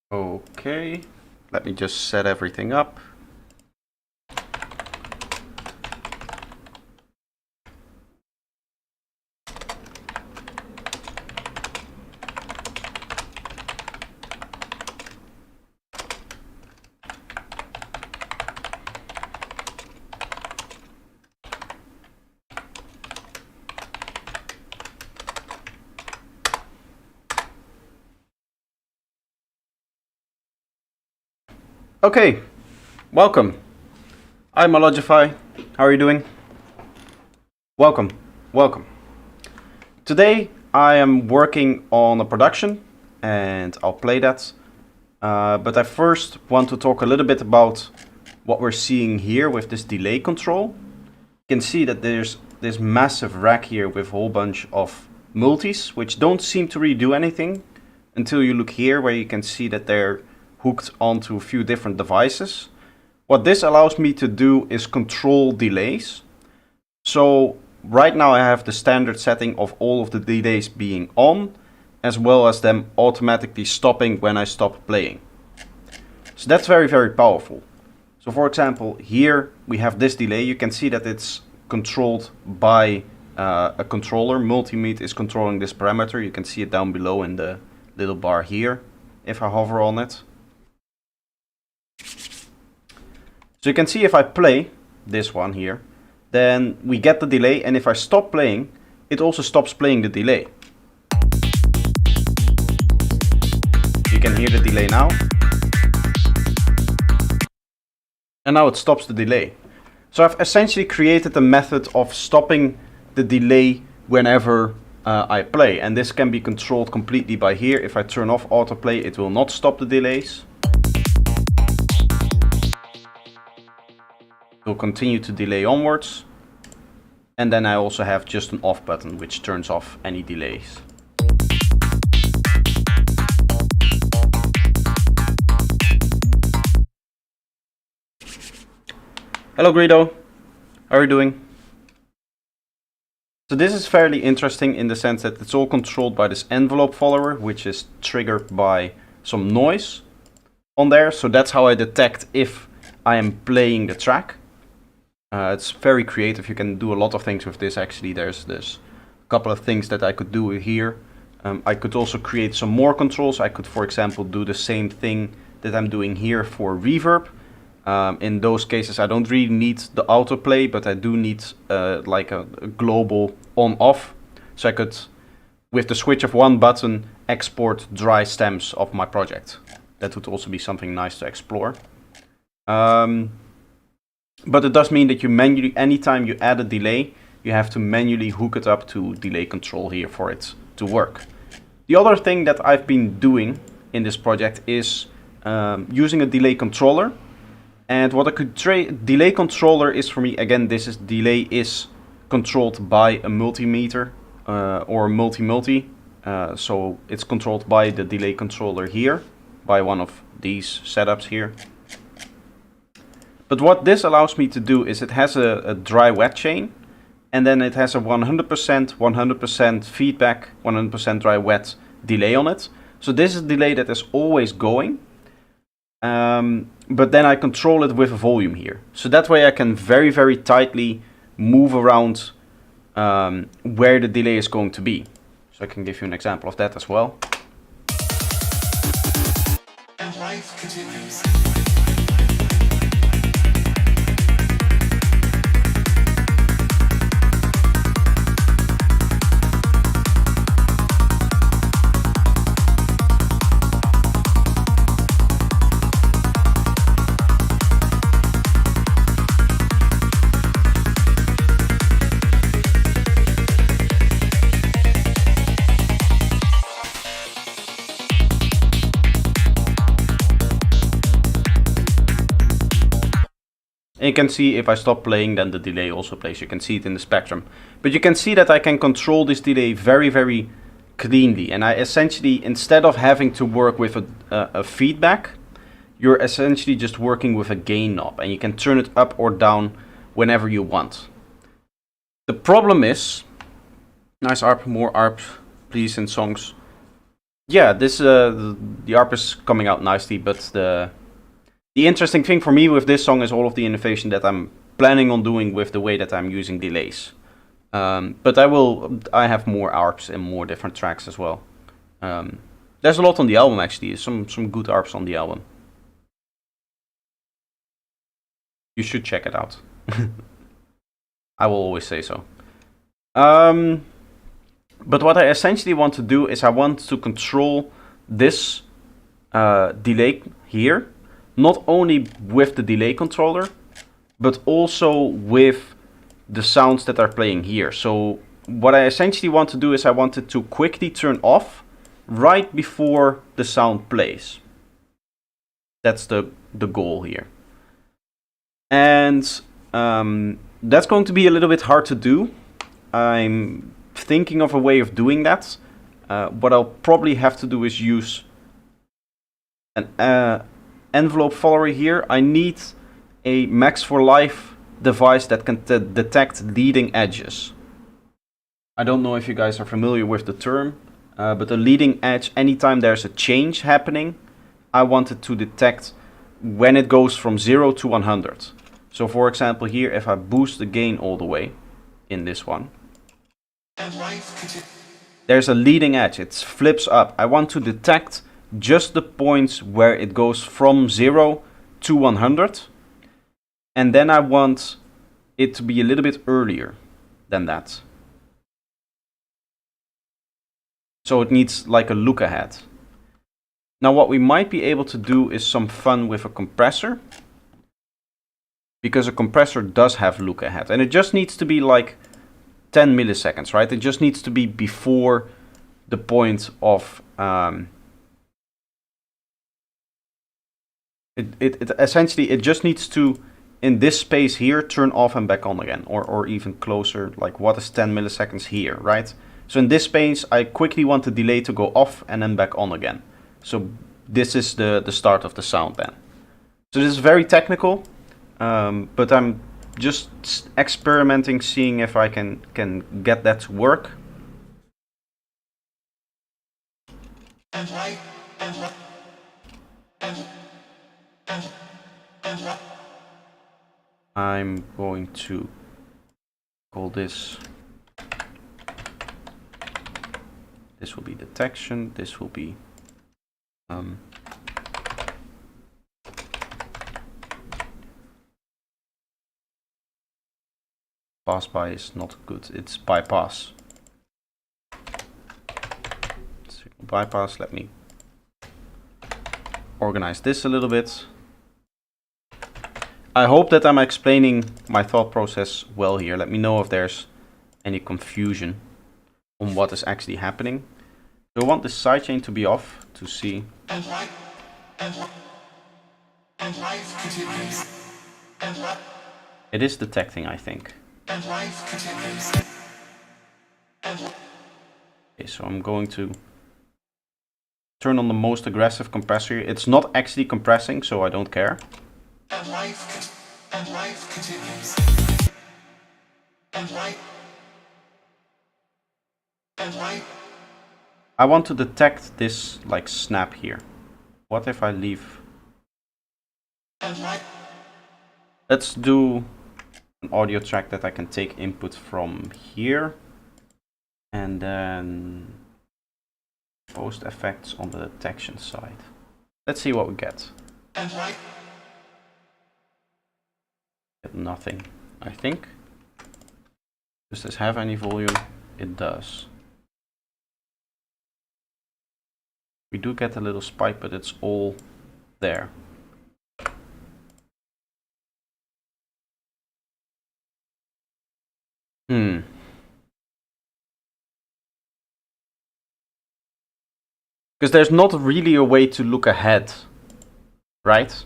Okay, let me just set everything up. Okay, welcome. I'm Malogify. How are you doing? Welcome, welcome. Today I am working on a production and I'll play that. But I first want to talk a little bit about what we're seeing here with this delay control. You can see that there's this massive rack here with a whole bunch of multis, which don't seem to really do anything until you look here, where you can see that they're hooked onto a few different devices. What this allows me to do is control delays. So right now I have the standard setting of all of the delays being on, as well as them automatically stopping when I stop playing. So that's very, very powerful. So for example, here we have this delay. You can see that it's controlled by a controller. Multimeter is controlling this parameter. You can see it down below in the little bar here if I hover on it. So you can see if I play this one here, then we get the delay, and if I stop playing, it also stops playing the delay. You can hear the delay now. And now it stops the delay. So I've essentially created a method of stopping the delay whenever I play. And this can be controlled completely by here. If I turn off autoplay, it will not stop the delays. It will continue to delay onwards. And then I also have just an off button, which turns off any delays. Hello Greedo, how are you doing? So this is fairly interesting in the sense that it's all controlled by this envelope follower, which is triggered by some noise on there. So that's how I detect if I am playing the track. It's very creative. You can do a lot of things with this actually. There's a couple of things that I could do here. I could also create some more controls. I could, for example, do the same thing that I'm doing here for reverb. In those cases, I don't really need the autoplay, but I do need like a global on-off. So I could, with the switch of one button, export dry stems of my project. That would also be something nice to explore. But it does mean that you manually, anytime you add a delay, you have to manually hook it up to delay control here for it to work. The other thing that I've been doing in this project is using a delay controller. And what a delay controller is for me, again, delay is controlled by a multimeter or multi-multi. So it's controlled by the delay controller here, by one of these setups here. But what this allows me to do is it has a dry-wet chain, and then it has a 100% feedback, 100% dry-wet delay on it. So this is a delay that is always going. But then I control it with a volume here. So that way I can very, very tightly move around where the delay is going to be. So I can give you an example of that as well. And life continues. And you can see if I stop playing, then the delay also plays. You can see it in the spectrum. But you can see that I can control this delay very, very cleanly. And I essentially, instead of having to work with a feedback, you're essentially just working with a gain knob. And you can turn it up or down whenever you want. The problem is, nice ARP, more ARP, please, in songs. yeah, this the ARP is coming out nicely, but the interesting thing for me with this song is all of the innovation that I'm planning on doing with the way that I'm using delays. But I have more ARPs and more different tracks as well. There's a lot on the album actually. Some good ARPs on the album. You should check it out. I will always say so. But what I essentially want to do is I want to control this delay here, not only with the delay controller, but also with the sounds that are playing here. So what I essentially want to do is I want it to quickly turn off right before the sound plays. That's the goal here. And that's going to be a little bit hard to do. I'm thinking of a way of doing that. What I'll probably have to do is use an envelope follower here. I need a Max for Life device that can detect leading edges. I don't know if you guys are familiar with the term, but a leading edge, anytime there's a change happening, I want it to detect when it goes from 0 to 100. So for example here, if I boost the gain all the way in this one, there's a leading edge, it flips up. I want to detect just the points where it goes from 0 to 100. And then I want it to be a little bit earlier than that. So it needs like a look ahead. Now what we might be able to do is some fun with a compressor. Because a compressor does have look ahead. And it just needs to be like 10 milliseconds, right? It just needs to be before the point of... essentially, it just needs to, in this space here, turn off and back on again. Or even closer, like what is 10 milliseconds here, right? So in this space, I quickly want the delay to go off and then back on again. So this is the start of the sound then. So this is very technical, but I'm just experimenting, seeing if I can get that to work. I'm going to call this... This will be detection, this will be... pass by is not good, it's bypass. Signal bypass, let me organize this a little bit. I hope that I'm explaining my thought process well here. Let me know if there's any confusion on what is actually happening. So I want the sidechain to be off to see. And life continues. It is detecting, I think. And life continues. Okay, so I'm going to turn on the most aggressive compressor. It's not actually compressing, so I don't care. And life continues. And life. I want to detect this like snap here. What if I leave? Let's do an audio track that I can take input from here. And then post effects on the detection side. Let's see what we get. Get nothing, I think. Does this have any volume? It does. We do get a little spike, but it's all there. Because there's not really a way to look ahead, right?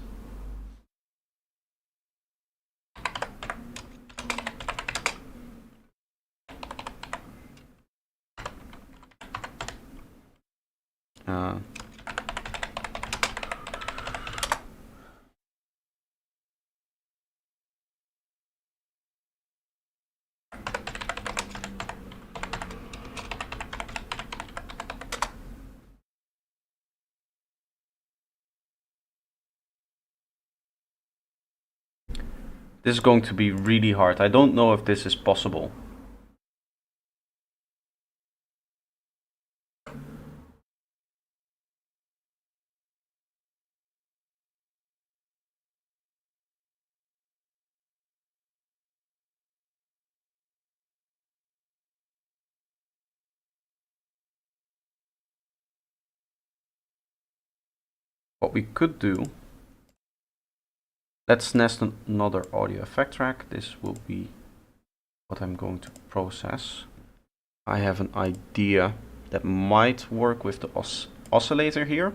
This is going to be really hard. I don't know if this is possible. What we could do, let's nest another audio effect track. This will be what I'm going to process. I have an idea that might work with the oscillator here.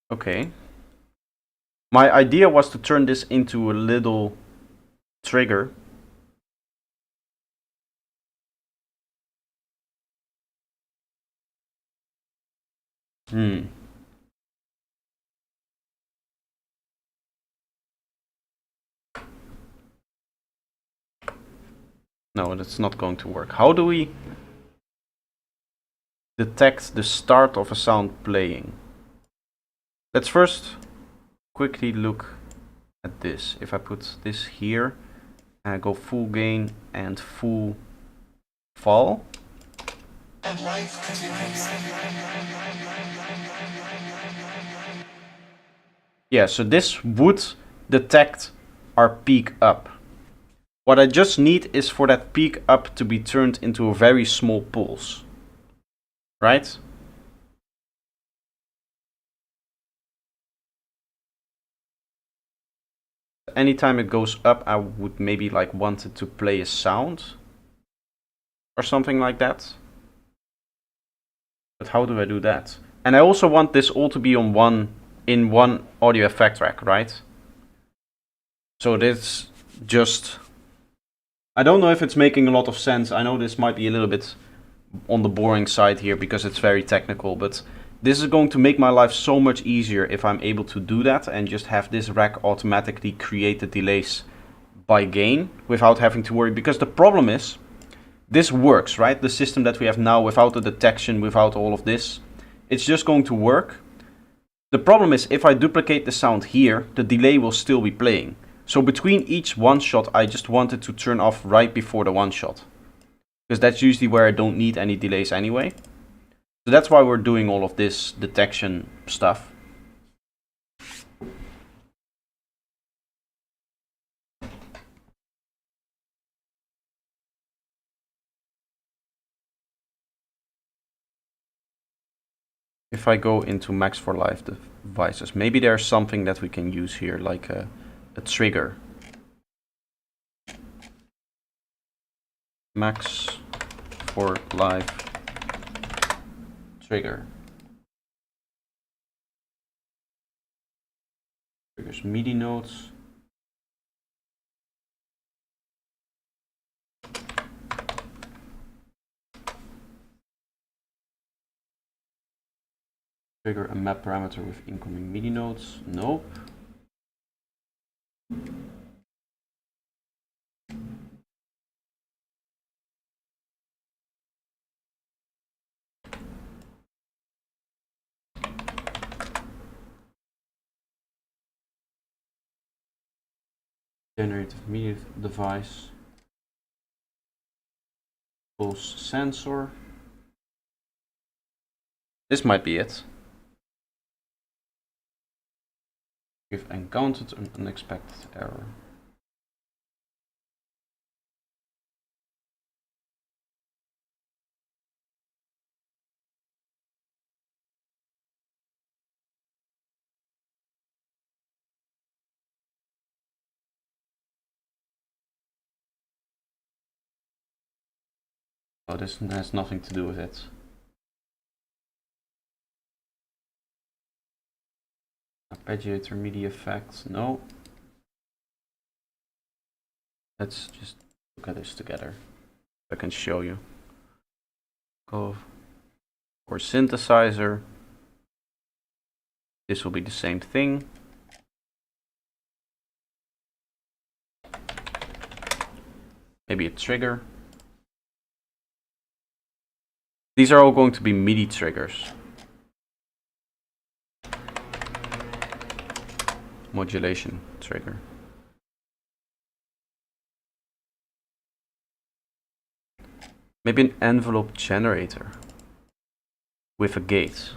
Okay. My idea was to turn this into a little trigger. No, that's not going to work. How do we detect the start of a sound playing? Let's first quickly look at this. If I put this here, and I go full gain and full fall. And life continues. Yeah, so this would detect our peak up. What I just need is for that peak up to be turned into a very small pulse. Right? Anytime it goes up, I would maybe like want it to play a sound or something like that. But how do I do that? And I also want this all to be on in one audio effect track, right? So this just, I don't know if it's making a lot of sense. I know this might be a little bit on the boring side here because it's very technical, but this is going to make my life so much easier if I'm able to do that and just have this rack automatically create the delays by gain without having to worry. Because the problem is, this works, right? The system that we have now without the detection, without all of this, it's just going to work. The problem is if I duplicate the sound here, the delay will still be playing. So between each one shot, I just wanted to turn off right before the one shot. Because that's usually where I don't need any delays anyway. So that's why we're doing all of this detection stuff. If I go into Max for Live devices, maybe there's something that we can use here, like a trigger. Max for Live trigger. Triggers MIDI notes. Trigger a map parameter with incoming MIDI notes. Nope. Generative MIDI device. Pulse sensor. This might be it. We've encountered an unexpected error. Oh, this has nothing to do with it. Arpeggiator MIDI effects, no. Let's just look at this together. I can show you. Go for synthesizer. This will be the same thing. Maybe a trigger. These are all going to be MIDI triggers. Modulation trigger. Maybe an envelope generator with a gate.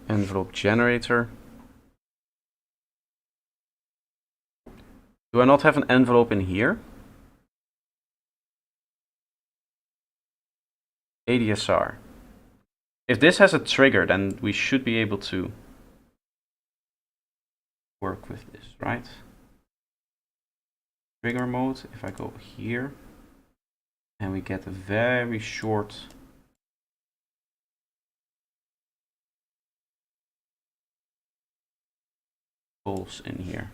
Envelope generator. Do I not have an envelope in here? ADSR. If this has a trigger, then we should be able to work with this, right? Trigger mode, if I go here, and we get a very short pulse in here.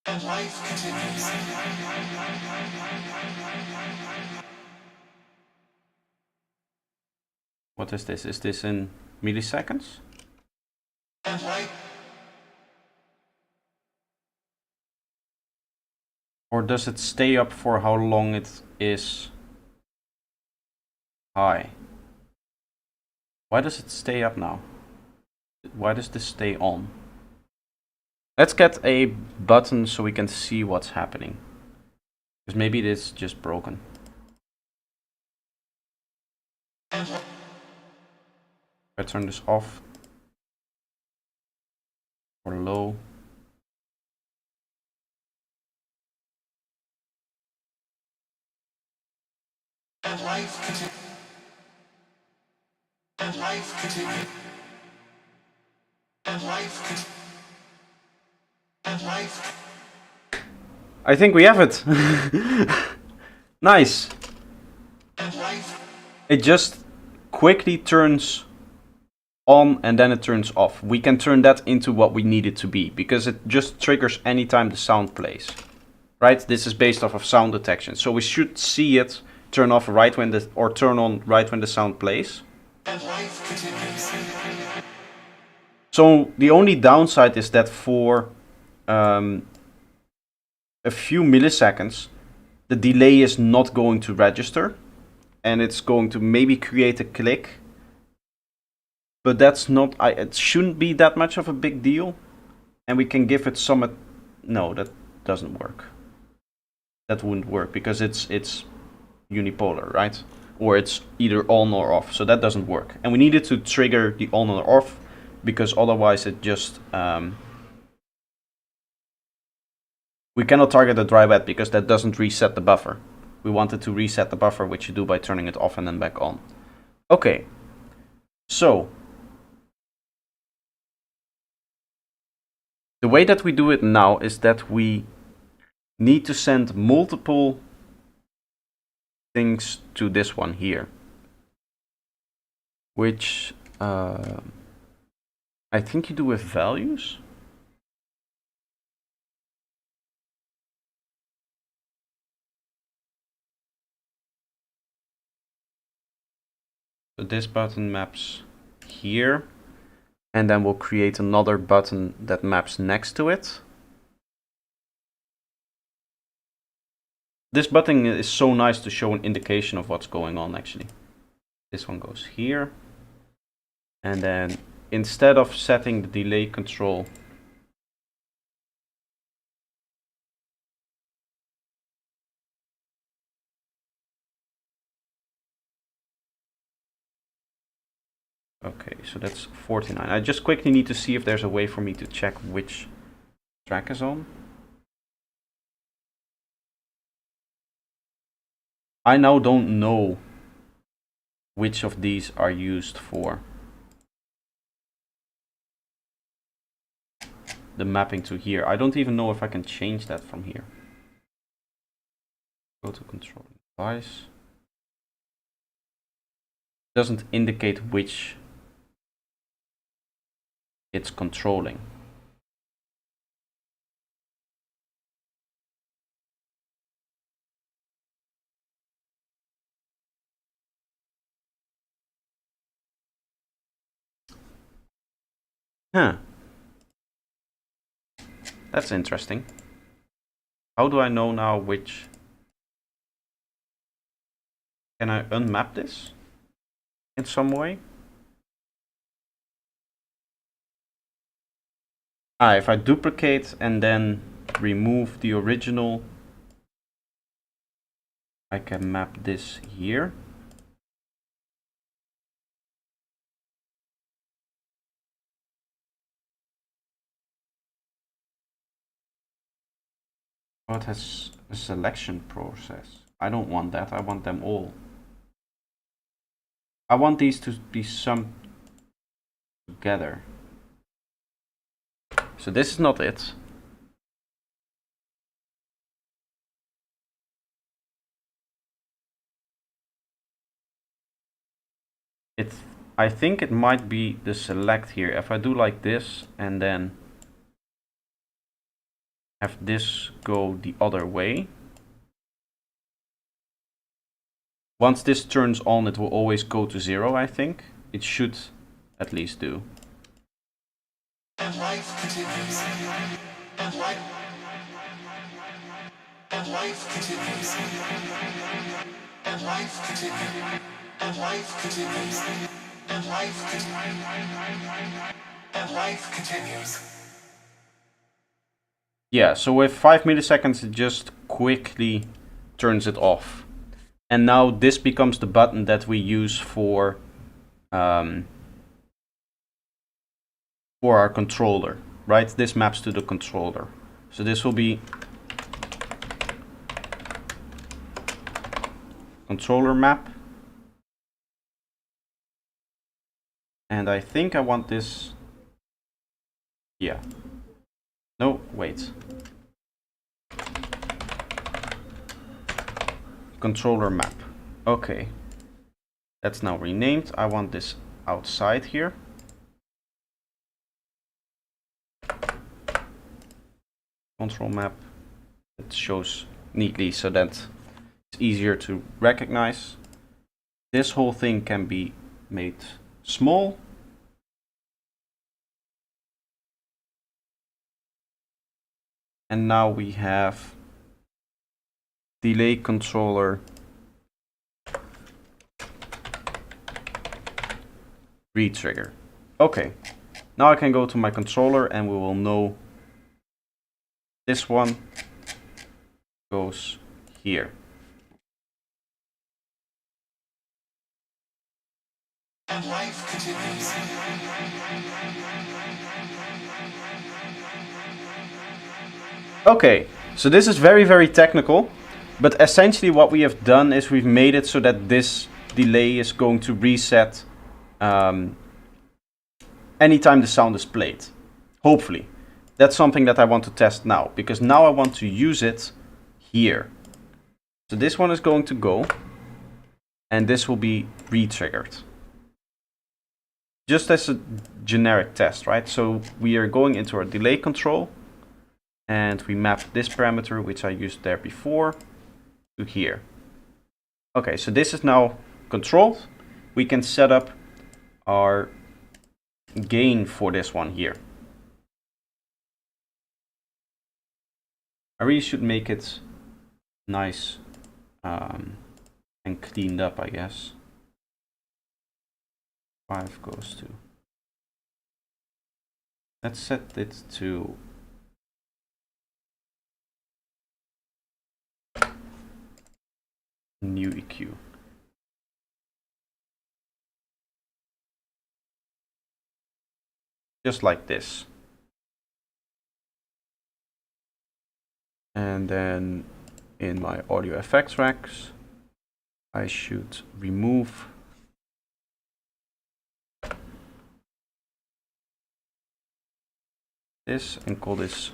And life continues. What is this? Is this in milliseconds? And life. Or does it stay up for how long it is high? Why does it stay up now? Why does this stay on? Let's get a button so we can see what's happening. Because maybe it is just broken. If I turn this off or low. And life continues. And life continues. And life continues. And life. I think we have it. Nice. And life. It just quickly turns on and then it turns off. We can turn that into what we need it to be because it just triggers anytime the sound plays. Right? This is based off of sound detection. So we should see it turn off right when the or turn on right when the sound plays. And life continues. So the only downside is that for a few milliseconds the delay is not going to register and it's going to maybe create a click, but that's not, it shouldn't be that much of a big deal, and we can give it some, no, that doesn't work. That wouldn't work because it's unipolar, right? Or it's either on or off, so that doesn't work. And we needed to trigger the on or off because otherwise it just we cannot target the dry wet because that doesn't reset the buffer. We wanted to reset the buffer, which you do by turning it off and then back on. Okay, so the way that we do it now is that we need to send multiple things to this one here, which I think you do with values. So this button maps here, and then we'll create another button that maps next to it. This button is so nice to show an indication of what's going on actually. This one goes here, and then instead of setting the delay control okay, so that's 49. I just quickly need to see if there's a way for me to check which track is on. I now don't know which of these are used for the mapping to here. I don't even know if I can change that from here. Go to control device. Doesn't indicate which it's controlling. Huh. That's interesting. How do I know now which... Can I unmap this in some way? Ah, if I duplicate and then remove the original, I can map this here. Oh, it has a selection process. I don't want that. I want them all. I want these to be summed together. So this is not it. I think it might be the select here. If I do like this and then have this go the other way. Once this turns on, it will always go to 0, I think. It should at least do. And life continues. And life continues. And life continues. And life continues. And life continues. And life continues. Yeah, so with 5 milliseconds, it just quickly turns it off. And now this becomes the button that we use for our controller, right? This maps to the controller. So this will be controller map. And I think I want this, yeah. No, wait. Controller map. Okay. That's now renamed. I want this outside here. Control map. It shows neatly so that it's easier to recognize. This whole thing can be made small. And now we have delay controller retrigger. Okay, now I can go to my controller and we will know this one goes here. And life continues. Okay, so this is very, very technical, but essentially what we have done is we've made it so that this delay is going to reset anytime the sound is played. Hopefully. That's something that I want to test now, because now I want to use it here. So this one is going to go, and this will be re-triggered. Just as a generic test, right? So we are going into our delay control, and we map this parameter, which I used there before, to here. Okay, so this is now controlled. We can set up our gain for this one here. I really should make it nice and cleaned up, I guess. 5 goes to... Let's set it to... new EQ. Just like this. And then in my audio effects racks, I should remove this and call this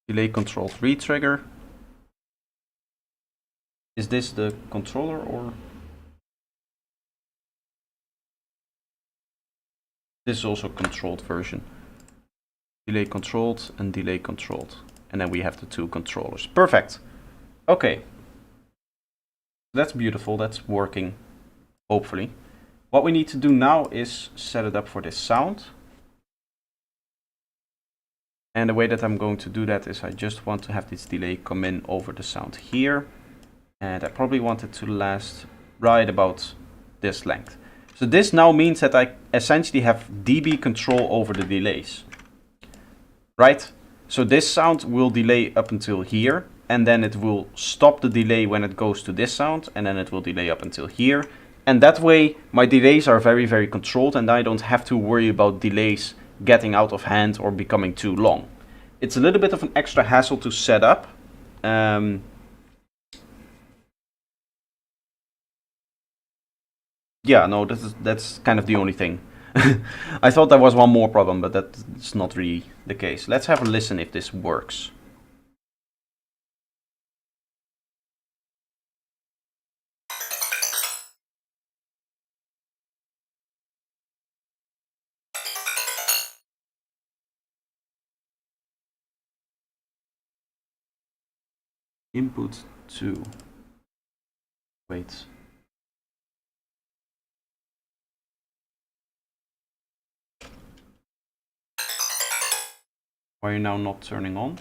delay controlled retrigger. Is this the controller or? This is also controlled version. Delay controlled and delay controlled. And then we have the two controllers. Perfect. Okay, that's beautiful, that's working, hopefully. What we need to do now is set it up for this sound. And the way that I'm going to do that is I just want to have this delay come in over the sound here. And I probably want it to last right about this length. So this now means that I essentially have dB control over the delays. Right? So this sound will delay up until here, and then it will stop the delay when it goes to this sound, and then it will delay up until here. And that way my delays are very, very controlled, and I don't have to worry about delays getting out of hand or becoming too long. It's a little bit of an extra hassle to set up. Yeah, no, that's kind of the only thing. I thought there was one more problem, but that's not really the case. Let's have a listen if this works. Input 2. Wait. Why are you now not turning on?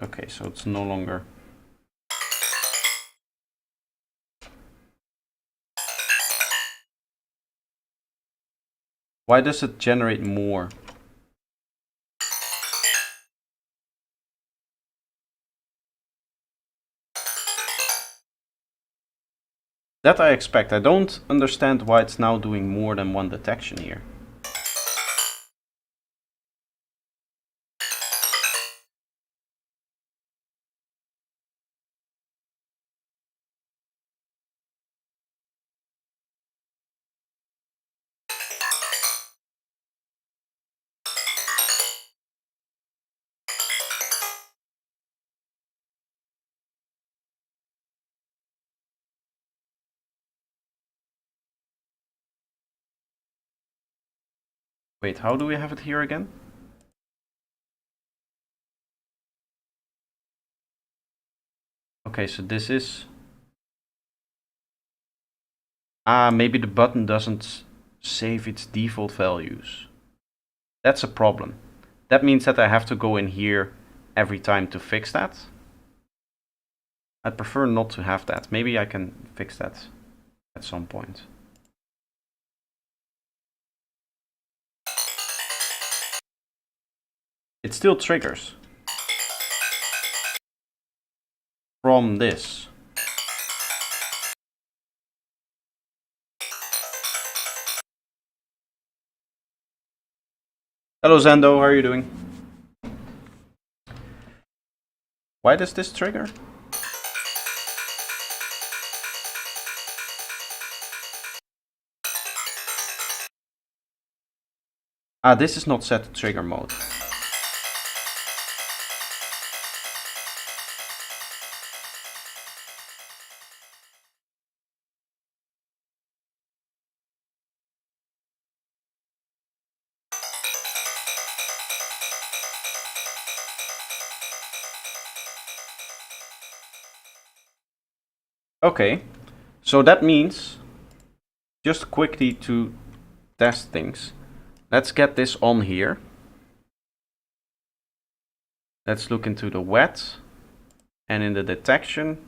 Okay, so it's no longer. Why does it generate more? That I expect. I don't understand why it's now doing more than one detection here. Wait, how do we have it here again? Okay, so this is... maybe the button doesn't save its default values. That's a problem. That means that I have to go in here every time to fix that. I'd prefer not to have that. Maybe I can fix that at some point. It still triggers from this. Hello Zendo, how are you doing? Why does this trigger? This is not set to trigger mode. Okay, so that means, just quickly to test things, let's get this on here. Let's look into the wet, and in the detection,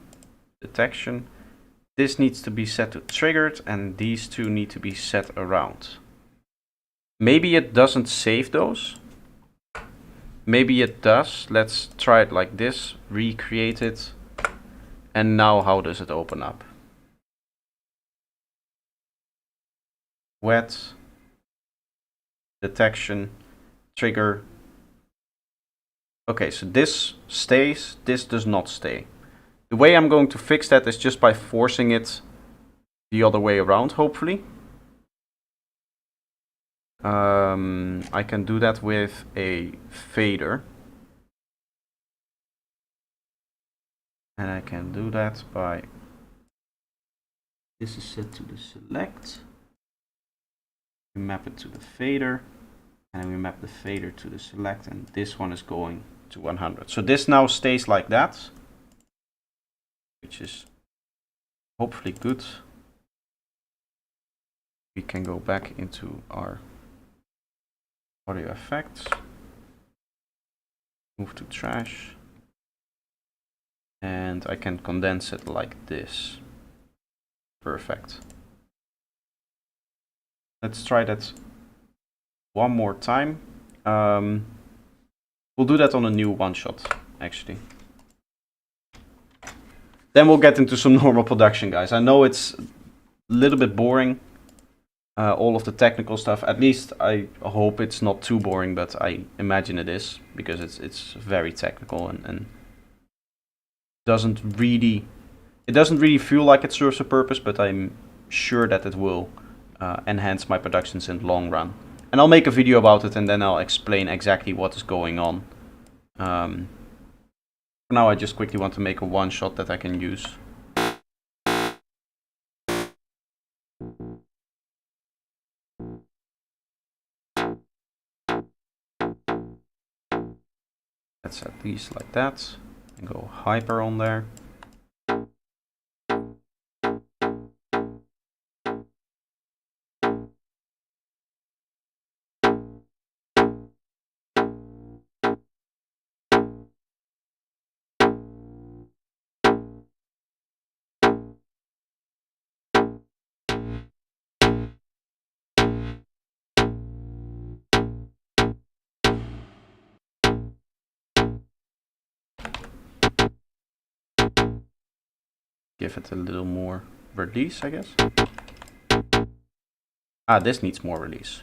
this needs to be set to triggered, and these two need to be set around. Maybe it doesn't save those. Maybe it does. Let's try it like this, recreate it. And now how does it open up? Wet, detection, trigger. Okay, so this stays, this does not stay. The way I'm going to fix that is just by forcing it the other way around, hopefully. I can do that with a fader. And I can do that by, this is set to the select. We map it to the fader, and we map the fader to the select, and this one is going to 100. So this now stays like that, which is hopefully good. We can go back into our audio effects, move to trash, and I can condense it like this. Perfect. Let's try that one more time. We'll do that on a new one shot, actually. Then we'll get into some normal production, guys. I know it's a little bit boring, all of the technical stuff. At least I hope it's not too boring, but I imagine it is, because it's very technical and doesn't really feel like it serves a purpose, but I'm sure that it will enhance my productions in the long run. And I'll make a video about it, and then I'll explain exactly what is going on. For now, I just quickly want to make a one shot that I can use. Let's set these like that and go hyper on there. Give it a little more release, I guess. Ah, this needs more release.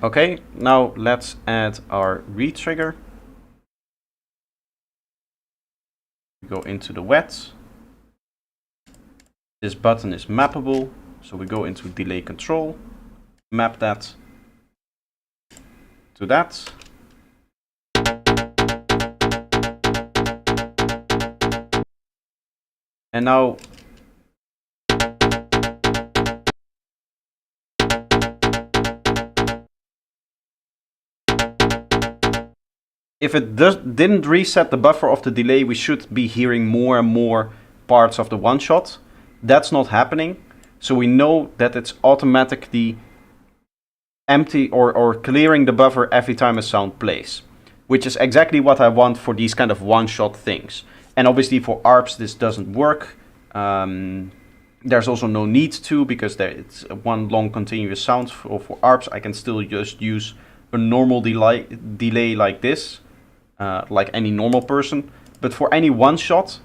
Okay, now let's add our retrigger. We go into the wet. This button is mappable, so we go into delay control, map that to that. And now if it didn't reset the buffer of the delay, we should be hearing more and more parts of the one shot. That's not happening, so we know that it's automatically empty or clearing the buffer every time a sound plays, which is exactly what I want for these kind of one shot things. And obviously for ARPs this doesn't work. There's also no need to, because it's one long continuous sound. For ARPs I can still just use a normal delay like this, like any normal person. But for any one shot,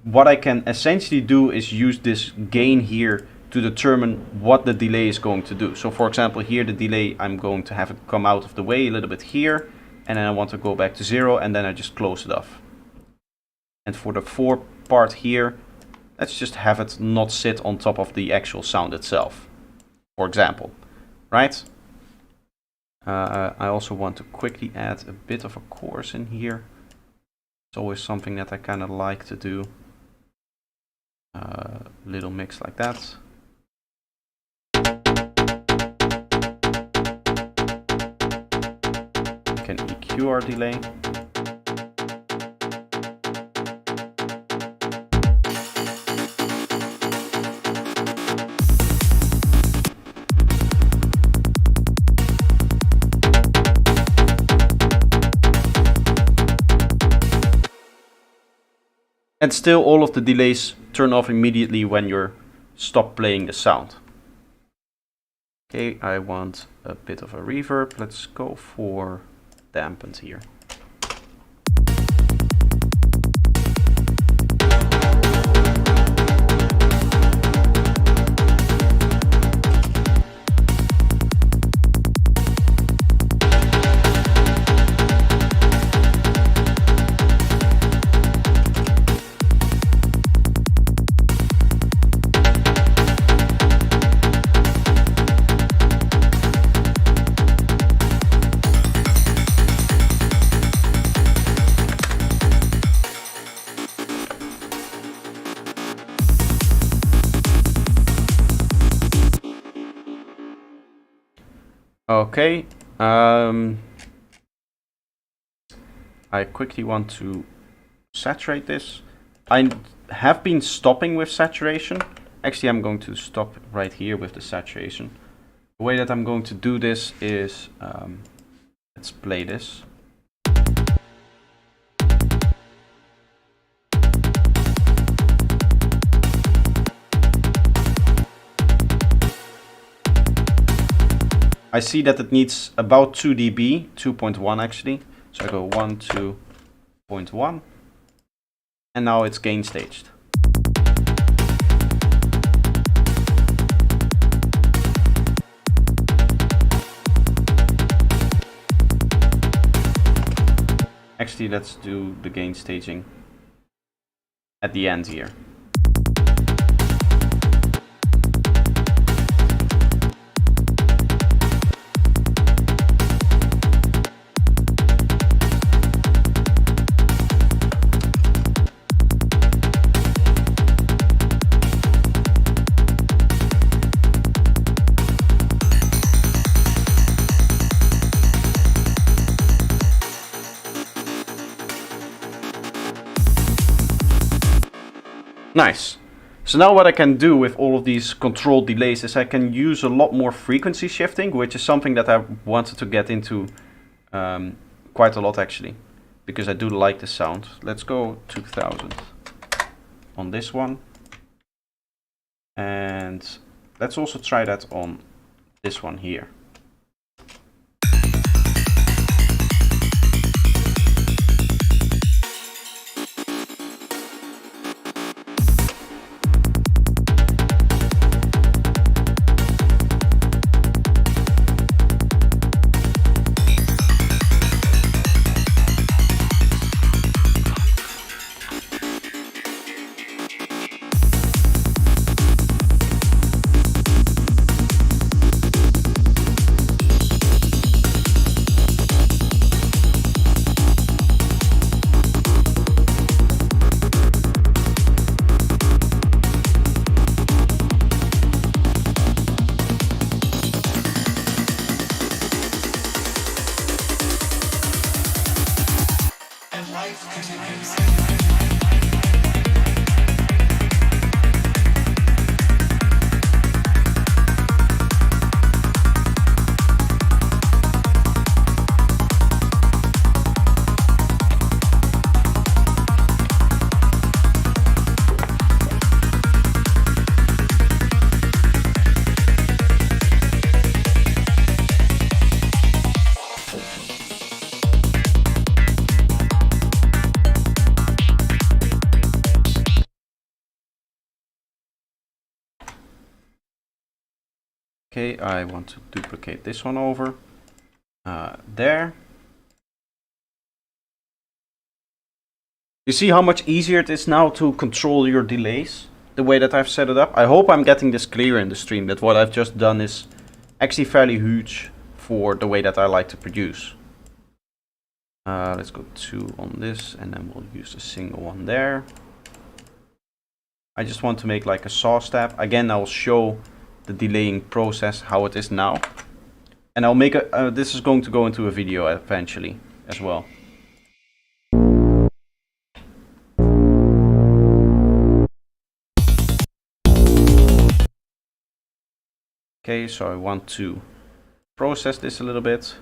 what I can essentially do is use this gain here to determine what the delay is going to do. So for example, here the delay, I'm going to have it come out of the way a little bit here, and then I want to go back to 0, and then I just close it off. And for the 4 part here, let's just have it not sit on top of the actual sound itself, for example, right? I also want to quickly add a bit of a chorus in here. It's always something that I kind of like to do. Little mix like that. We can EQ our delay. And still all of the delays turn off immediately when you're stop playing the sound. Okay, I want a bit of a reverb. Let's go for dampened here. Okay. I quickly want to saturate this. I have been stopping with saturation. Actually, I'm going to stop right here with the saturation. The way that I'm going to do this is, let's play this. I see that it needs about 2 dB, 2.1 actually. So I go 1, 2.1, and now it's gain staged. Actually, let's do the gain staging at the end here. Nice. So now what I can do with all of these controlled delays is I can use a lot more frequency shifting, which is something that I wanted to get into quite a lot actually, because I do like the sound. Let's go 2000 on this one. And let's also try that on this one here. Okay, I want to duplicate this one over there. You see how much easier it is now to control your delays the way that I've set it up? I hope I'm getting this clear in the stream, that what I've just done is actually fairly huge for the way that I like to produce. Let's go 2 on this, and then we'll use a single one there. I just want to make like a saw step. Again, I'll show the delaying process, how it is now. And I'll make a, this is going to go into a video eventually as well. Okay, so I want to process this a little bit.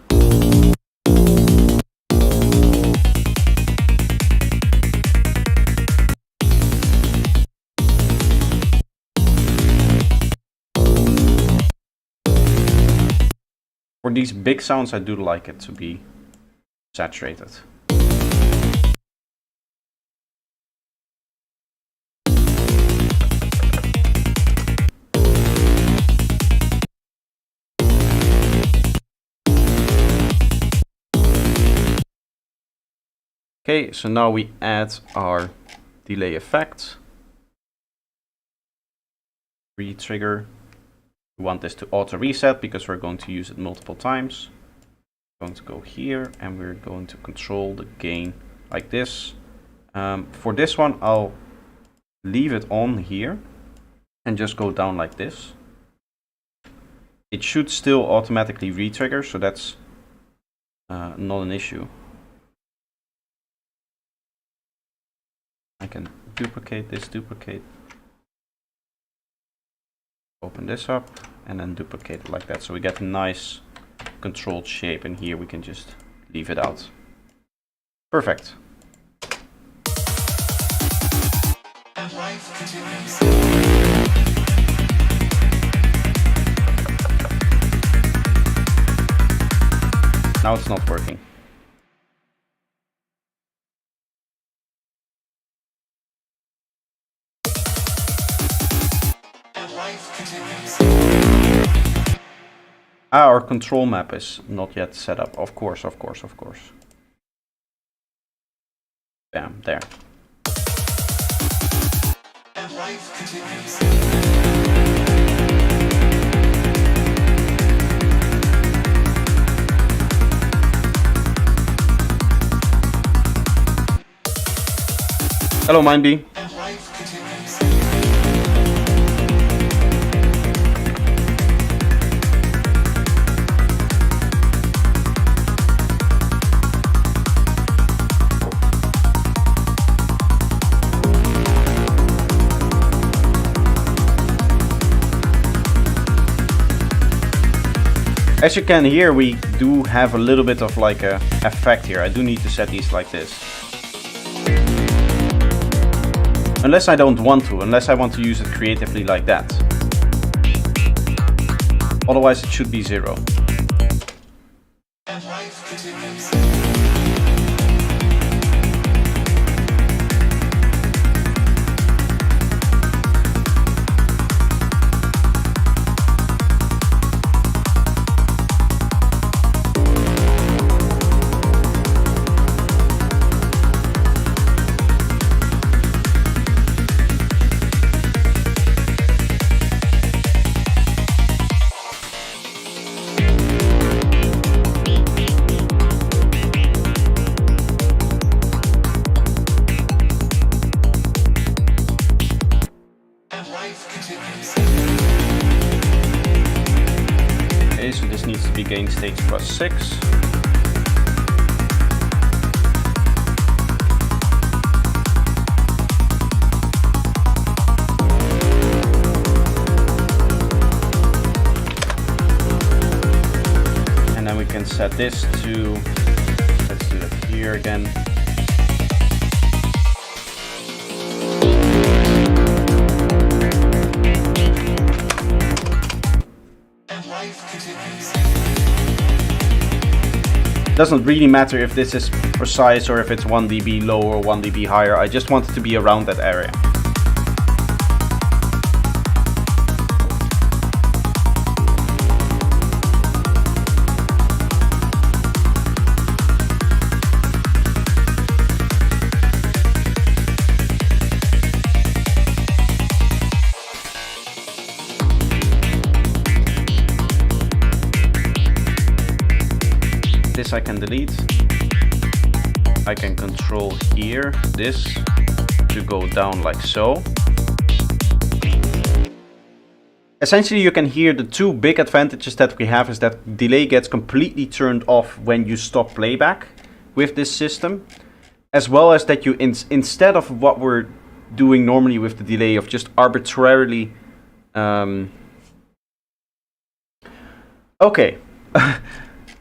For these big sounds, I do like it to be saturated. Okay, so now we add our delay effect. Re-trigger. We want this to auto reset because we're going to use it multiple times. We're going to go here and we're going to control the gain like this. For this one, I'll leave it on here and just go down like this. it should still automatically re-trigger, so that's not an issue. I can duplicate this, open this up, and then duplicate it like that. So we get a nice controlled shape, and here we can just leave it out. Perfect. And life continues. Now it's not working. Our control map is not yet set up. Of course. Bam, there. And life continues. Hello, Mindbee. And life continues. As you can hear, we do have a little bit of like a effect here. I do need to set these like this. Unless I don't want to, unless I want to use it creatively like that. Otherwise it should be 0. And life continues. Okay, so this needs to be gain states +6. And then we can set this to, let's do it here again. Doesn't really matter if this is precise or if it's 1 dB lower or 1 dB higher. I just want it to be around that area. This I can delete. I can control here this to go down like so. Essentially you can hear the two big advantages that we have is that delay gets completely turned off when you stop playback with this system, as well as that you instead of what we're doing normally with the delay of just arbitrarily okay.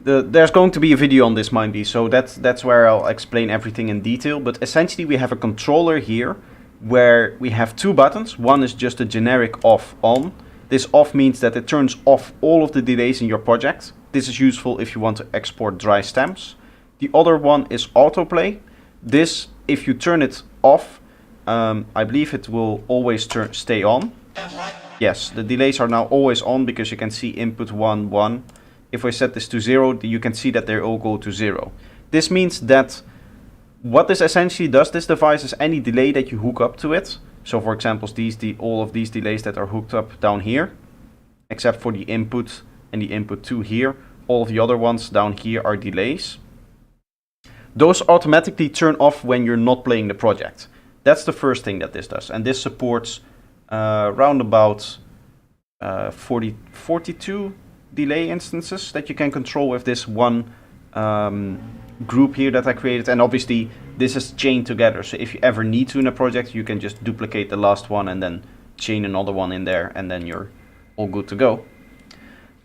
There's going to be a video on this, Mindbee, so that's where I'll explain everything in detail. But essentially we have a controller here where we have two buttons. One is just a generic off-on. This off means that it turns off all of the delays in your project. This is useful if you want to export dry stems. The other one is autoplay. This, if you turn it off, I believe it will always stay on. Yes, the delays are now always on because you can see input 1, 1. If I set this to 0, you can see that they all go to 0. This means that what this essentially does, this device, is any delay that you hook up to it. So for example, all of these delays that are hooked up down here, except for the input and the input 2 here, all of the other ones down here are delays. Those automatically turn off when you're not playing the project. That's the first thing that this does. And this supports around about 42 delay instances that you can control with this one group here that I created, and obviously this is chained together, so if you ever need to in a project, you can just duplicate the last one and then chain another one in there, and then you're all good to go.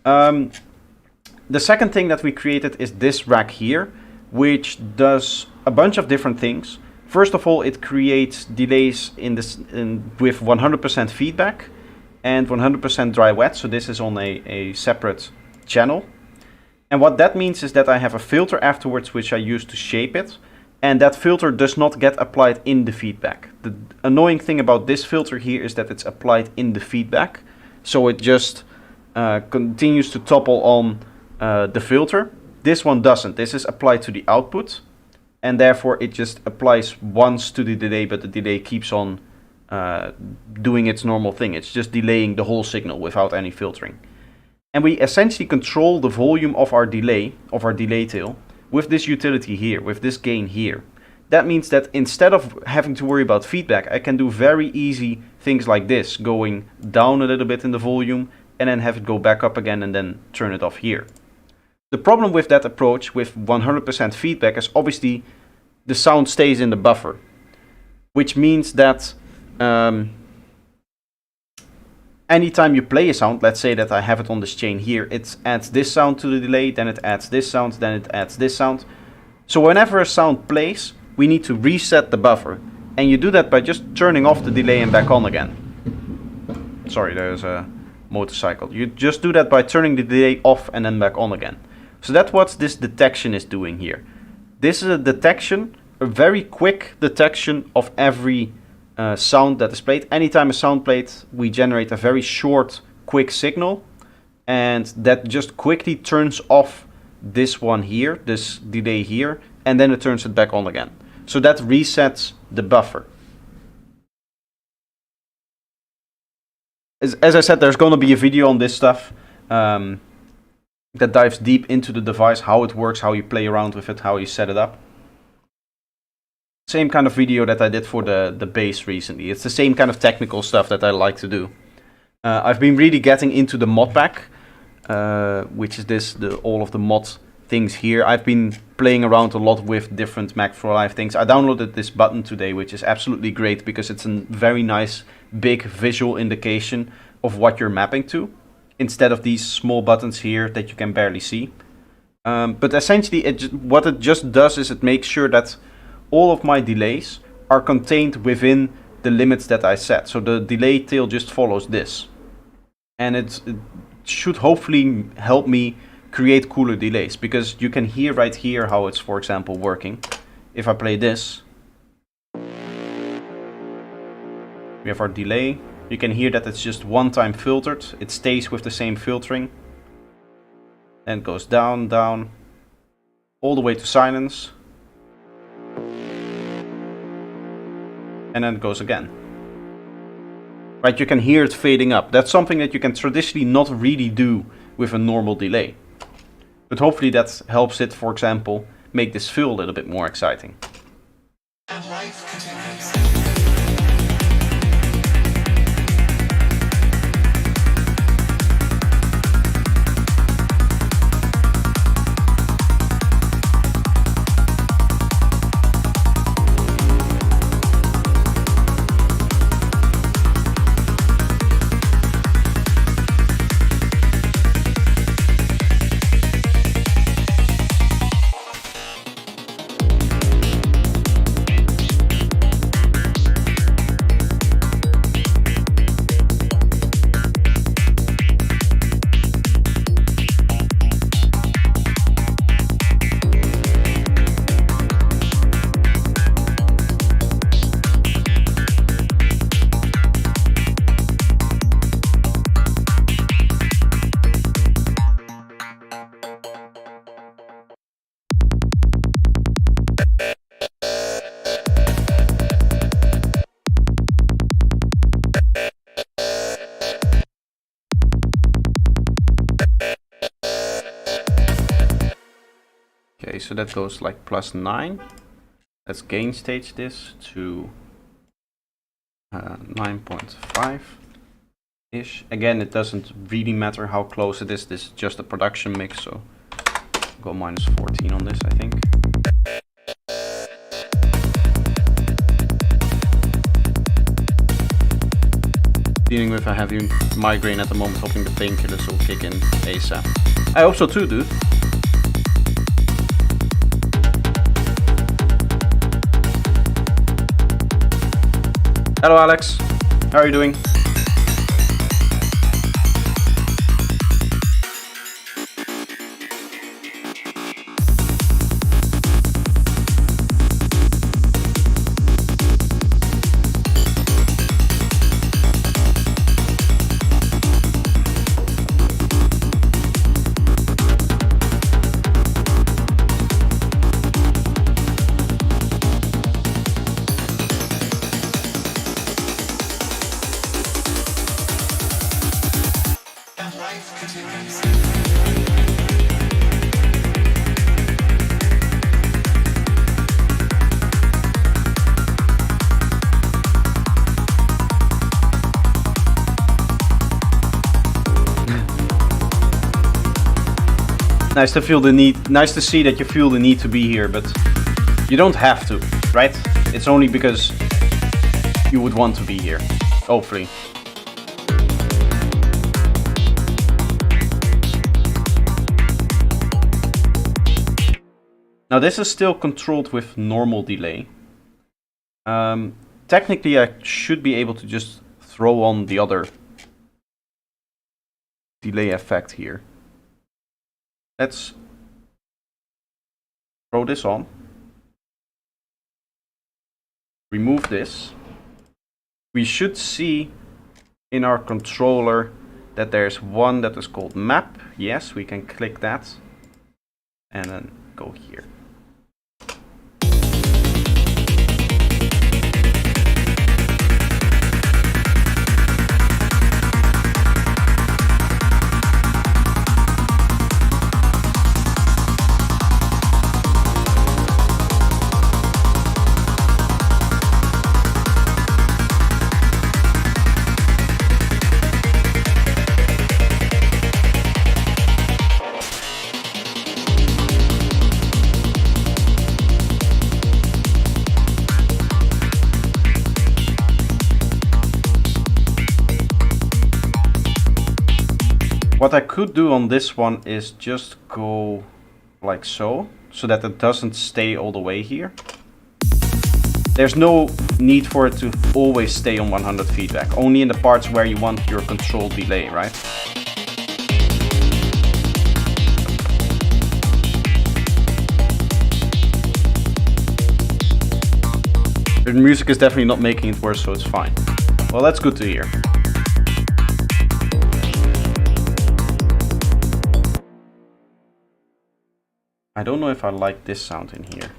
The second thing that we created is this rack here, which does a bunch of different things. First of all, it creates delays with 100% feedback and 100% dry wet, so this is on a separate channel. And what that means is that I have a filter afterwards which I use to shape it, and that filter does not get applied in the feedback. The annoying thing about this filter here is that it's applied in the feedback, so it just continues to topple on the filter. This one doesn't. This is applied to the output, and therefore it just applies once to the delay, but the delay keeps on doing its normal thing. It's just delaying the whole signal without any filtering. And we essentially control the volume of our delay tail with this utility here, with this gain here. That means that instead of having to worry about feedback, I can do very easy things like this, going down a little bit in the volume and then have it go back up again and then turn it off here. The problem with that approach with 100% feedback is obviously the sound stays in the buffer, which means that anytime you play a sound, let's say that I have it on this chain here, it adds this sound to the delay, then it adds this sound, then it adds this sound. So whenever a sound plays, we need to reset the buffer. And you do that by just turning off the delay and back on again. Sorry, there's a motorcycle. You just do that by turning the delay off and then back on again. So that's what this detection is doing here. This is a detection, a very quick detection of every sound that is played. Anytime a sound played, we generate a very short, quick signal, and that just quickly turns off this one here, this delay here, and then it turns it back on again. So that resets the buffer. As I said, there's going to be a video on this stuff that dives deep into the device, how it works, how you play around with it, how you set it up. Same kind of video that I did for the bass recently. It's the same kind of technical stuff that I like to do. I've been really getting into the mod pack, which is all of the mod things here. I've been playing around a lot with different Mac for Live things. I downloaded this button today, which is absolutely great because it's a very nice big visual indication of what you're mapping to, instead of these small buttons here that you can barely see. But essentially what it just does is it makes sure that all of my delays are contained within the limits that I set. So the delay tail just follows this. And it should hopefully help me create cooler delays, because you can hear right here how it's, for example, working. If I play this, we have our delay. You can hear that it's just one time filtered. It stays with the same filtering. And goes down, down, all the way to silence. And then it goes again. Right, you can hear it fading up. That's something that you can traditionally not really do with a normal delay. But hopefully that helps it, for example, make this feel a little bit more exciting. And life continues. Okay, so that goes like +9. Let's gain stage this to 9.5. ish. Again, it doesn't really matter how close it is. This is just a production mix, so I'll go minus 14 on this, I think. Dealing with a heavy migraine at the moment, hoping the painkillers will kick in ASAP. I hope so too, dude. Hello, Alex. How are you doing? Nice to feel the need. Nice to see that you feel the need to be here, but you don't have to, right? It's only because you would want to be here, hopefully. Now this is still controlled with normal delay. Technically I should be able to just throw on the other delay effect here. Let's throw this on. Remove this. We should see in our controller that there's one that is called map. Yes, we can click that and then go here. What I could do on this one is just go like so that it doesn't stay all the way here. There's no need for it to always stay on 100 feedback, only in the parts where you want your controlled delay, right? The music is definitely not making it worse, so it's fine. Well, that's good to hear. I don't know if I like this sound in here.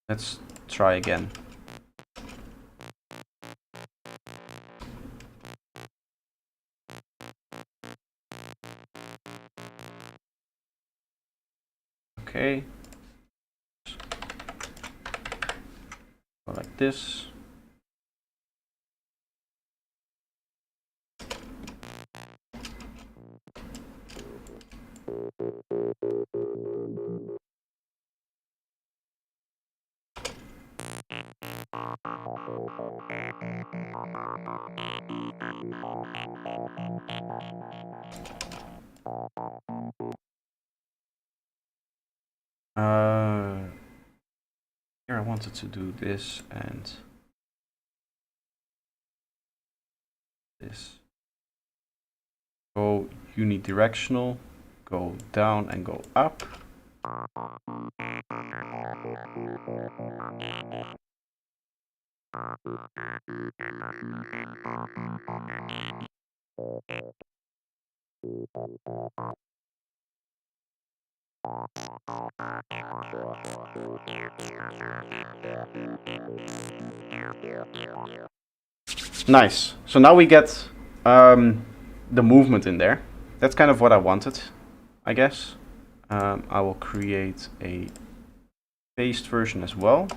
Let's try again. Okay. Go like this. Here I wanted to do this and this. Go unidirectional, go down and go up. Nice. So now we get the movement in there. That's kind of what I wanted, I guess. I will create a paste version as well.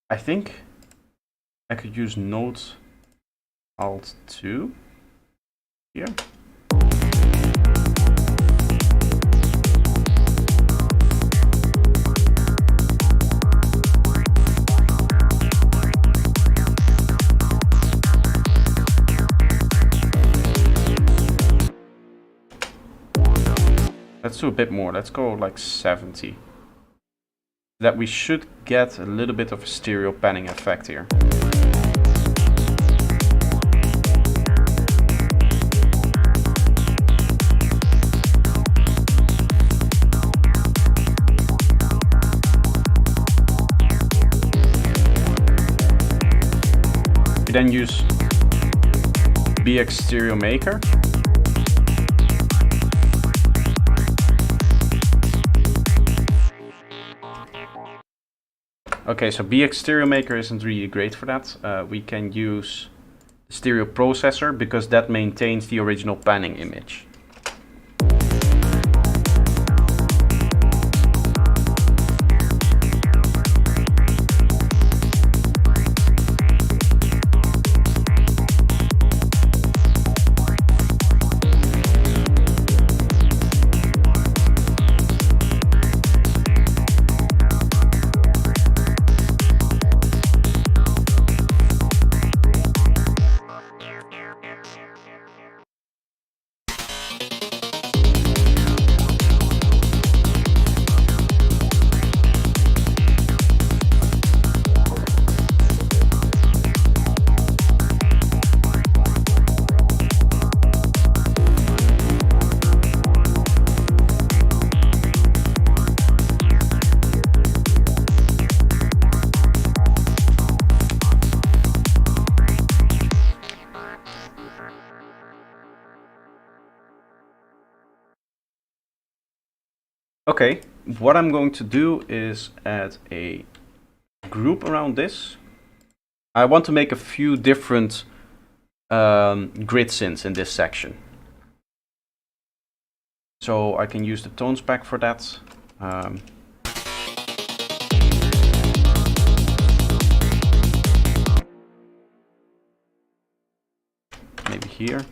I think I could use Note Alt 2 here. Let's do a bit more. Let's go like 70. That we should get a little bit of a stereo panning effect here. We then use BX Stereo Maker. Okay, so BX Stereo Maker isn't really great for that. We can use the stereo processor because that maintains the original panning image. Okay, what I'm going to do is add a group around this. I want to make a few different grid synths in this section. So I can use the tones pack for that. Maybe here.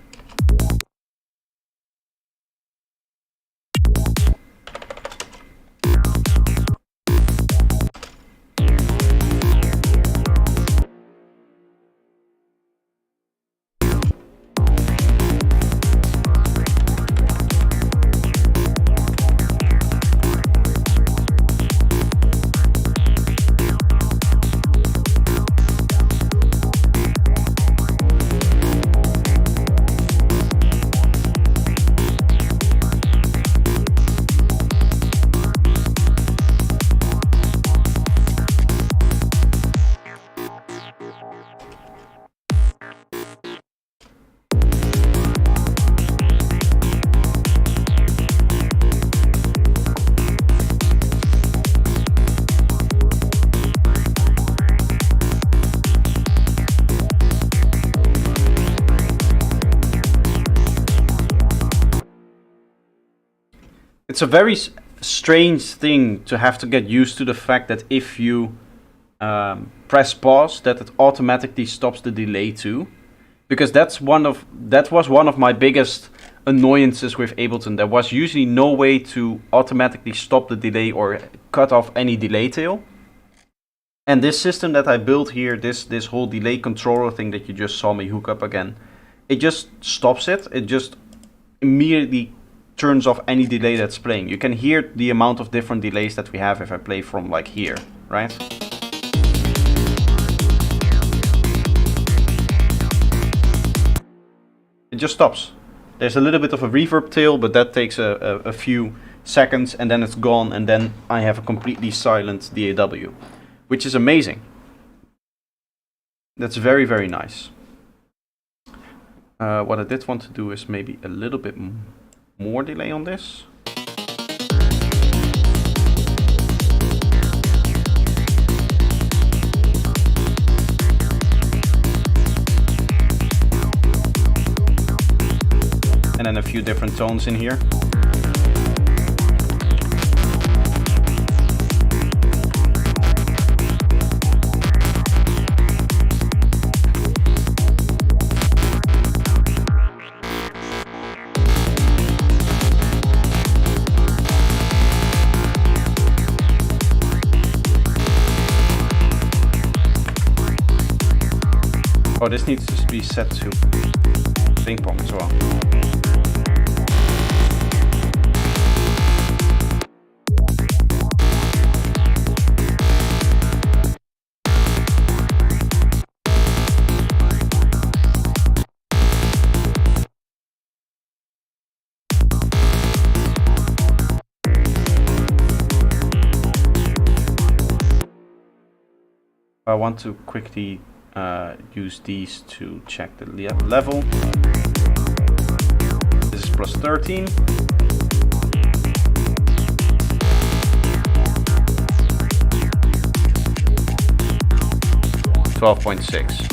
It's a very strange thing to have to get used to the fact that if you press pause, that it automatically stops the delay too, because that was one of my biggest annoyances with Ableton. There was usually no way to automatically stop the delay or cut off any delay tail. And this system that I built here, this whole delay controller thing that you just saw me hook up again, it just stops it. It just immediately turns off any delay that's playing. You can hear the amount of different delays that we have if I play from like here, right? It just stops. There's a little bit of a reverb tail, but that takes a few seconds and then it's gone, and then I have a completely silent DAW, which is amazing. That's very, very nice. What I did want to do is maybe a little bit more delay on this. And then a few different tones in here. Oh, this needs to be set to ping pong as well. I want to quickly use these to check the level. This is plus 13. $12.6.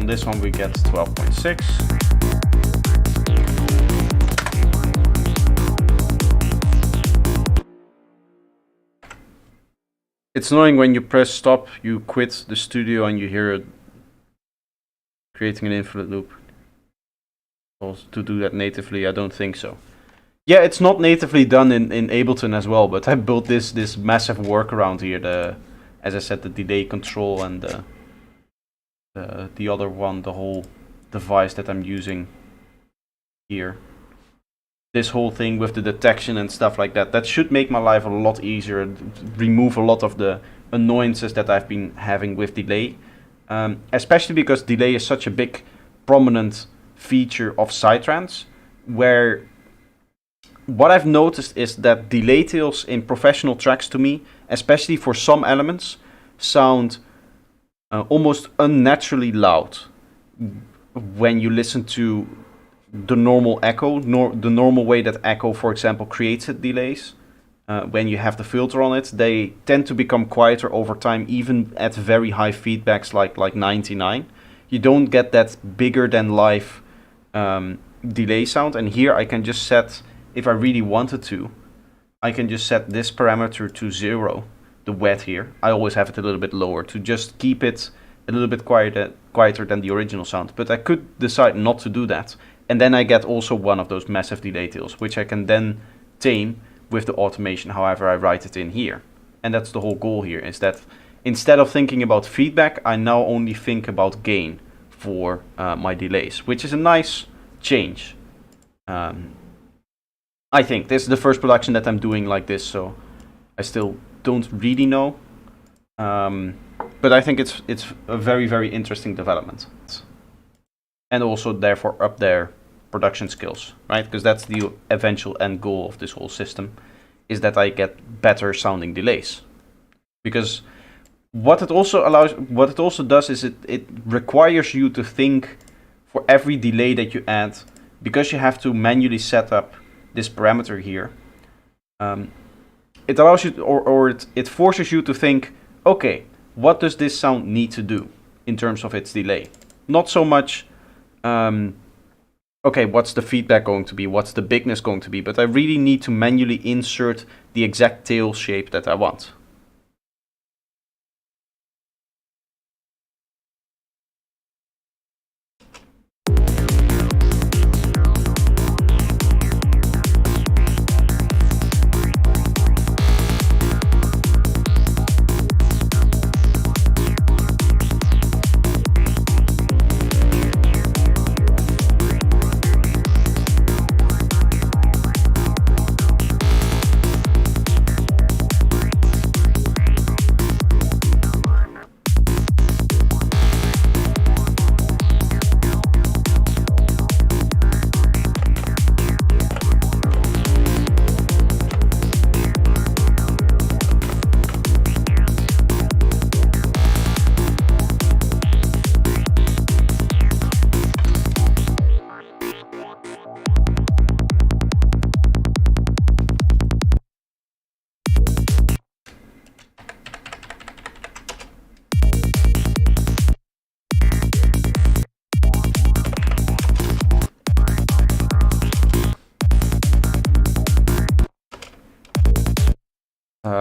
This one we get 12.6. It's annoying when you press stop, you quit the studio and you hear it creating an infinite loop. Also, to do that natively, I don't think so. Yeah, it's not natively done in Ableton as well, but I built this massive workaround here. As I said, the delay control and the other one, the whole device that I'm using here. This whole thing with the detection and stuff like that, that should make my life a lot easier, remove a lot of the annoyances that I've been having with delay. Especially because delay is such a big, prominent feature of Psytrance, where what I've noticed is that delay tails in professional tracks to me, especially for some elements, sound almost unnaturally loud when you listen to the normal echo, the normal way that echo, for example, creates its delays. When you have the filter on it, they tend to become quieter over time, even at very high feedbacks like 99. You don't get that bigger than life delay sound. And here I can just set, if I really wanted to, I can just set this parameter to 0. The wet here, I always have it a little bit lower to just keep it a little bit quieter than the original sound. But I could decide not to do that, and then I get also one of those massive delay tails, which I can then tame with the automation however I write it in here. And that's the whole goal here, is that instead of thinking about feedback, I now only think about gain for my delays, which is a nice change. I think this is the first production that I'm doing like this, so I still don't really know, but I think it's a very, very interesting development, and also therefore up their production skills, right? Because that's the eventual end goal of this whole system, is that I get better sounding delays. Because what it also does is it requires you to think for every delay that you add, because you have to manually set up this parameter here. It allows you, it forces you to think, okay, what does this sound need to do in terms of its delay? Not so much, okay, what's the feedback going to be? What's the bigness going to be? But I really need to manually insert the exact tail shape that I want.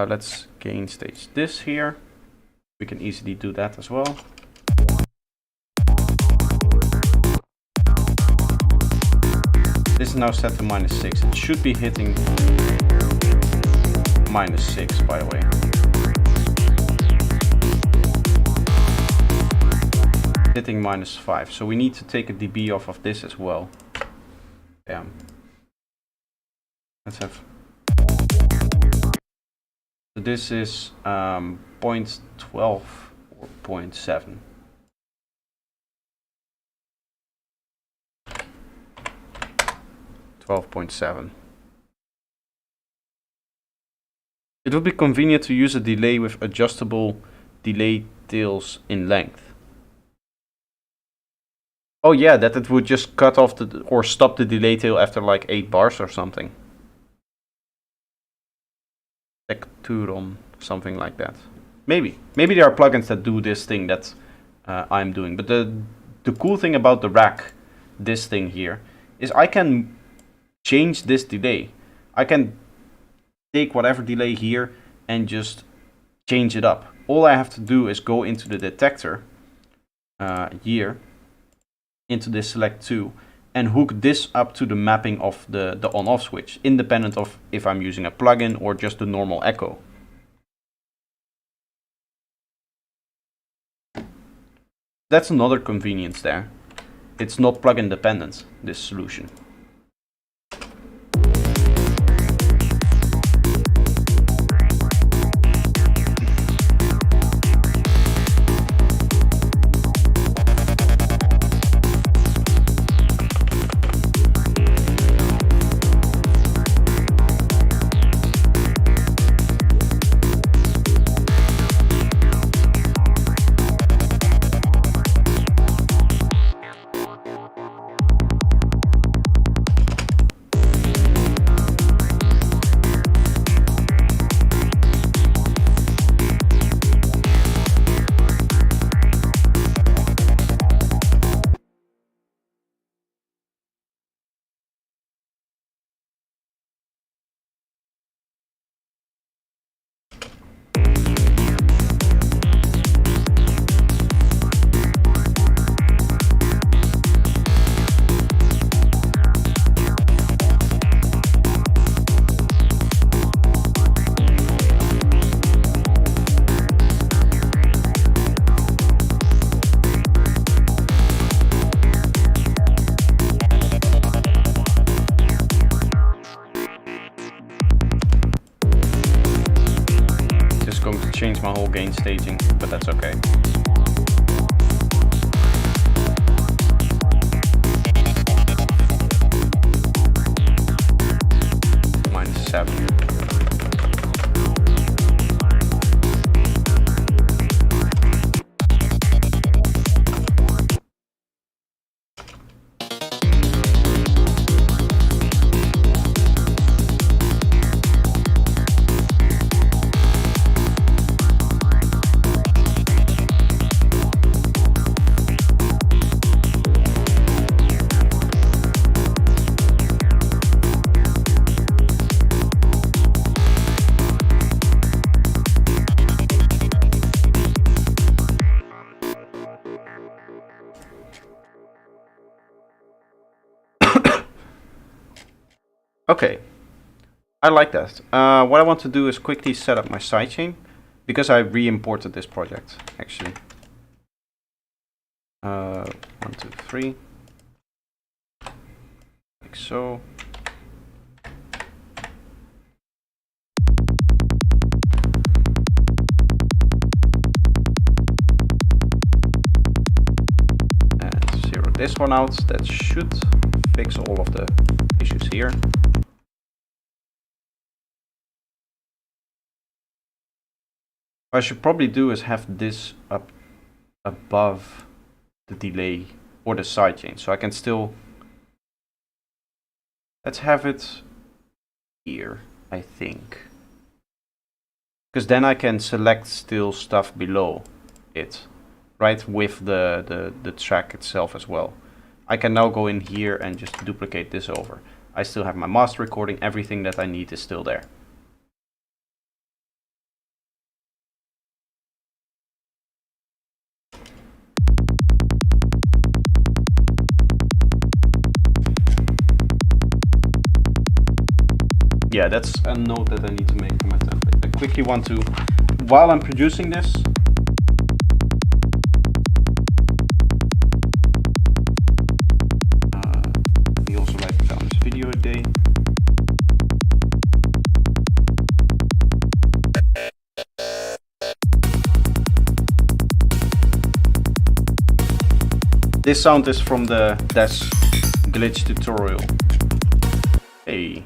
Let's gain stage this here. We can easily do that as well. This is now set to -6. It should be hitting -6, by the way. Hitting -5, so we need to take a dB off of this as well. Damn. Let's have. So this is 0.12 or 0.7. It would be convenient to use a delay with adjustable delay tails in length. Oh yeah, that it would just cut off the or stop the delay tail after like 8 bars or something. Tekturon, something like that. Maybe there are plugins that do this thing that I'm doing. But the cool thing about the rack, this thing here, is I can change this delay. I can take whatever delay here and just change it up. All I have to do is go into the detector here, into this select 2, and hook this up to the mapping of the on-off switch, independent of if I'm using a plugin or just the normal echo. That's another convenience there. It's not plugin dependent, this solution. Change my whole gain staging, but that's okay. -7. Okay, I like that. What I want to do is quickly set up my sidechain, because I re-imported this project, actually. 1, 2, 3. Like so. And zero this one out. That should fix all of the issues here. What I should probably do is have this up above the delay or the sidechain, so I can still. Let's have it here, I think, because then I can select still stuff below it, right, with the track itself as well. I can now go in here and just duplicate this over. I still have my master recording. Everything that I need is still there. yeah, that's a note that I need to make for my template. I quickly want to, while I'm producing this, we also write down this video a day. This sound is from the Dash glitch tutorial. Hey.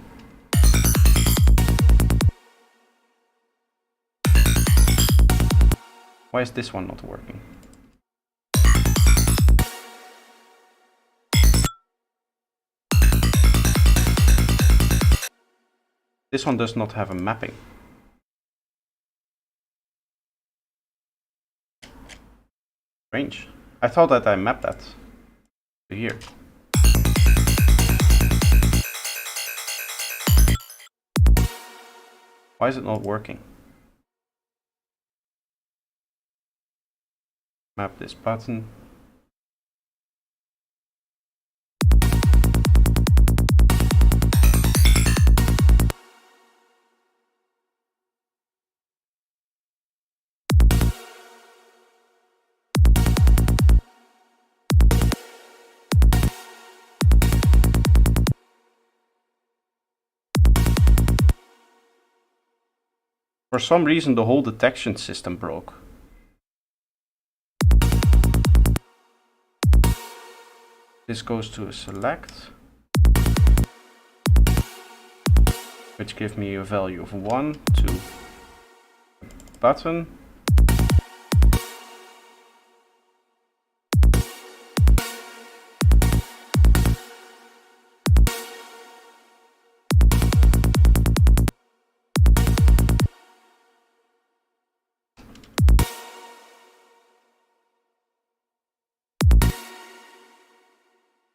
Why is this one not working? This one does not have a mapping. Strange. I thought that I mapped that to here. Why is it not working? Map this button. For some reason, the whole detection system broke. This goes to a select, which gives me a value of 1 to button.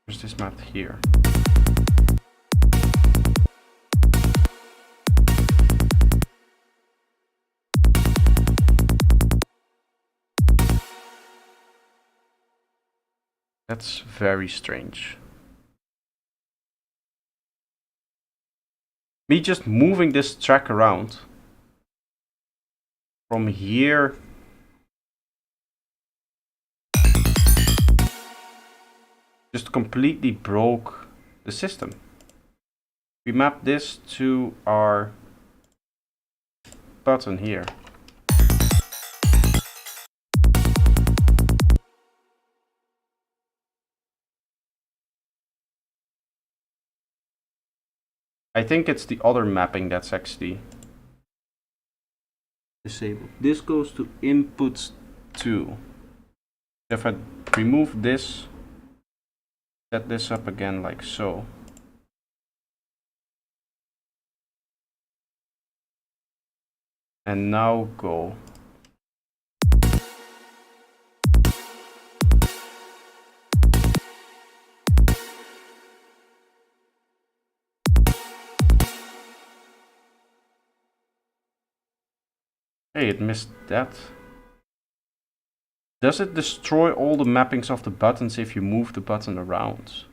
There's this map here. That's very strange. Me just moving this track around from here just completely broke the system. We map this to our button here. I think it's the other mapping that's actually disabled. This goes to inputs 2. If I remove this, set this up again like so. And now go. Hey, it missed that. Does it destroy all the mappings of the buttons if you move the button around?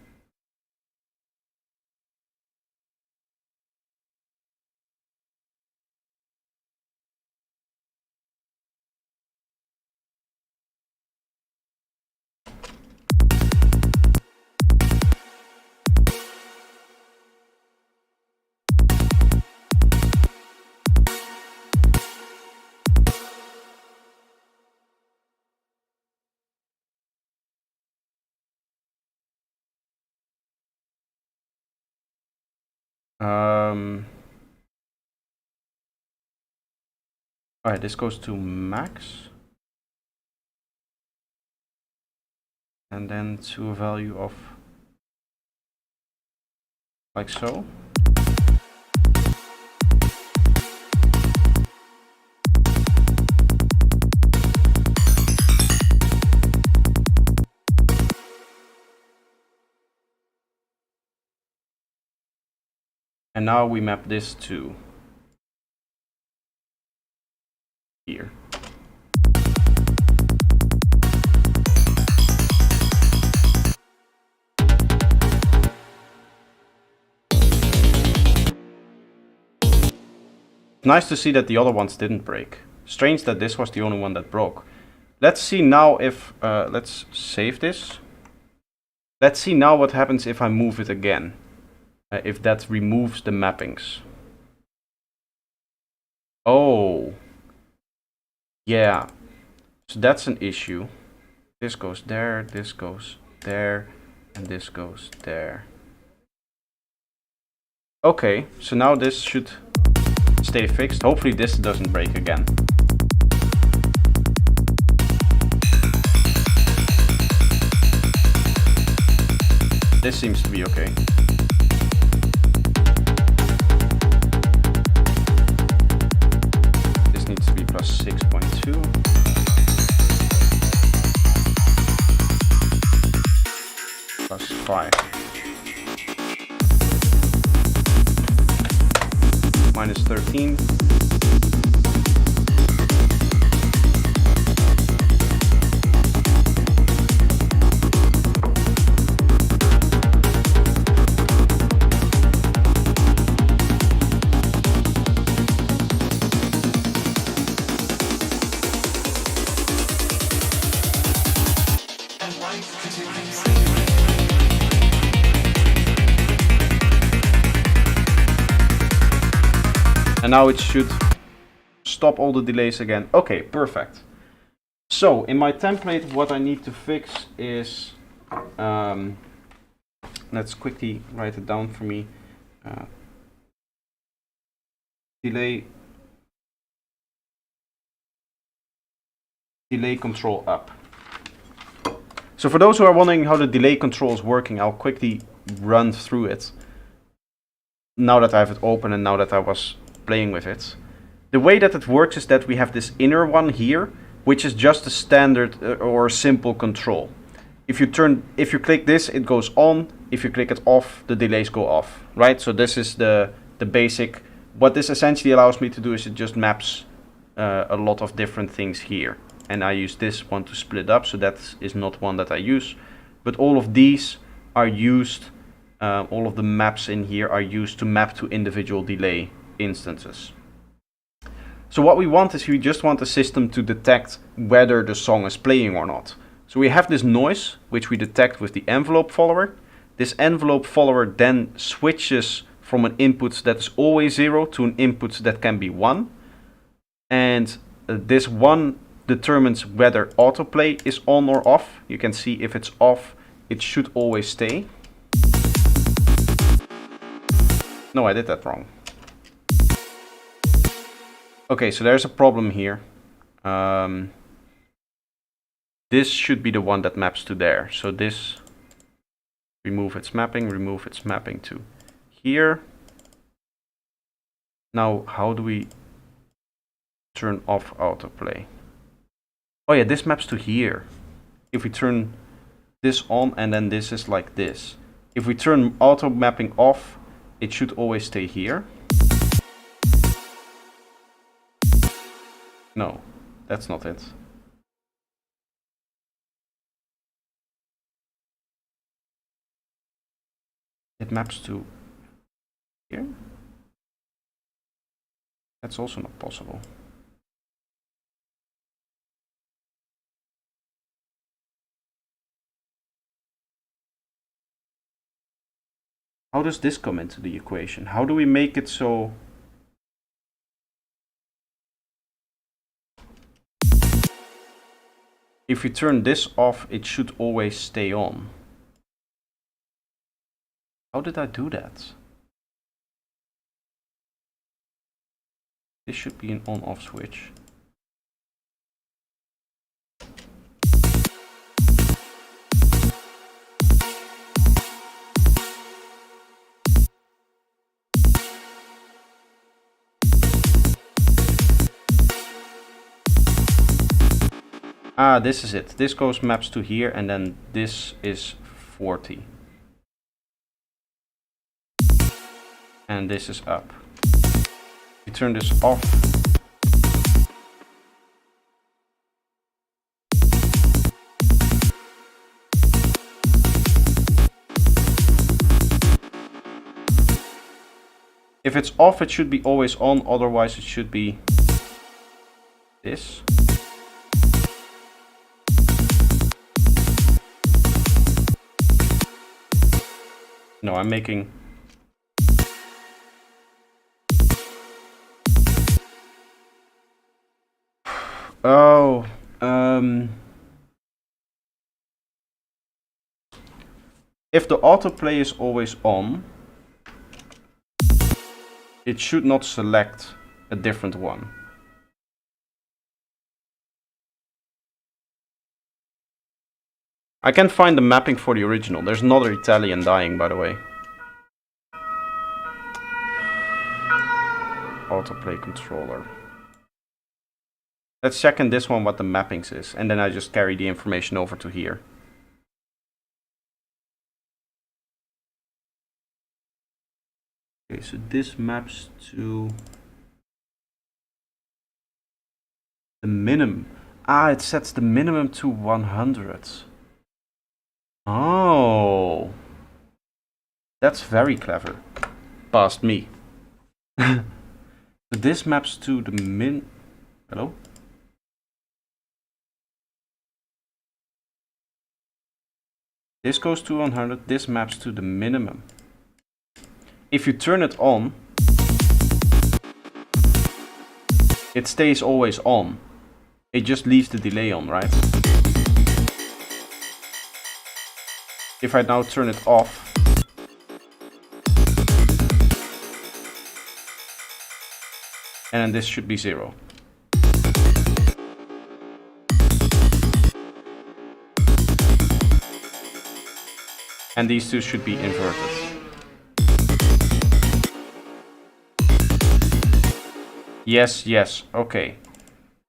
Alright, this goes to max. And then to a value of like so. And now we map this to here. Nice to see that the other ones didn't break. Strange that this was the only one that broke. Let's see now if, let's save this. Let's see now what happens if I move it again. If that removes the mappings. Oh. Yeah. So that's an issue. This goes there, this goes there, and this goes there. Okay, so now this should stay fixed. Hopefully this doesn't break again. This seems to be okay. This needs to be plus 6.2. Plus 5. Minus 13. And now it should stop all the delays again. Okay, perfect. So in my template, what I need to fix is, let's quickly write it down for me. Delay control up. So for those who are wondering how the delay control is working, I'll quickly run through it. Now that I have it open and now that I was playing with it. The way that it works is that we have this inner one here, which is just a standard or simple control. If you click this, it goes on. If you click it off, the delays go off, right? So this is the basic. What this essentially allows me to do is it just maps a lot of different things here. And I use this one to split up, so that is not one that I use. But all of these are used, all of the maps in here are used to map to individual delay instances. So what we want is we just want the system to detect whether the song is playing or not. So we have this noise, which we detect with the envelope follower. This envelope follower then switches from an input that is always 0 to an input that can be 1. And this 1 determines whether autoplay is on or off. You can see if it's off, it should always stay. No, I did that wrong. Okay, so there's a problem here. This should be the one that maps to there. So this, remove its mapping to here. Now, how do we turn off autoplay? Oh yeah, this maps to here. If we turn this on and then this is like this. If we turn auto mapping off, it should always stay here. No, that's not it. It maps to here. That's also not possible. How does this come into the equation? How do we make it so? If we turn this off, it should always stay on. How did I do that? This should be an on-off switch. Ah, this is it. This goes maps to here, and then this is 40. And this is up. We turn this off. If it's off, it should be always on, otherwise it should be this. No, I'm making... Oh, if the autoplay is always on, it should not select a different one. I can find the mapping for the original. There's another Italian dying, by the way. Autoplay controller. Let's check in this one what the mappings is, and then I just carry the information over to here. Okay, so this maps to the minimum. Ah, it sets the minimum to 100. Oh, that's very clever. Past me. So this maps to the Hello? This goes to 100, this maps to the minimum. If you turn it on, it stays always on. It just leaves the delay on, right? If I now turn it off, and then this should be 0. And these two should be inverted. Yes, yes, okay.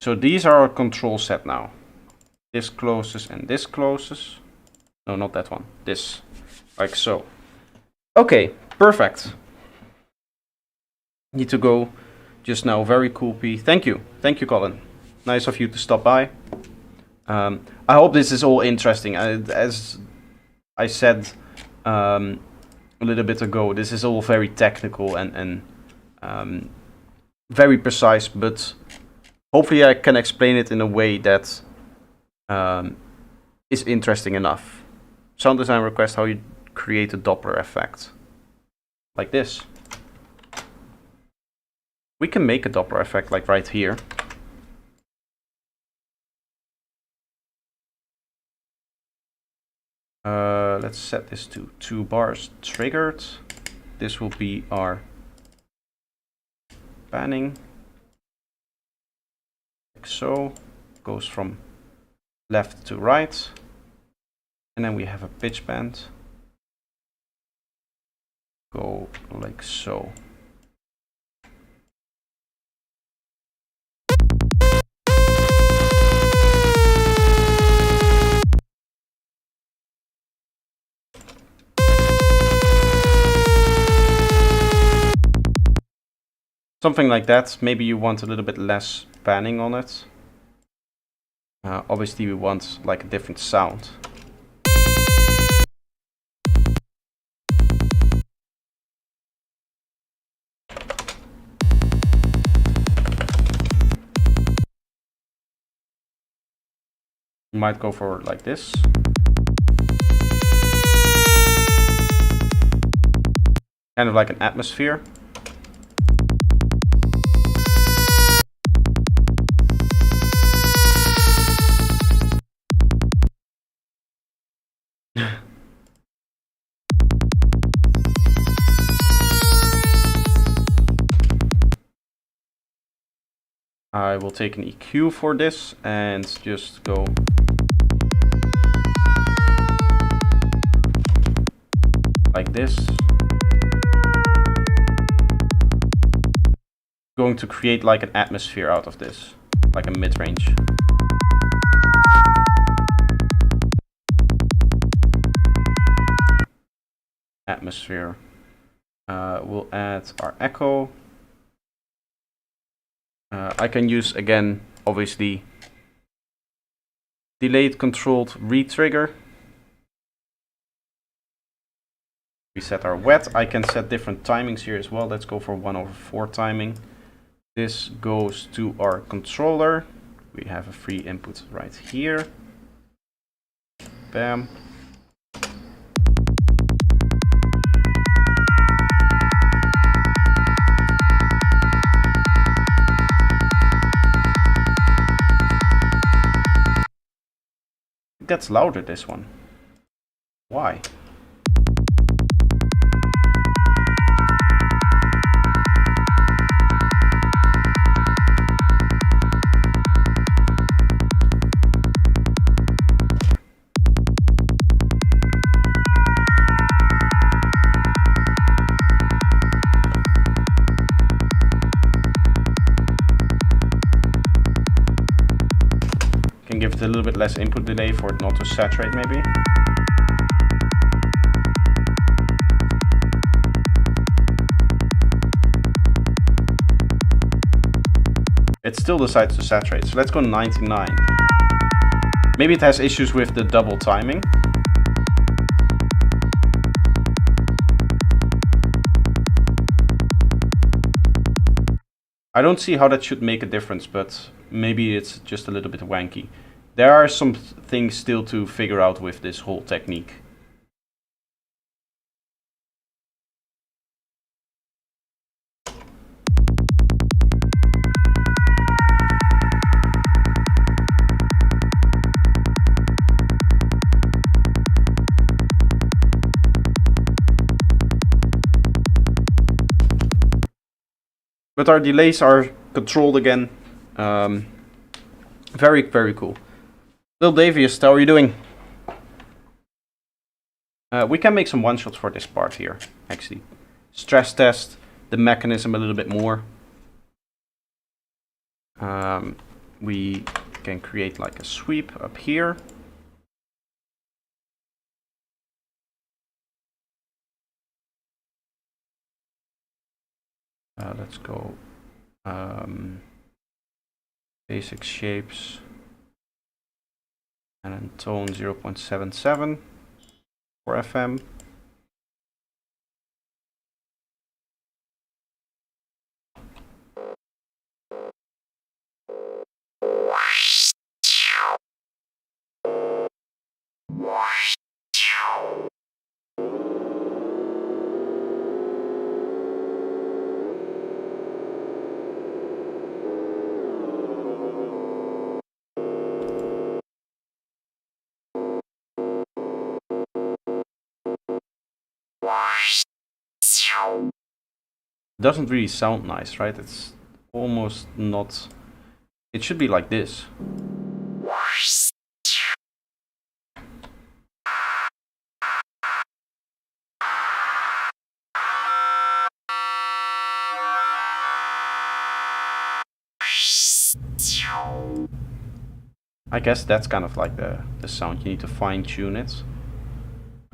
So these are our control set now. This closes and this closes. No, not that one. This. Like so. Okay, perfect. Need to go just now. Very cool, P. Thank you. Thank you, Colin. Nice of you to stop by. I hope this is all interesting. As I said a little bit ago, this is all very technical and very precise, but hopefully I can explain it in a way that is interesting enough. Sound design request, how you create a Doppler effect. Like this. We can make a Doppler effect like right here. Let's set this to 2 bars triggered. This will be our panning. Like so. Goes from left to right. And then we have a pitch bend. Go like so. Something like that. Maybe you want a little bit less panning on it. Obviously we want like a different sound. You might go for like this. Kind of like an atmosphere. I will take an EQ for this and just go like this. Going to create like an atmosphere out of this, like a mid-range. Atmosphere. We'll add our echo. I can use, again, obviously, delayed controlled re-trigger. We set our wet. I can set different timings here as well. Let's go for 1/4 timing. This goes to our controller. We have a free input right here. Bam. It gets louder, this one. Why? Can give it a little bit less input delay for it not to saturate maybe. It still decides to saturate, so let's go 99. Maybe it has issues with the double timing. I don't see how that should make a difference, but maybe it's just a little bit wanky. There are some things still to figure out with this whole technique. But our delays are controlled again. Very, very cool. Lil Davius, how are you doing? We can make some one-shots for this part here, actually. Stress test the mechanism a little bit more. We can create like a sweep up here. Let's go basic shapes and then tone 0.77 for FM. Doesn't really sound nice, right? It's almost not. It should be like this. I guess that's kind of like the sound. You need to fine tune it.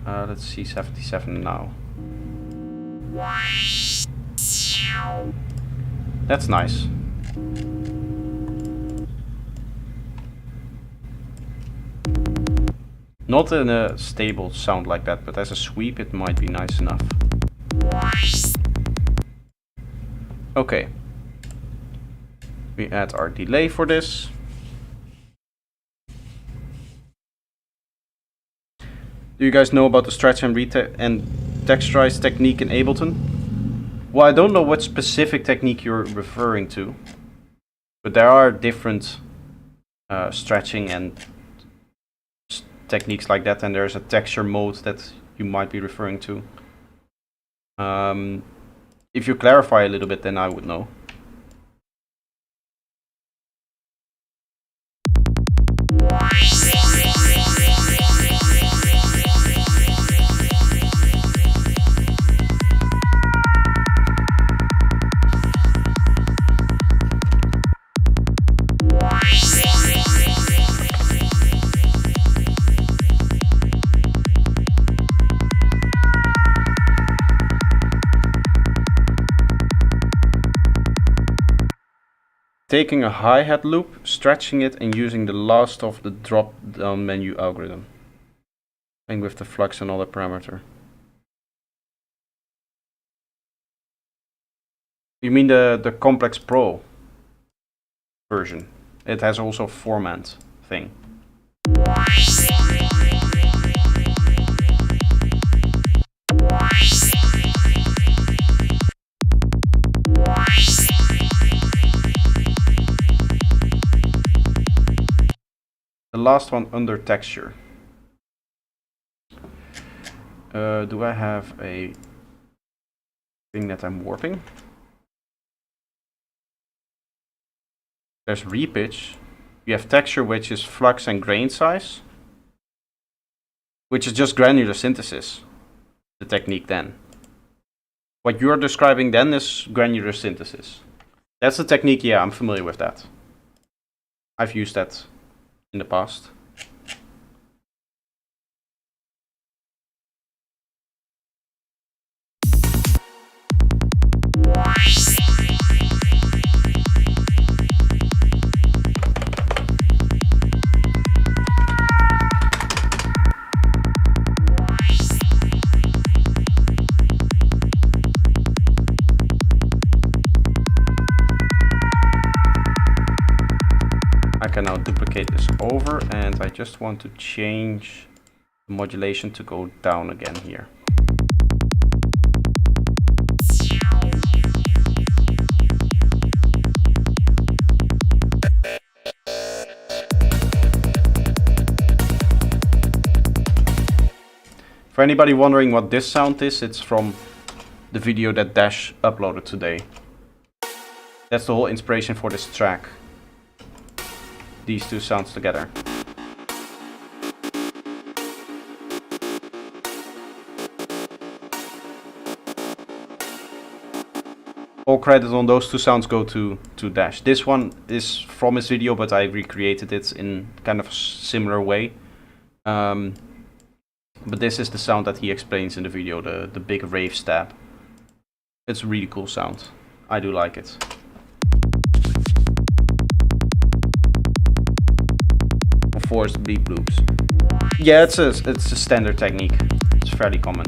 Let's see 77 now. That's nice. Not in a stable sound like that, but as a sweep it might be nice enough. Okay. We add our delay for this. Do you guys know about the stretch and texturize technique in Ableton? Well, I don't know what specific technique you're referring to, but there are different stretching and techniques like that, and there's a texture mode that you might be referring to. If you clarify a little bit, then I would know. Taking a hi-hat loop, stretching it, and using the last of the drop-down menu algorithm. And with the flux and other parameter. You mean the Complex Pro version? It has also format thing. The last one under texture. Do I have a thing that I'm warping? There's repitch. You have texture, which is flux and grain size, which is just granular synthesis, the technique then. What you're describing then is granular synthesis. That's the technique, yeah, I'm familiar with that. I've used that in the past. I can now duplicate this over, and I just want to change the modulation to go down again here. For anybody wondering what this sound is, it's from the video that Dash uploaded today. That's the whole inspiration for this track. These two sounds together. All credit on those two sounds go to Dash. This one is from his video, but I recreated it in kind of a similar way. But this is the sound that he explains in the video, the big rave stab. It's a really cool sound. I do like it. Forced beat loops. Yeah, it's a standard technique. It's fairly common.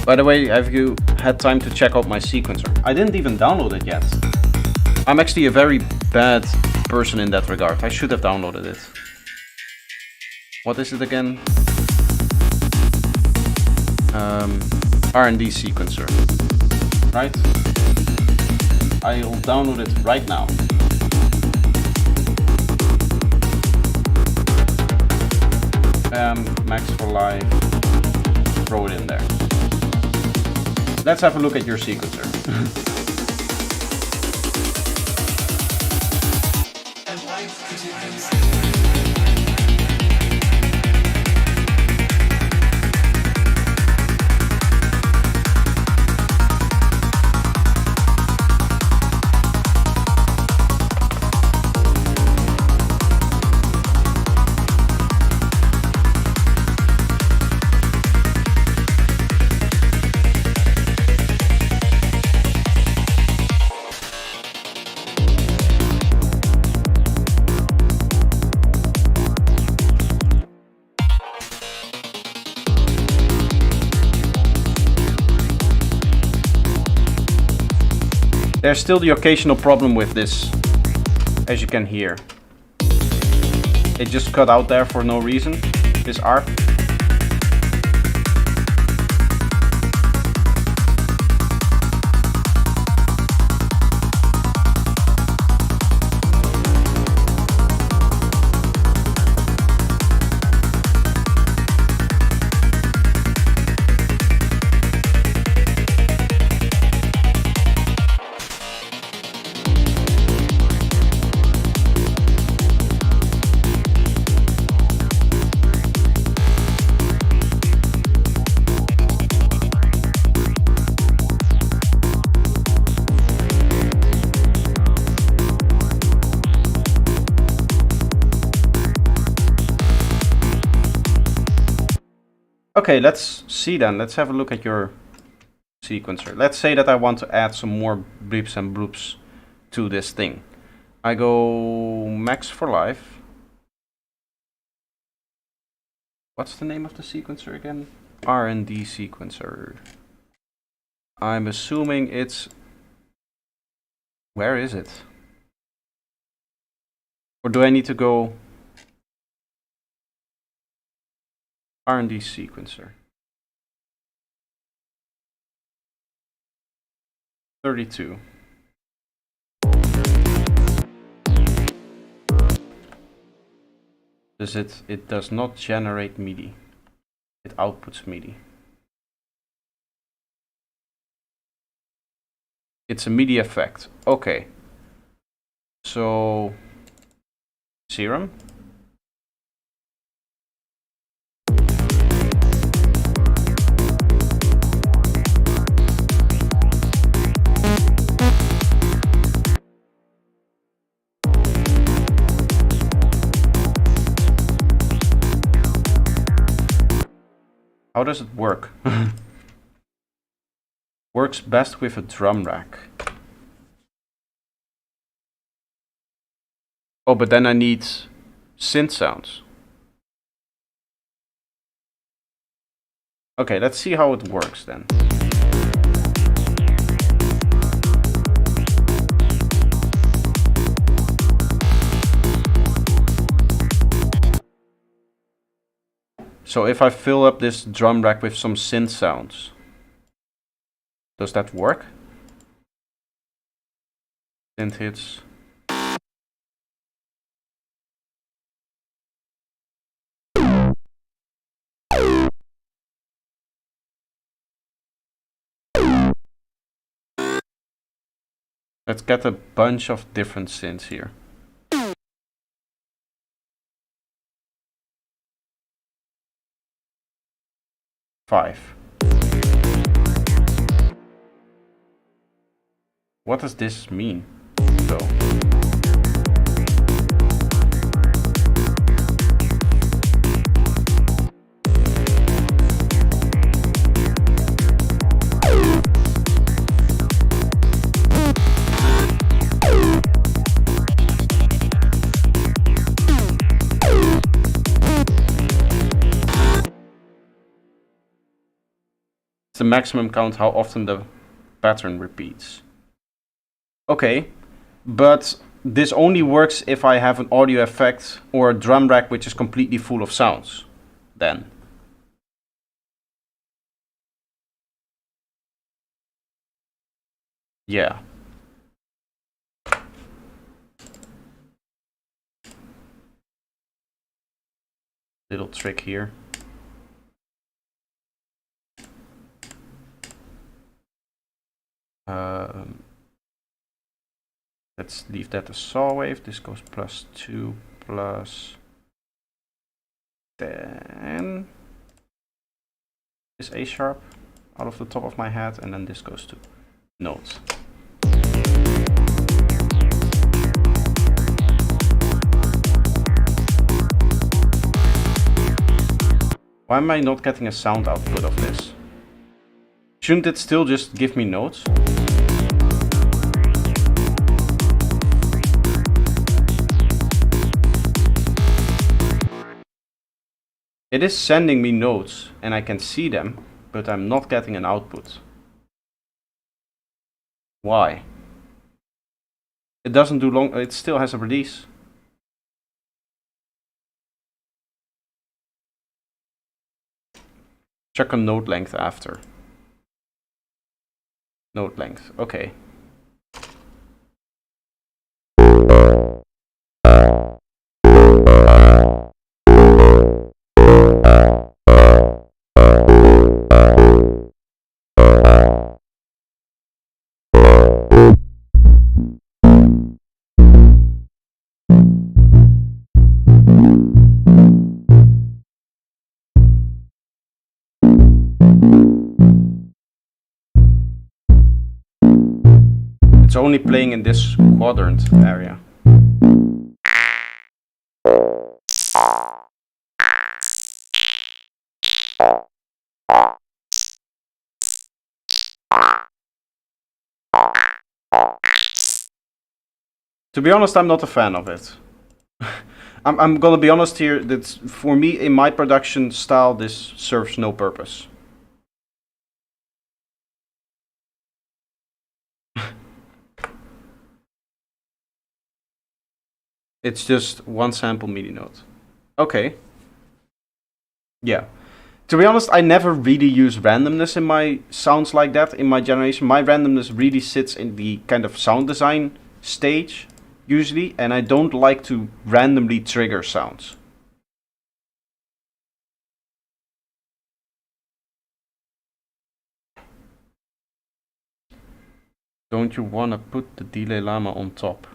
By the way, have you had time to check out my sequencer? I didn't even download it yet. I'm actually a very bad person in that regard. I should have downloaded it. What is it again? R&D sequencer. Right? I'll download it right now. Max for Live. Throw it in there. Let's have a look at your sequencer. There's still the occasional problem with this, as you can hear. It just cut out there for no reason, this arc. Okay, let's see then. Let's have a look at your sequencer. Let's say that I want to add some more bleeps and bloops to this thing. I go max for life. What's the name of the sequencer again? R&D sequencer. I'm assuming it's... Where is it? Or do I need to go... R&D sequencer. 32. It does not generate MIDI. It outputs MIDI. It's a MIDI effect. Okay. So Serum. How does it work? Works best with a drum rack. Oh, but then I need synth sounds. Okay, let's see how it works then. So if I fill up this drum rack with some synth sounds, does that work? Synth hits. Let's get a bunch of different synths here. Five. What does this mean, though? The maximum count how often the pattern repeats. Okay, but this only works if I have an audio effect or a drum rack which is completely full of sounds, then. Yeah. Little trick here. Let's leave that as saw wave. This goes +2 plus 10. This A sharp out of the top of my head, and then this goes to notes. Why am I not getting a sound output of this? Shouldn't it still just give me notes? It is sending me notes and I can see them, but I'm not getting an output. Why? It doesn't do long, it still has a release. Check on note length after. Note length, okay. It's only playing in this quadrant area. To be honest, I'm not a fan of it. I'm gonna be honest here, that for me, in my production style, this serves no purpose. It's just one sample MIDI note. Okay. Yeah. To be honest, I never really use randomness in my sounds like that, in my generation. My randomness really sits in the kind of sound design stage, usually, and I don't like to randomly trigger sounds. Don't you wanna put the delay llama on top?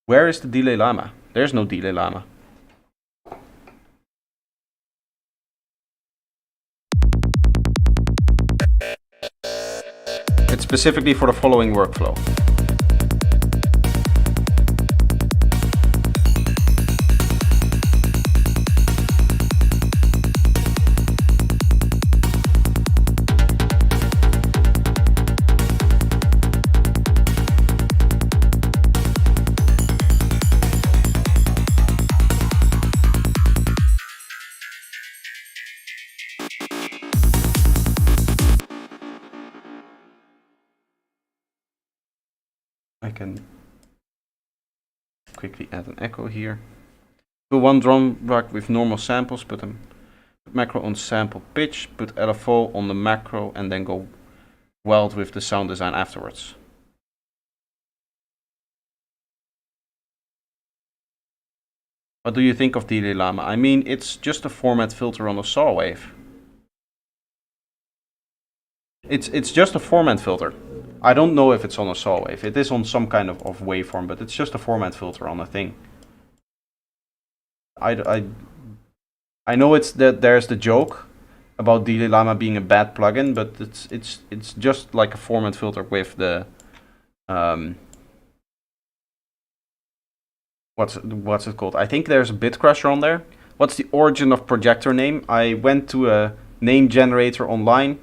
Where is the delay llama? There's no delay llama. It's specifically for the following workflow. I can quickly add an echo here. Do one drum rack with normal samples, put macro on sample pitch, put LFO on the macro, and then go wild with the sound design afterwards. What do you think of delay llama? I mean, it's just a format filter on a saw wave. It's just a format filter. I don't know if it's on a saw wave. It is on some kind of waveform, but it's just a format filter on a thing. I know it's that there's the joke about delay llama being a bad plugin, but it's just like a format filter with the what's it called? I think there's a bit crusher on there. What's the origin of projector name? I went to a name generator online,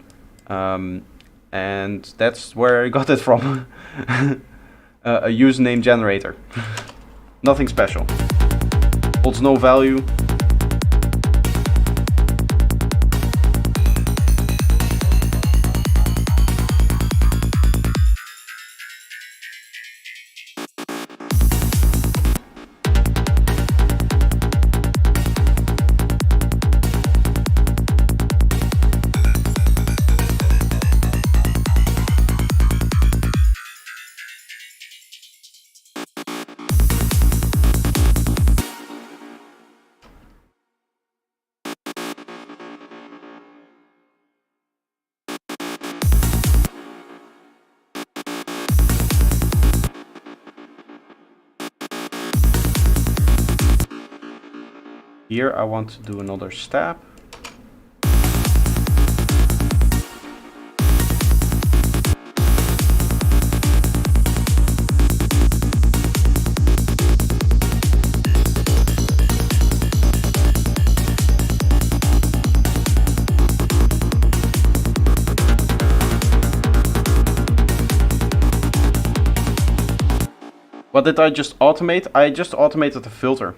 and that's where I got it from. A username generator. Nothing special. Holds no value. Here I want to do another stab. What did I just automate? I just automated the filter.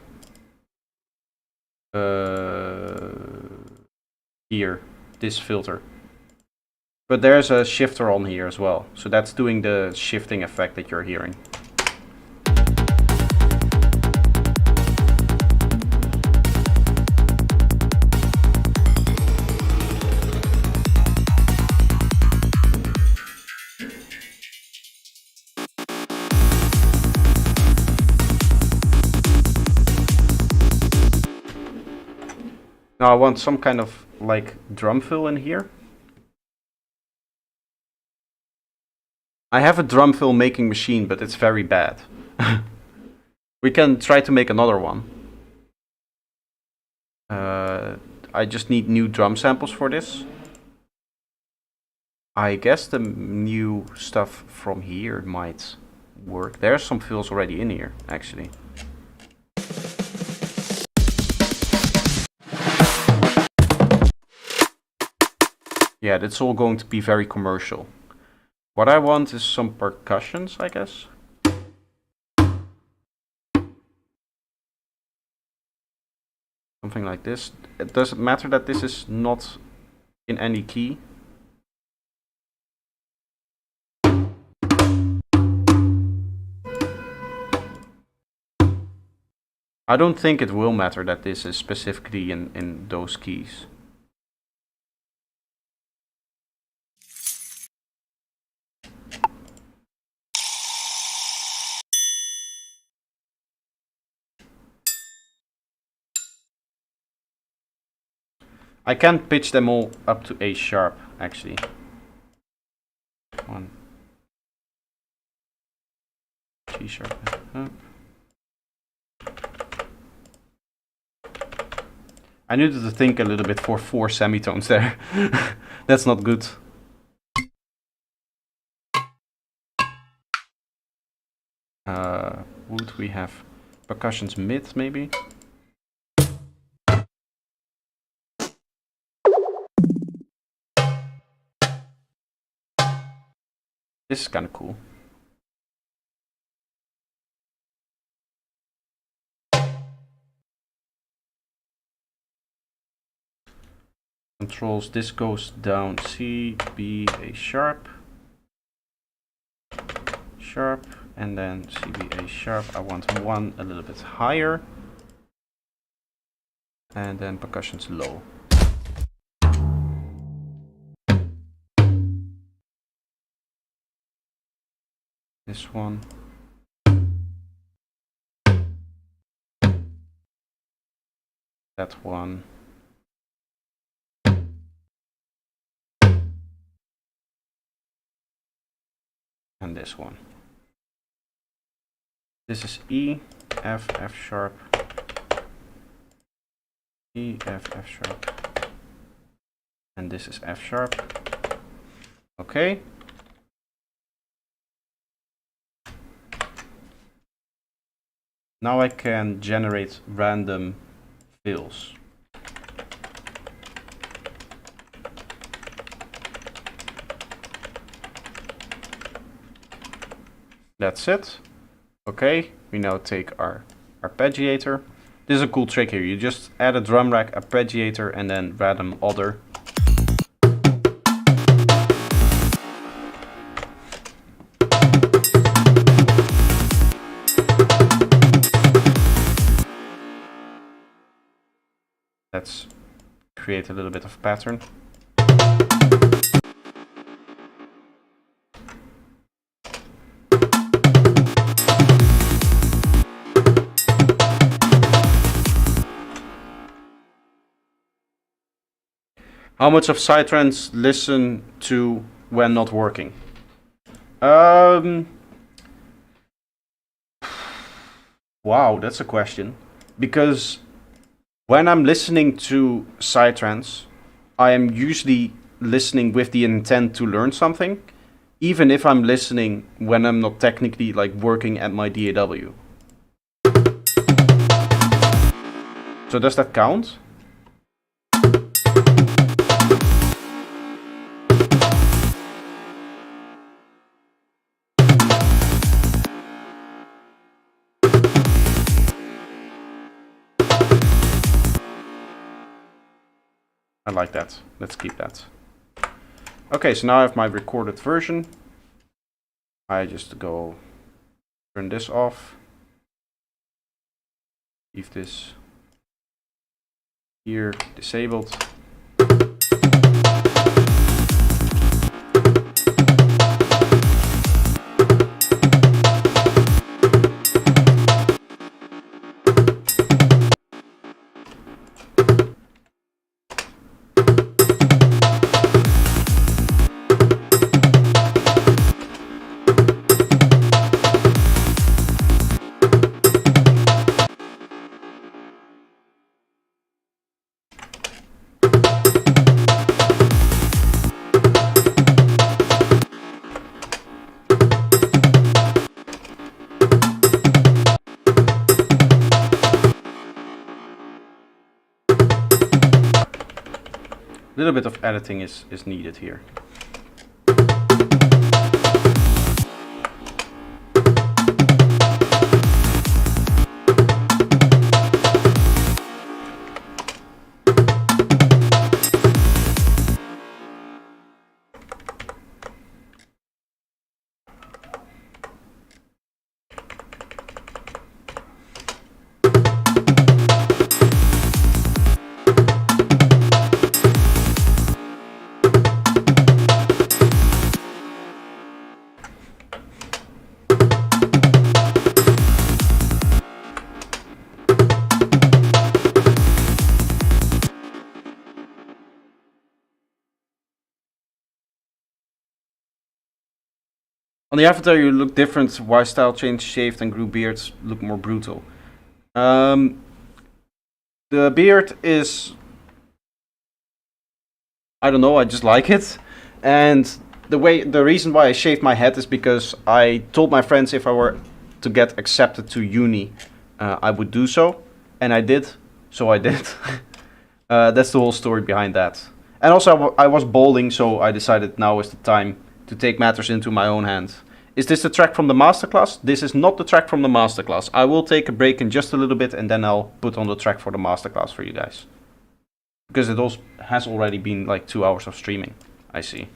Here, this filter. But there's a shifter on here as well, so that's doing the shifting effect that you're hearing. Now I want some kind of like drum fill in here. I have a drum fill making machine, but it's very bad. We can try to make another one. I just need new drum samples for this. I guess the new stuff from here might work. There's some fills already in here, actually. Yeah, that's all going to be very commercial. What I want is some percussions, I guess. Something like this. It doesn't matter that this is not in any key. I don't think it will matter that this is specifically in those keys. I can pitch them all up to A sharp, actually. One. G sharp. Up. I needed to think a little bit for 4 semitones there. That's not good. Would we have percussions mid, maybe? This is kind of cool. Controls, this goes down C, B, A sharp, sharp, and then C, B, A sharp. I want one a little bit higher. And then percussion's low. This one. That one. And this one. This is E, F, F sharp, E, F, F sharp, and this is F sharp. Okay. Now I can generate random fills. That's it. Okay, we now take our arpeggiator. This is a cool trick here. You just add a drum rack, arpeggiator, and then random other. Let's create a little bit of pattern. How much of psytrance listen to when not working? Wow, that's a question. Because when I'm listening to psytrance, I am usually listening with the intent to learn something, even if I'm listening when I'm not technically like working at my DAW. So does that count? I like that. Let's keep that. Okay, so now I have my recorded version. I just go turn this off. Leave this here disabled. little bit of editing is needed here. On the avatar you look different, why style change, shaved and grew beards look more brutal. The beard is, I don't know, I just like it. And the reason why I shaved my head is because I told my friends if I were to get accepted to uni, I would do so. And I did, so I did. That's the whole story behind that. And also I was balding, so I decided now is the time to take matters into my own hands. Is this the track from the masterclass? This is not the track from the masterclass. I will take a break in just a little bit and then I'll put on the track for the masterclass for you guys. Because it also has already been like 2 hours of streaming, I see.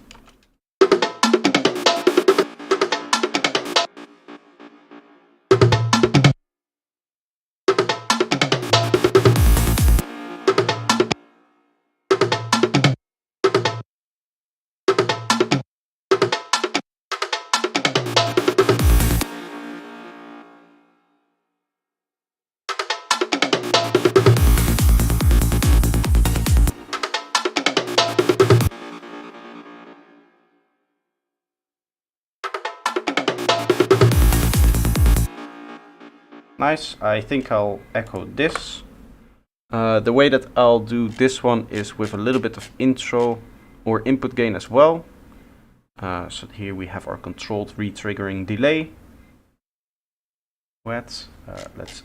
Nice, I think I'll echo this. The way that I'll do this one is with a little bit of intro or input gain as well. So here we have our controlled re-triggering delay. Let's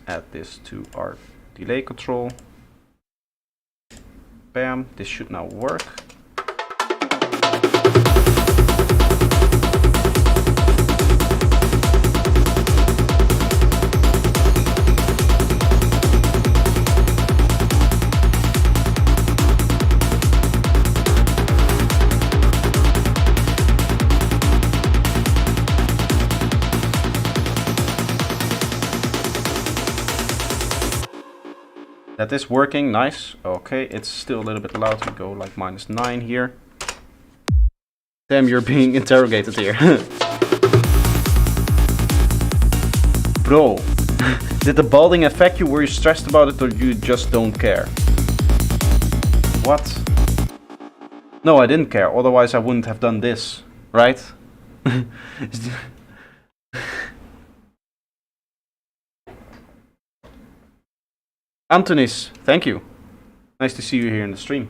add this to our delay control. Bam, this should now work. That is working, nice. Okay, it's still a little bit loud. We go like -9 here. Damn, you're being interrogated here. Bro, did the balding affect you? Were you stressed about it or you just don't care? What? No, I didn't care. Otherwise I wouldn't have done this, right? Antonis, thank you. Nice to see you here in the stream.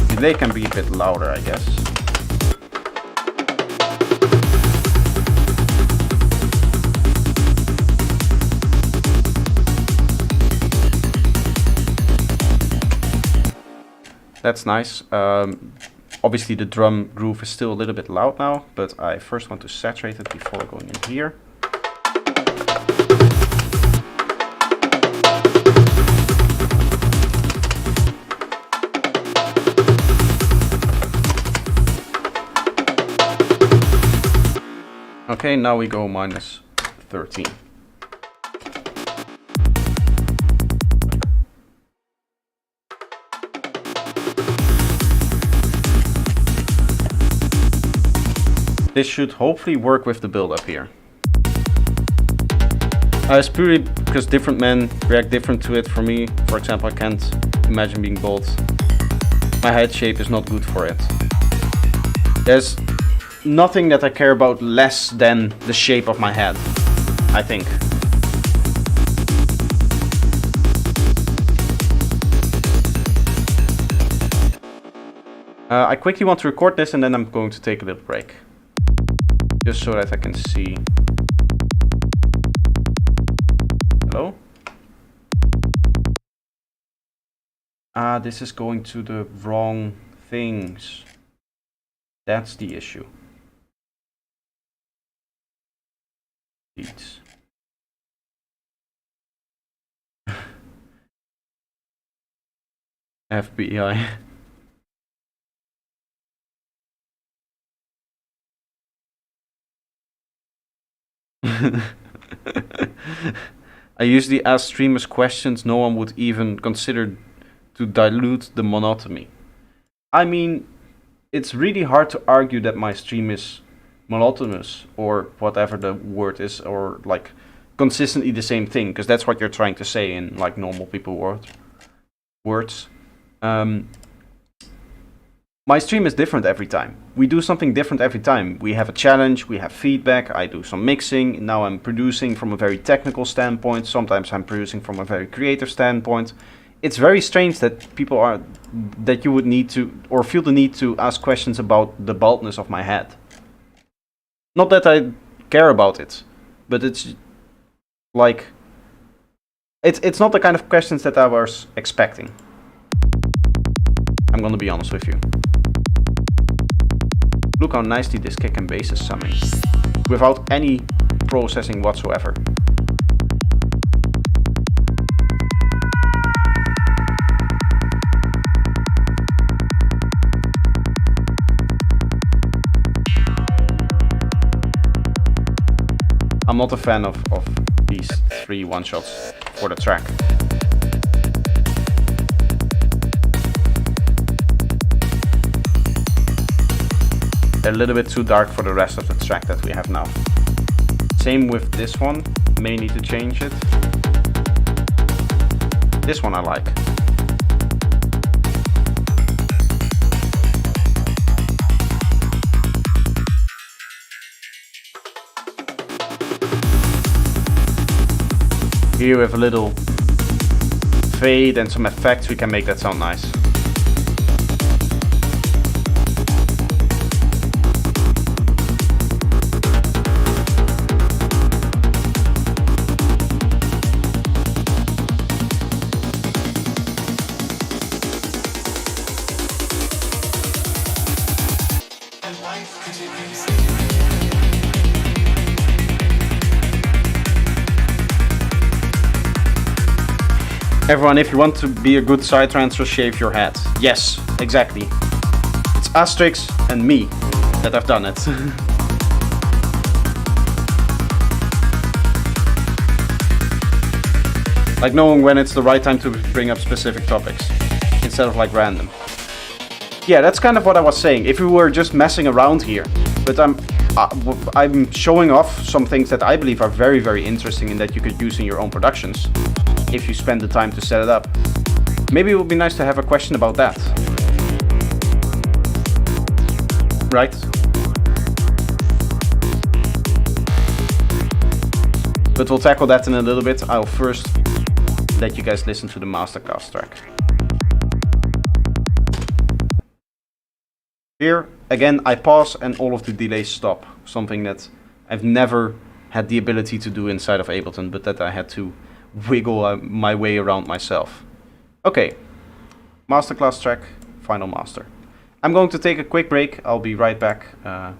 Delay can be a bit louder, I guess. That's nice. Obviously the drum groove is still a little bit loud now, but I first want to saturate it before going in here. Okay, now we go -13. This should hopefully work with the build-up here. It's purely because different men react different to it. For me, for example, I can't imagine being bald. My head shape is not good for it. There's nothing that I care about less than the shape of my head, I think. I quickly want to record this and then I'm going to take a little break. Just so that I can see. Hello? This is going to the wrong things. That's the issue. Feeds. FBI. I usually ask streamers questions no one would even consider to dilute the monotony. I mean, it's really hard to argue that my stream is monotonous or whatever the word is, or like consistently the same thing, because that's what you're trying to say in like normal people words. My stream is different every time. We do something different every time. We have a challenge, we have feedback, I do some mixing. Now I'm producing from a very technical standpoint. Sometimes I'm producing from a very creative standpoint. It's very strange that that you would need to, or feel the need to ask questions about the baldness of my head. Not that I care about it, but it's like, it's not the kind of questions that I was expecting. I'm gonna be honest with you. Look how nicely this kick and bass is summing, without any processing whatsoever. I'm not a fan of these 3 one-shots for the track. They're a little bit too dark for the rest of the track that we have now. Same with this one, may need to change it. This one I like. Here with a little fade and some effects, we can make that sound nice. Everyone, if you want to be a good psytrance, shave your head. Yes, exactly. It's Asterix and me that have done it. Like knowing when it's the right time to bring up specific topics, instead of like random. Yeah, that's kind of what I was saying. If we were just messing around here, but I'm showing off some things that I believe are very, very interesting and that you could use in your own productions, if you spend the time to set it up. Maybe it would be nice to have a question about that. Right? But we'll tackle that in a little bit. I'll first let you guys listen to the masterclass track. Here, again, I pause and all of the delays stop. Something that I've never had the ability to do inside of Ableton, but that I had to wiggle my way around myself. Okay, masterclass track, final master. I'm going to take a quick break. I'll be right back. I'll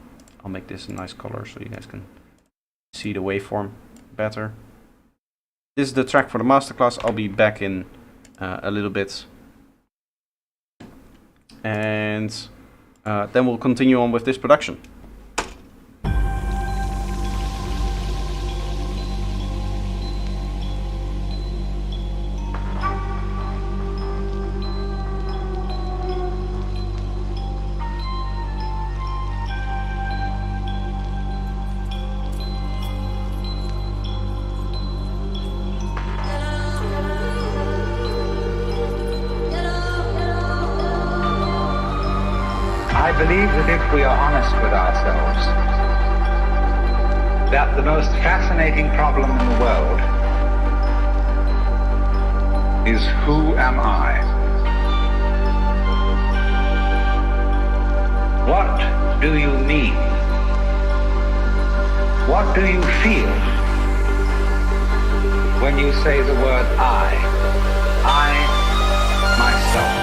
make this a nice color so you guys can see the waveform better. This is the track for the masterclass. I'll be back in a little bit. And then we'll continue on with this production. I believe that if we are honest with ourselves, that the most fascinating problem in the world is who am I? What do you mean? What do you feel when you say the word I myself?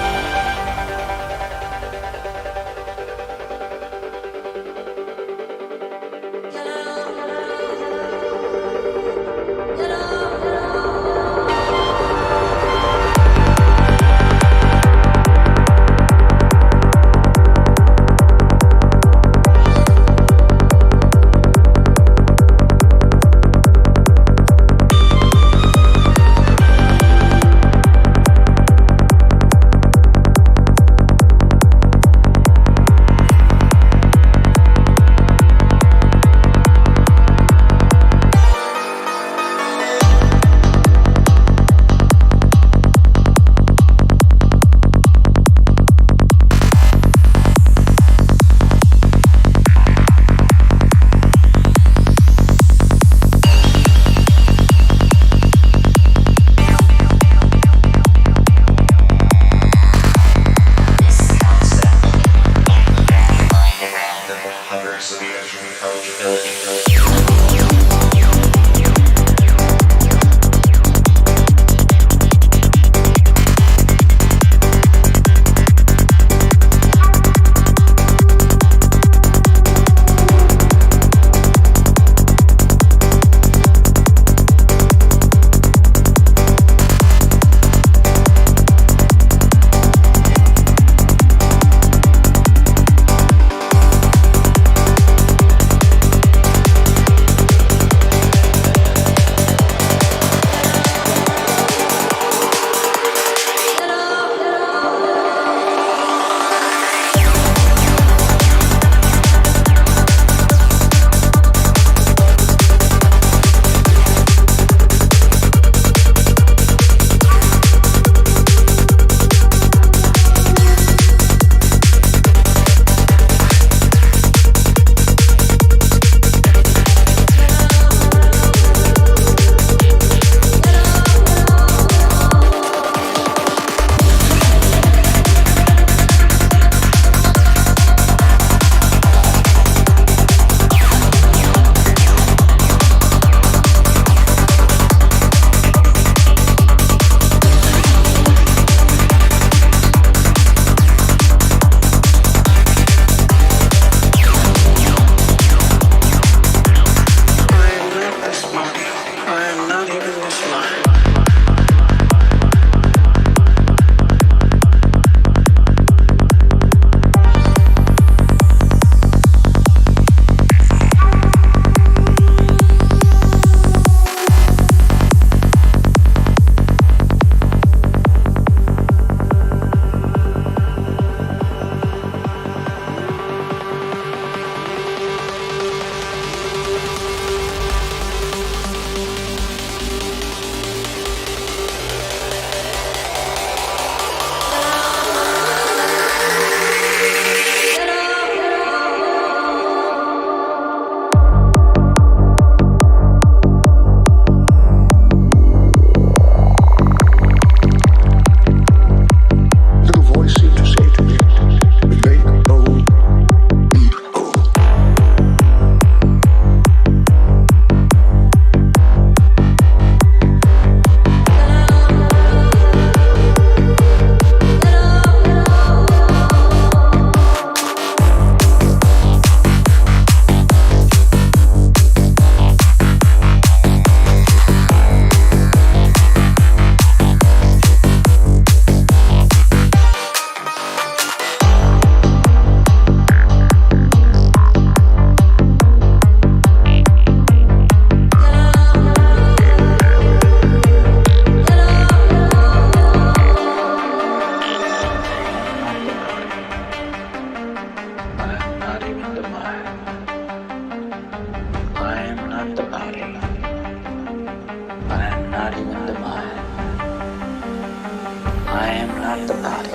not the body.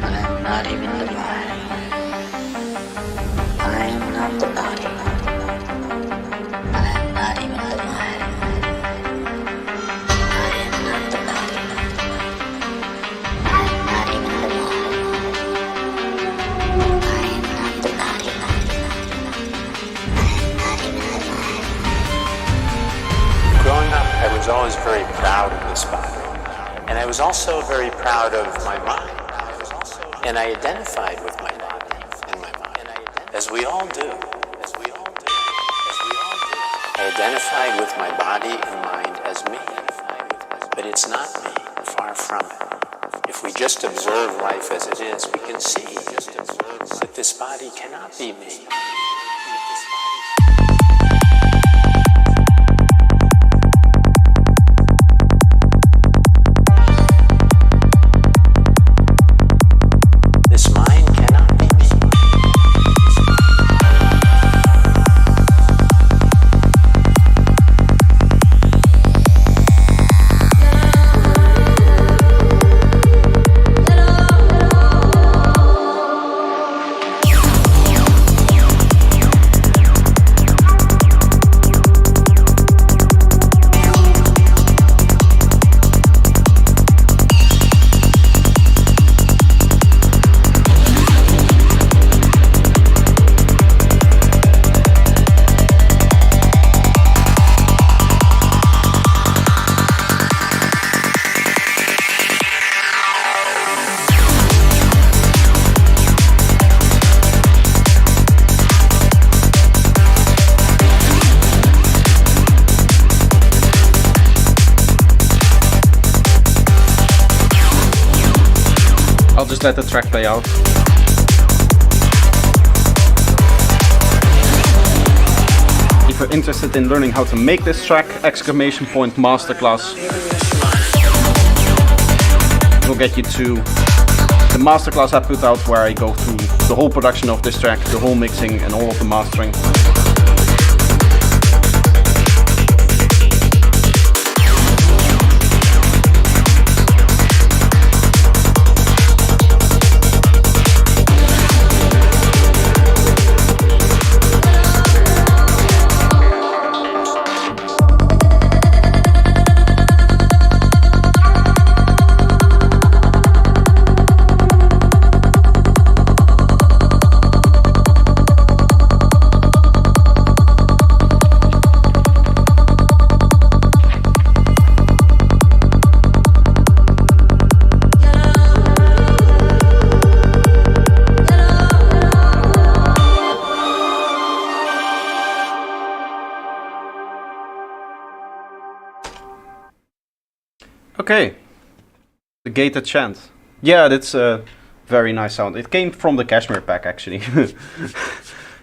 I am not even the mind. I am not the body. I am not even the mind. I am not the body. I am not even the mind. I am not the body. I am not even the mind. Growing up, I was always very proud of this body. And I was also very proud of my mind. And I identified with my body and my mind, as we all do. I identified with my body and mind as me. But it's not me, far from it. If we just observe life as it is, we can see that this body cannot be me. I'll just let the track play out. If you're interested in learning how to make this track, !masterclass will get you to the masterclass I put out where I go through the whole production of this track, the whole mixing and all of the mastering. Okay, the gated chant. Yeah, that's a very nice sound. It came from the Kashmir pack, actually.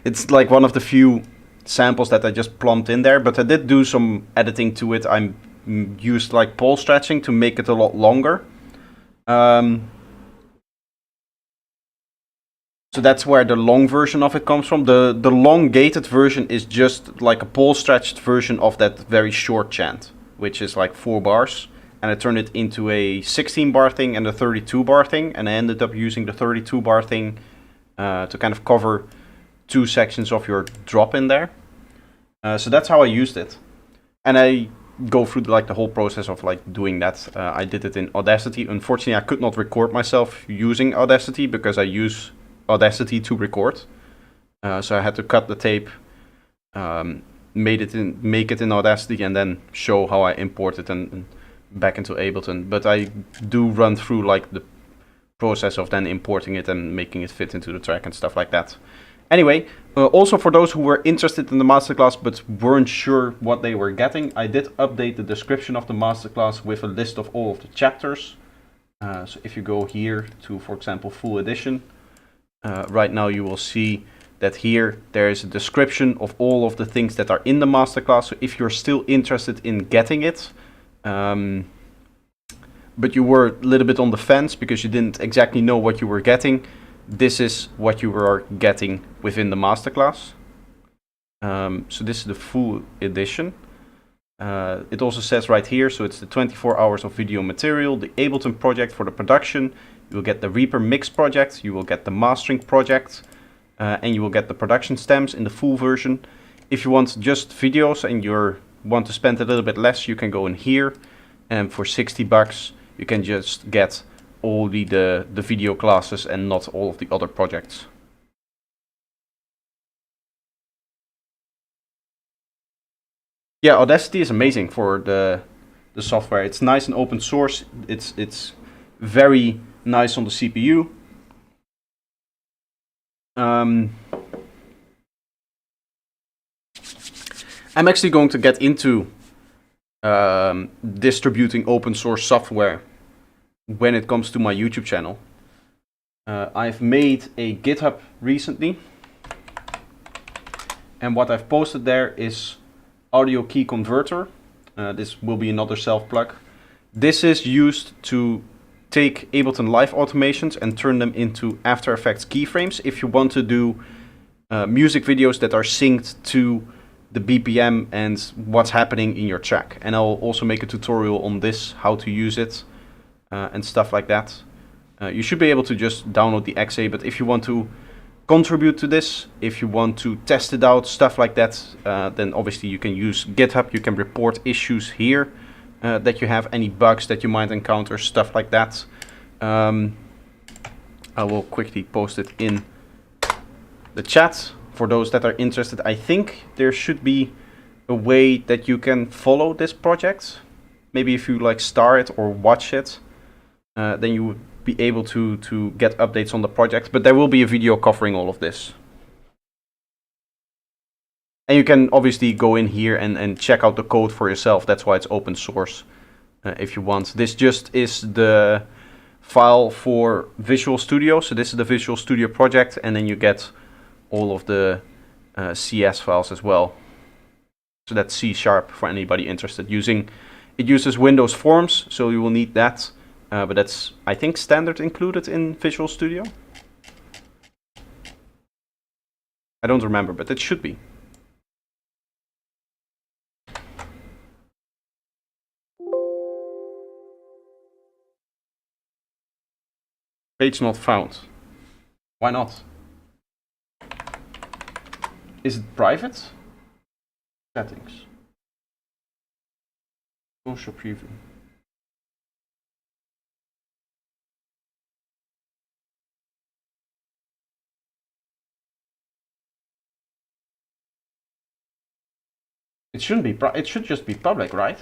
It's like one of the few samples that I just plumped in there, but I did do some editing to it. I used like pole stretching to make it a lot longer. So that's where the long version of it comes from. The long gated version is just like a pole stretched version of that very short chant, which is like 4 bars. And I turned it into a 16 bar thing and a 32 bar thing, and I ended up using the 32 bar thing to kind of cover 2 sections of your drop in there. So that's how I used it, and I go through like the whole process of like doing that. I did it in Audacity. Unfortunately, I could not record myself using Audacity because I use Audacity to record. So I had to cut the tape, make it in Audacity, and then show how I import it and back into Ableton. But I do run through like the process of then importing it and making it fit into the track and stuff like that. Anyway, also for those who were interested in the masterclass but weren't sure what they were getting, I did update the description of the masterclass with a list of all of the chapters. So if you go here to, for example, full edition, right now you will see that here there is a description of all of the things that are in the masterclass. So if you're still interested in getting it, but you were a little bit on the fence because you didn't exactly know what you were getting, this is what you are getting within the masterclass. So this is the full edition. It also says right here, so it's the 24 hours of video material, the Ableton project for the production, you will get the Reaper mix project, you will get the mastering project, and you will get the production stems in the full version. If you want just videos and you want to spend a little bit less, you can go in here, and for 60 bucks you can just get all the video classes and not all of the other projects. Yeah, Audacity is amazing for the software. It's nice and open source. It's very nice on the CPU. I'm actually going to get into distributing open source software when it comes to my YouTube channel. I've made a GitHub recently, and what I've posted there is audio key converter. This will be another self-plug. This is used to take Ableton Live automations and turn them into After Effects keyframes if you want to do music videos that are synced to the BPM and what's happening in your track. And I'll also make a tutorial on this, how to use it and stuff like that. You should be able to just download the XA, but if you want to contribute to this, if you want to test it out, stuff like that, then obviously you can use GitHub. You can report issues here that you have, any bugs that you might encounter, stuff like that. I will quickly post it in the chat for those that are interested. I think there should be a way that you can follow this project. Maybe if you like star it or watch it, then you would be able to get updates on the project, but there will be a video covering all of this. And you can obviously go in here and check out the code for yourself. That's why it's open source if you want. This just is the file for Visual Studio. So this is the Visual Studio project, and then you get all of the CS files as well. So that's C# for anybody interested. It uses Windows Forms, so you will need that. But that's, I think, standard included in Visual Studio. I don't remember, but it should be. Page not found. Why not? Is it private? Settings. Social preview. It shouldn't be. It should just be public, right?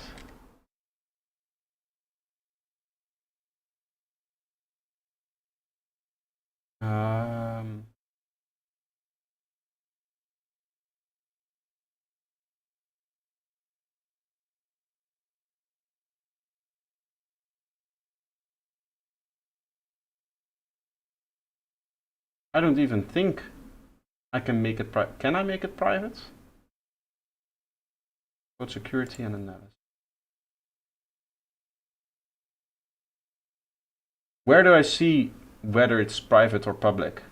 I don't even think I can make it private. Can I make it private? Code security and analysis. Where do I see whether it's private or public?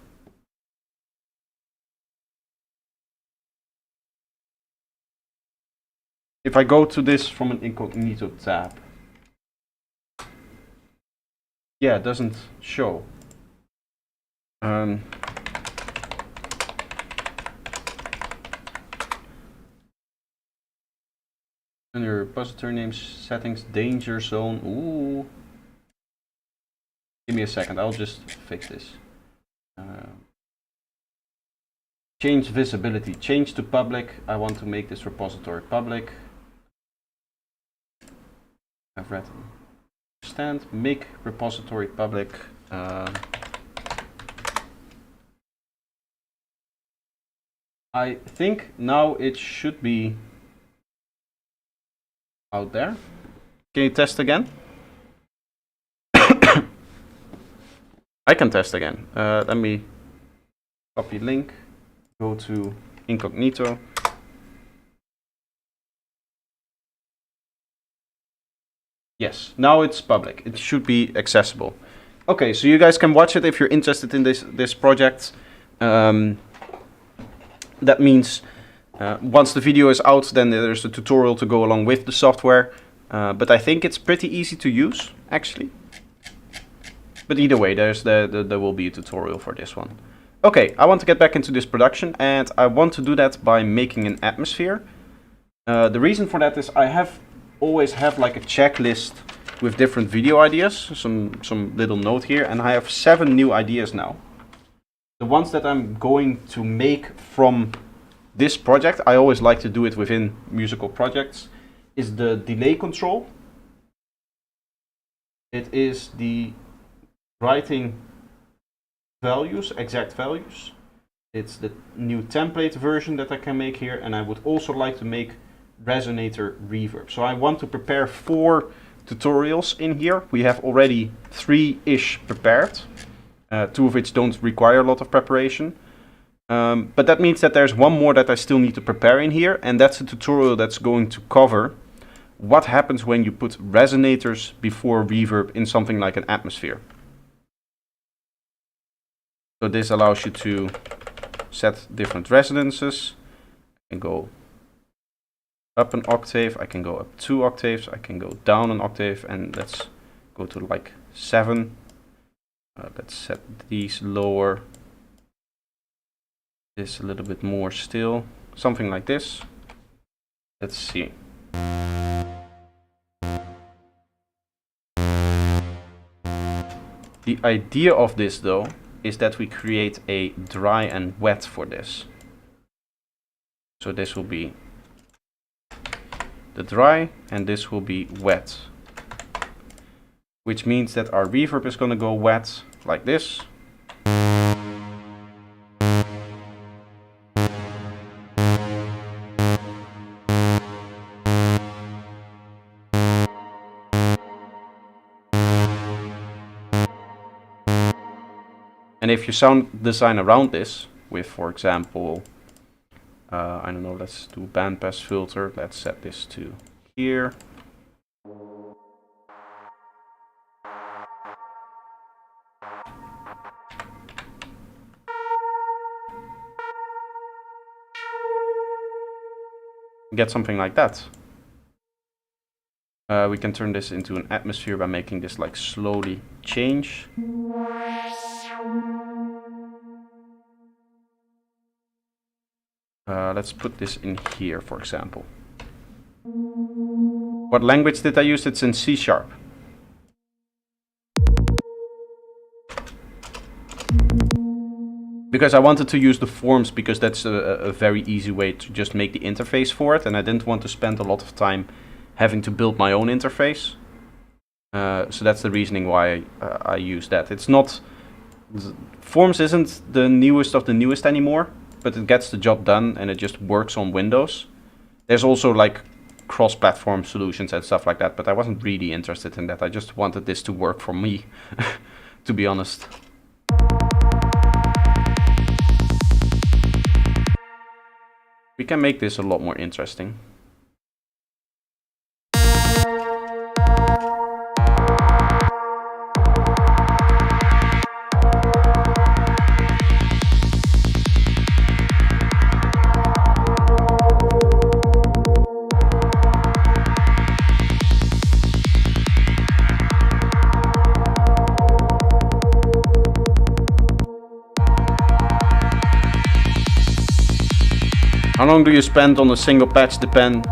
If I go to this from an incognito tab, yeah, it doesn't show. Under repository names, settings, danger zone. Ooh. Give me a second, I'll just fix this. Change visibility, change to public. I want to make this repository public. I've read. Understand, make repository public. I think now it should be out there. Can you test again? I can test again. Let me copy link, go to incognito. Yes, now it's public. It should be accessible. Okay, so you guys can watch it if you're interested in this project. That means Once the video is out, then there's a tutorial to go along with the software. But I think it's pretty easy to use, actually. But either way, there will be a tutorial for this one. Okay, I want to get back into this production, and I want to do that by making an atmosphere. The reason for that is I always have like a checklist with different video ideas, some little note here, and I have 7 new ideas now. The ones that I'm going to make from this project, I always like to do it within musical projects, is the delay control. It is the writing values, exact values. It's the new template version that I can make here, and I would also like to make resonator reverb. So I want to prepare 4 tutorials in here. We have already 3-ish prepared, 2 of which don't require a lot of preparation. But that means that there's one more that I still need to prepare in here, and that's a tutorial that's going to cover what happens when you put resonators before reverb in something like an atmosphere. So this allows you to set different resonances. I can go up an octave, I can go up 2 octaves, I can go down an octave, and let's go to like 7. Let's set these lower, this a little bit more still, something like this. Let's see. The idea of this though is that we create a dry and wet for this. So this will be the dry and this will be wet, which means that our reverb is going to go wet like this. And if you sound design around this with, for example, I don't know, let's do bandpass filter. Let's set this to here. Get something like that. We can turn this into an atmosphere by making this like slowly change. Let's put this in here, for example. What language did I use? It's in C#. Because I wanted to use the forms, because that's a very easy way to just make the interface for it, and I didn't want to spend a lot of time having to build my own interface. So that's the reasoning why I use that. It's not... Forms isn't the newest of the newest anymore, but it gets the job done and it just works on Windows. There's also like cross-platform solutions and stuff like that, but I wasn't really interested in that. I just wanted this to work for me, to be honest. We can make this a lot more interesting. How long do you spend on a single patch depend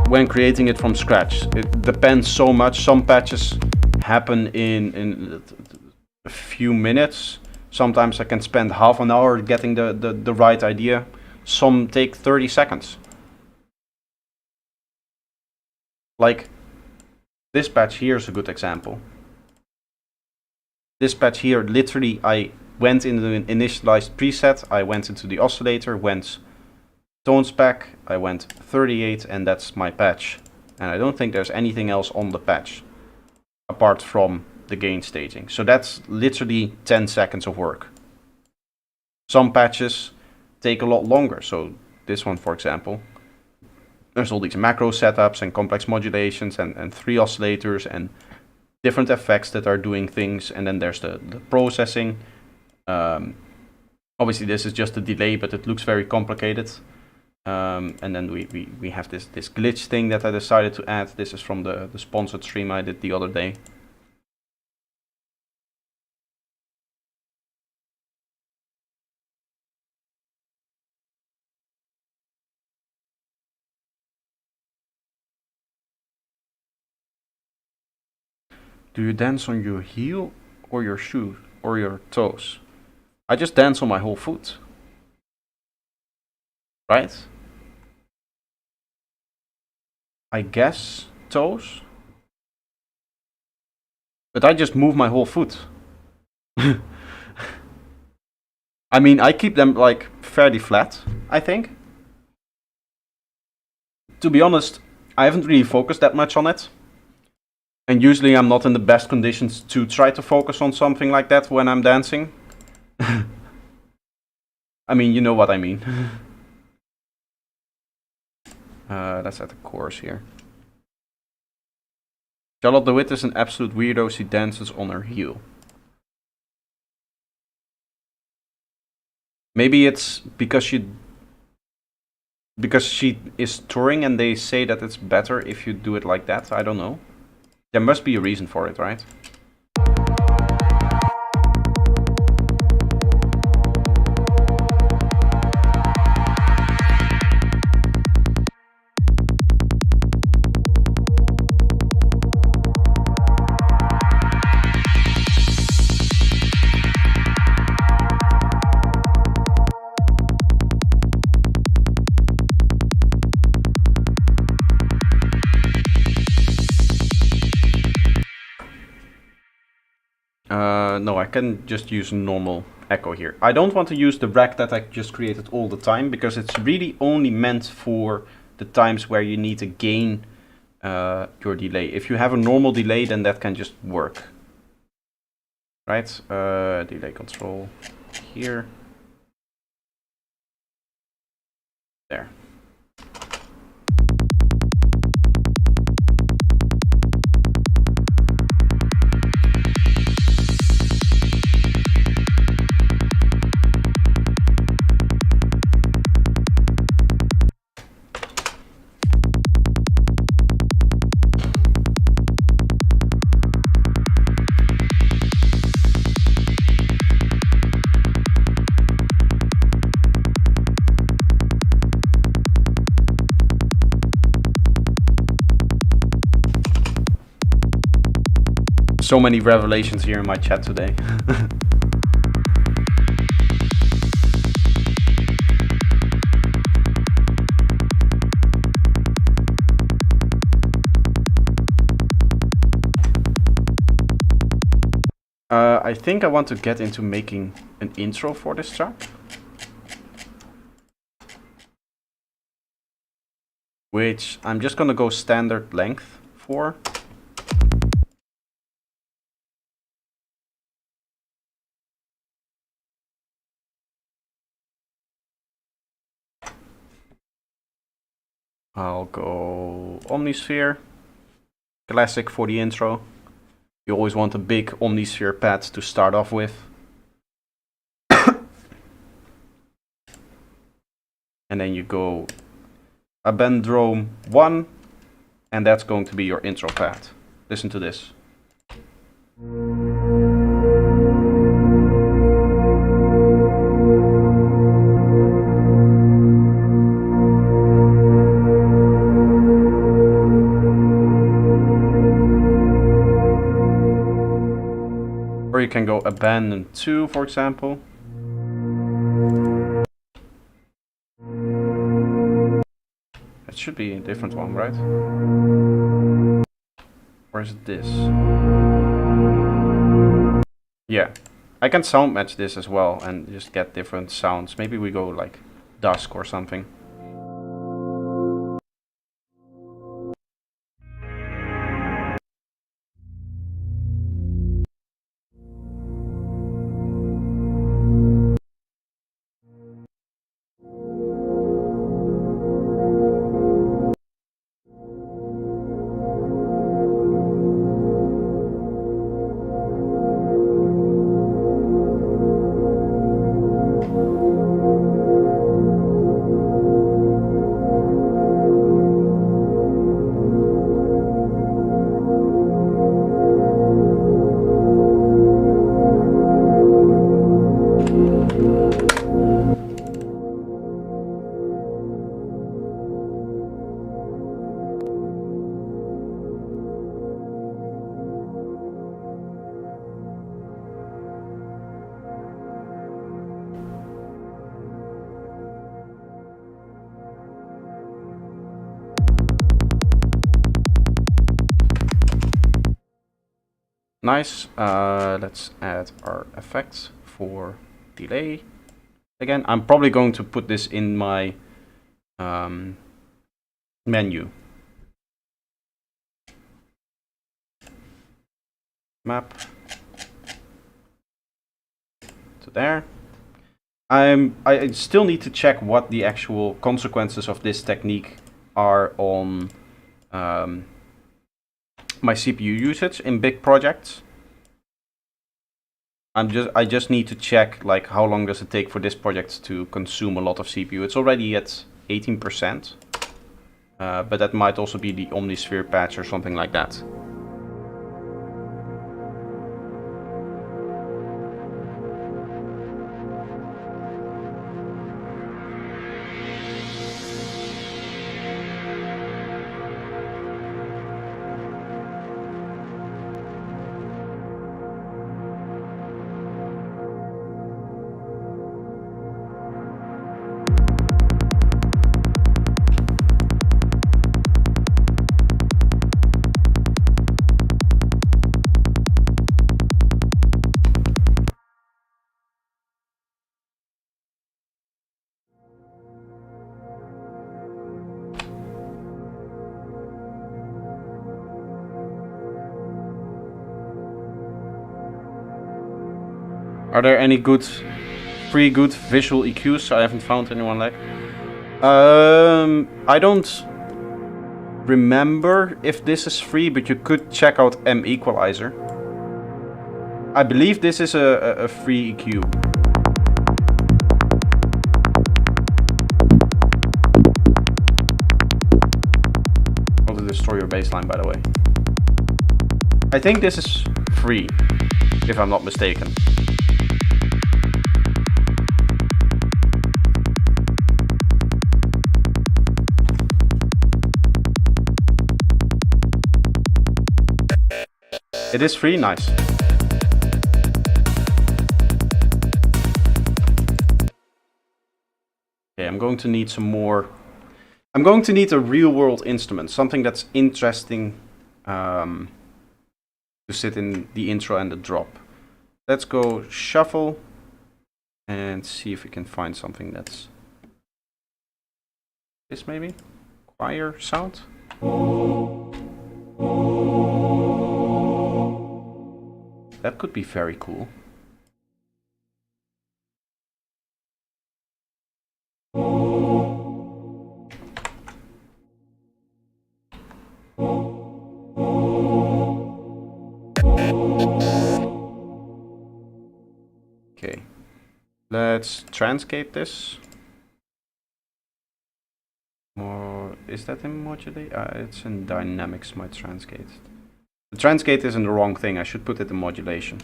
when creating it from scratch? It depends so much. Some patches happen in a few minutes. Sometimes I can spend half an hour getting the right idea. Some take 30 seconds. Like this patch here is a good example. This patch here, literally I went into an initialized preset, I went into the oscillator, went tone spec, I went 38, and that's my patch. And I don't think there's anything else on the patch apart from the gain staging. So that's literally 10 seconds of work. Some patches take a lot longer. So this one, for example, there's all these macro setups and complex modulations and 3 oscillators and different effects that are doing things. And then there's the processing. Obviously this is just a delay, but it looks very complicated. And then we have this glitch thing that I decided to add. This is from the sponsored stream I did the other day. Do you dance on your heel or your shoe or your toes? I just dance on my whole foot. Right? I guess toes. But I just move my whole foot. I mean, I keep them like fairly flat, I think. To be honest, I haven't really focused that much on it. And usually I'm not in the best conditions to try to focus on something like that when I'm dancing. I mean, you know what I mean. Let's add a chorus here. Charlotte DeWitt is an absolute weirdo. She dances on her heel. Maybe it's because she is touring and they say that it's better if you do it like that. I don't know. There must be a reason for it, right? No, I can just use normal echo here. I don't want to use the rack that I just created all the time, because it's really only meant for the times where you need to gain your delay. If you have a normal delay, then that can just work. Right? Delay control here. There. So many revelations here in my chat today. I think I want to get into making an intro for this track, which I'm just gonna go standard length for. I'll go Omnisphere, classic for the intro. You always want a big Omnisphere pad to start off with. And then you go a Bendrome 1, and that's going to be your intro pad. Listen to this. Or you can go Abandon 2, for example. It should be a different one, right? Or is it this? Yeah, I can sound match this as well and just get different sounds. Maybe we go like Dusk or something. Nice. Let's add our effects for delay. Again, I'm probably going to put this in my menu. Map. To there. I still need to check what the actual consequences of this technique are on my CPU usage in big projects. I just need to check like how long does it take for this project to consume a lot of CPU. It's already at 18%, but that might also be the Omnisphere patch or something like that. Are there any free good visual EQs? I haven't found anyone like. I don't remember if this is free, but you could check out M Equalizer. I believe this is a free EQ. How to destroy your baseline, by the way. I think this is free, if I'm not mistaken. It is free, nice. Okay, I'm going to need some more. I'm going to need a real world instrument, something that's interesting to sit in the intro and the drop. Let's go shuffle and see if we can find something that's this maybe? Choir sound? That could be very cool. Okay, let's transcate this. Or is that in modulate? It's in dynamics, my transcate. The transcate isn't the wrong thing. I should put it in modulation.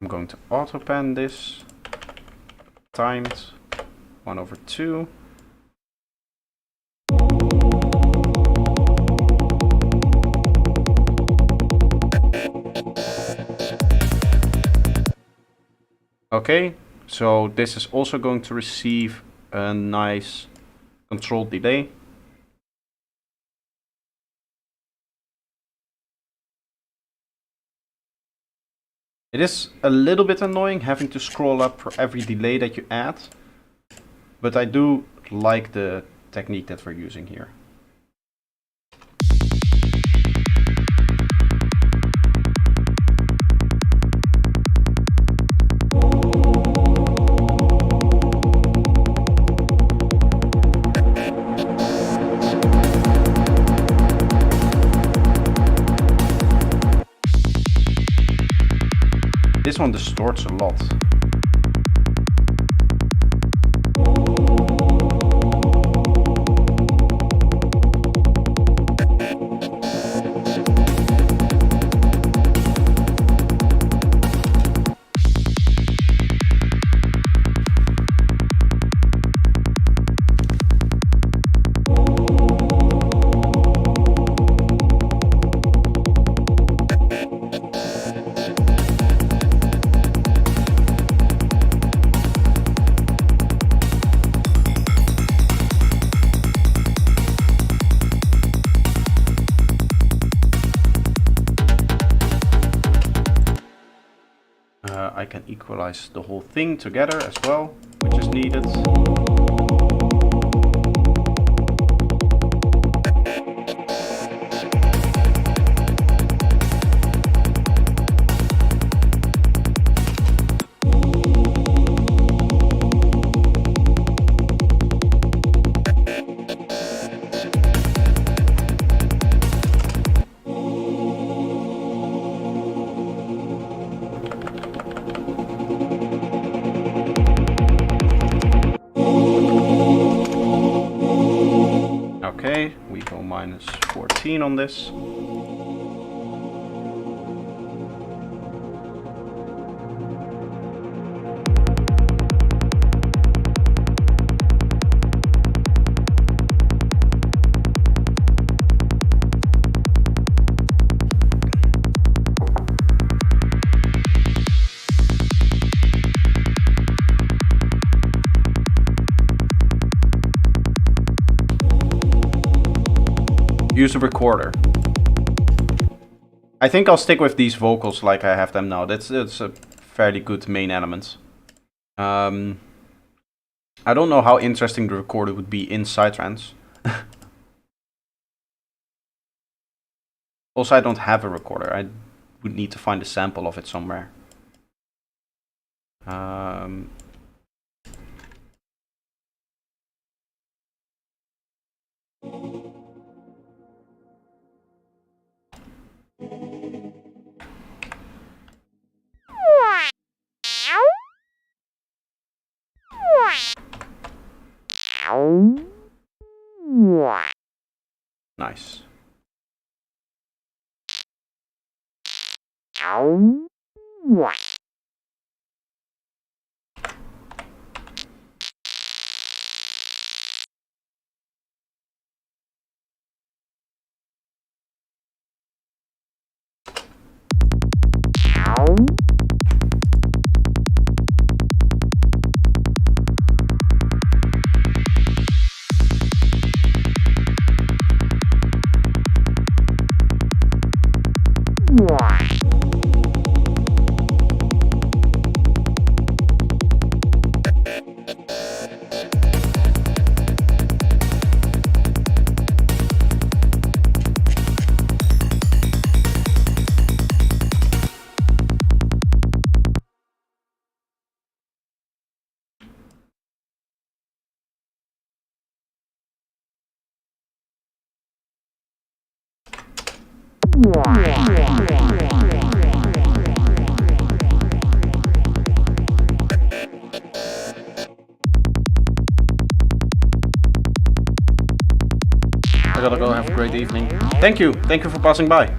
I'm going to auto-pan this. Timed 1/2. Okay, so this is also going to receive a nice controlled delay. It is a little bit annoying having to scroll up for every delay that you add, but I do like the technique that we're using here. This one distorts a lot. I can equalize the whole thing together as well, which is needed. Okay, we go minus 14 on this. Use a recorder. I think I'll stick with these vocals like I have them now. That's a fairly good main element. I don't know how interesting the recorder would be in Psytrance. Also, I don't have a recorder. I would need to find a sample of it somewhere. Nice. I gotta go, have a great evening. Thank you for passing by.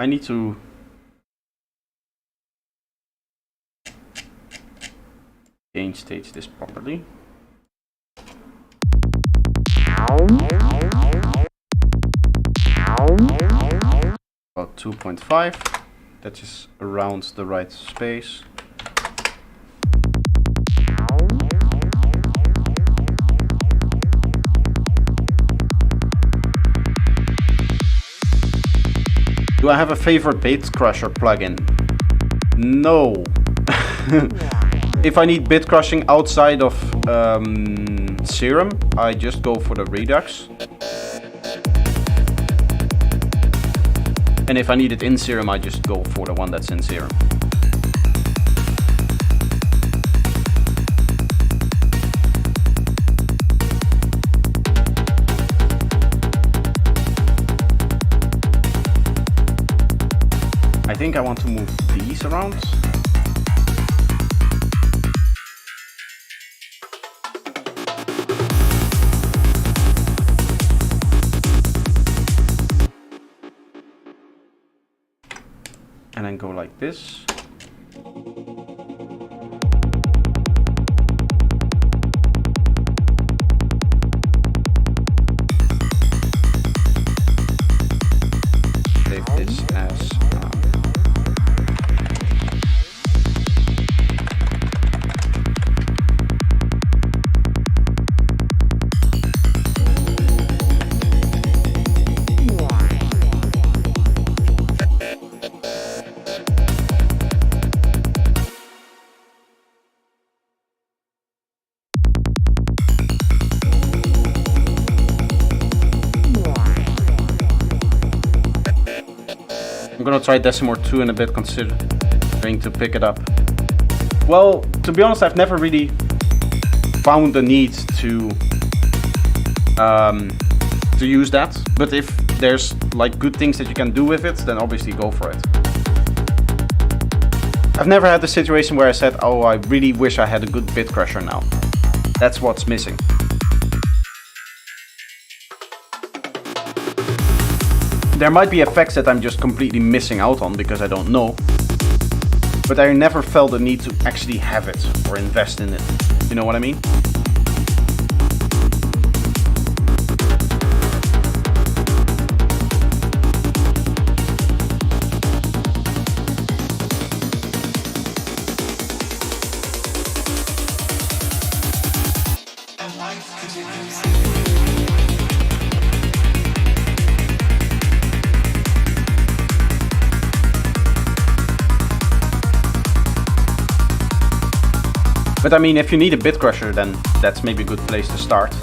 I need to gain stage this properly. About 2.5. That is around the right space. Do I have a favorite bit crusher plugin? No. If I need bit crushing outside of Serum, I just go for the Redux. And if I need it in Serum, I just go for the one that's in Serum. think I want to move these around. And then go like this. Save this as I'm gonna try Decimor 2 in a bit, considering to pick it up. Well, to be honest, I've never really found the need to use that. But if there's like good things that you can do with it, then obviously go for it. I've never had the situation where I said, oh, I really wish I had a good bit crusher now. That's what's missing. There might be effects that I'm just completely missing out on because I don't know. But I never felt the need to actually have it or invest in it. You know what I mean? But I mean, if you need a bit crusher, then that's maybe a good place to start.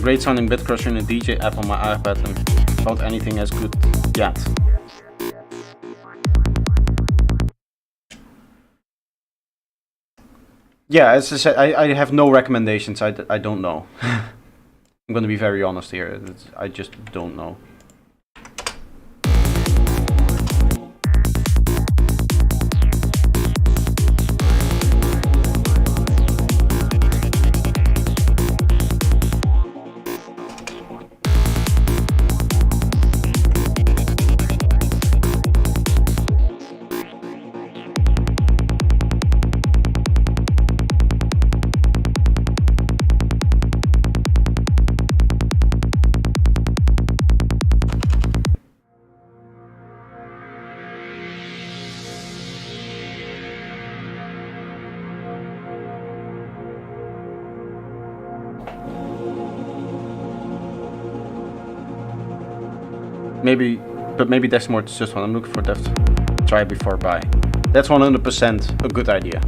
Great sounding bit crusher in a DJ app on my iPad and found anything as good yet. Yeah, as I said, I have no recommendations. I don't know. I'm gonna be very honest here. I just don't know. Maybe Decimor is just what I'm looking for. That try before buy. That's 100% a good idea.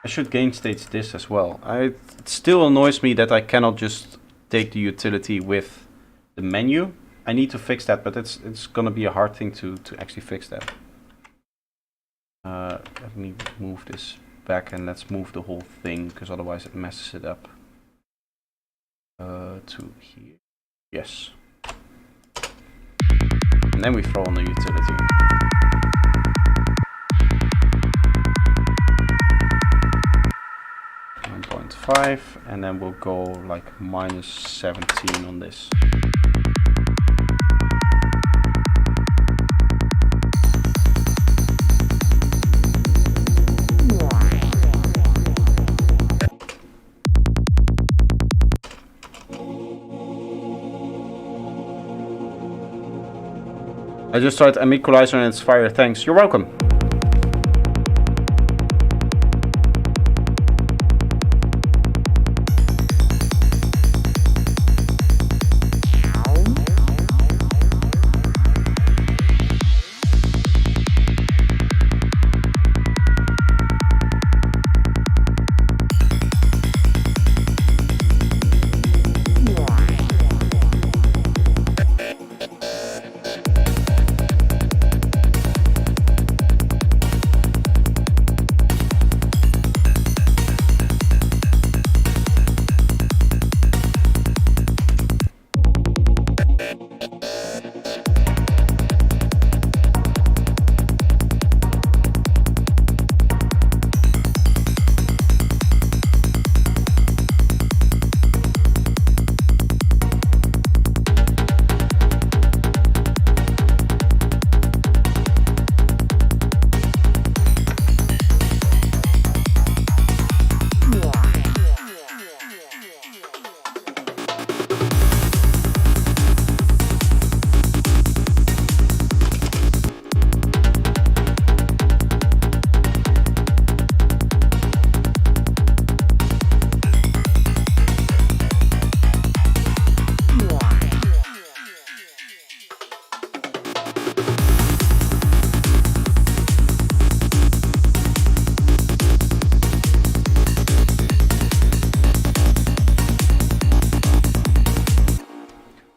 I should gain stage this as well. It still annoys me that I cannot just take the utility with the menu. I need to fix that, but it's gonna be a hard thing to actually fix that. Let me move this back and let's move the whole thing, because otherwise it messes it up. To here. Yes. And then we throw on the utility. 9.5, and then we'll go like -17 on this. I just tried M equalizer and it's fire. Thanks. You're welcome.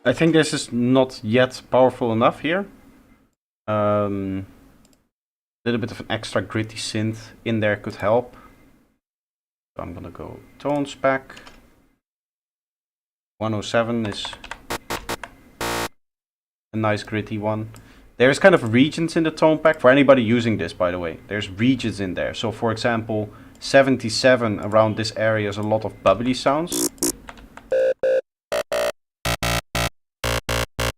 I think this is not yet powerful enough here. Little bit of an extra gritty synth in there could help. So I'm gonna go tones back. 107 is a nice gritty one. There's kind of regions in the tone pack for anybody using this, by the way. There's regions in there. So for example, 77 around this area is a lot of bubbly sounds.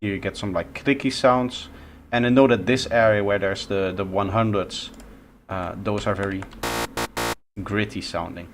Here you get some like clicky sounds, and I know that this area where there's the 100s, those are very gritty sounding.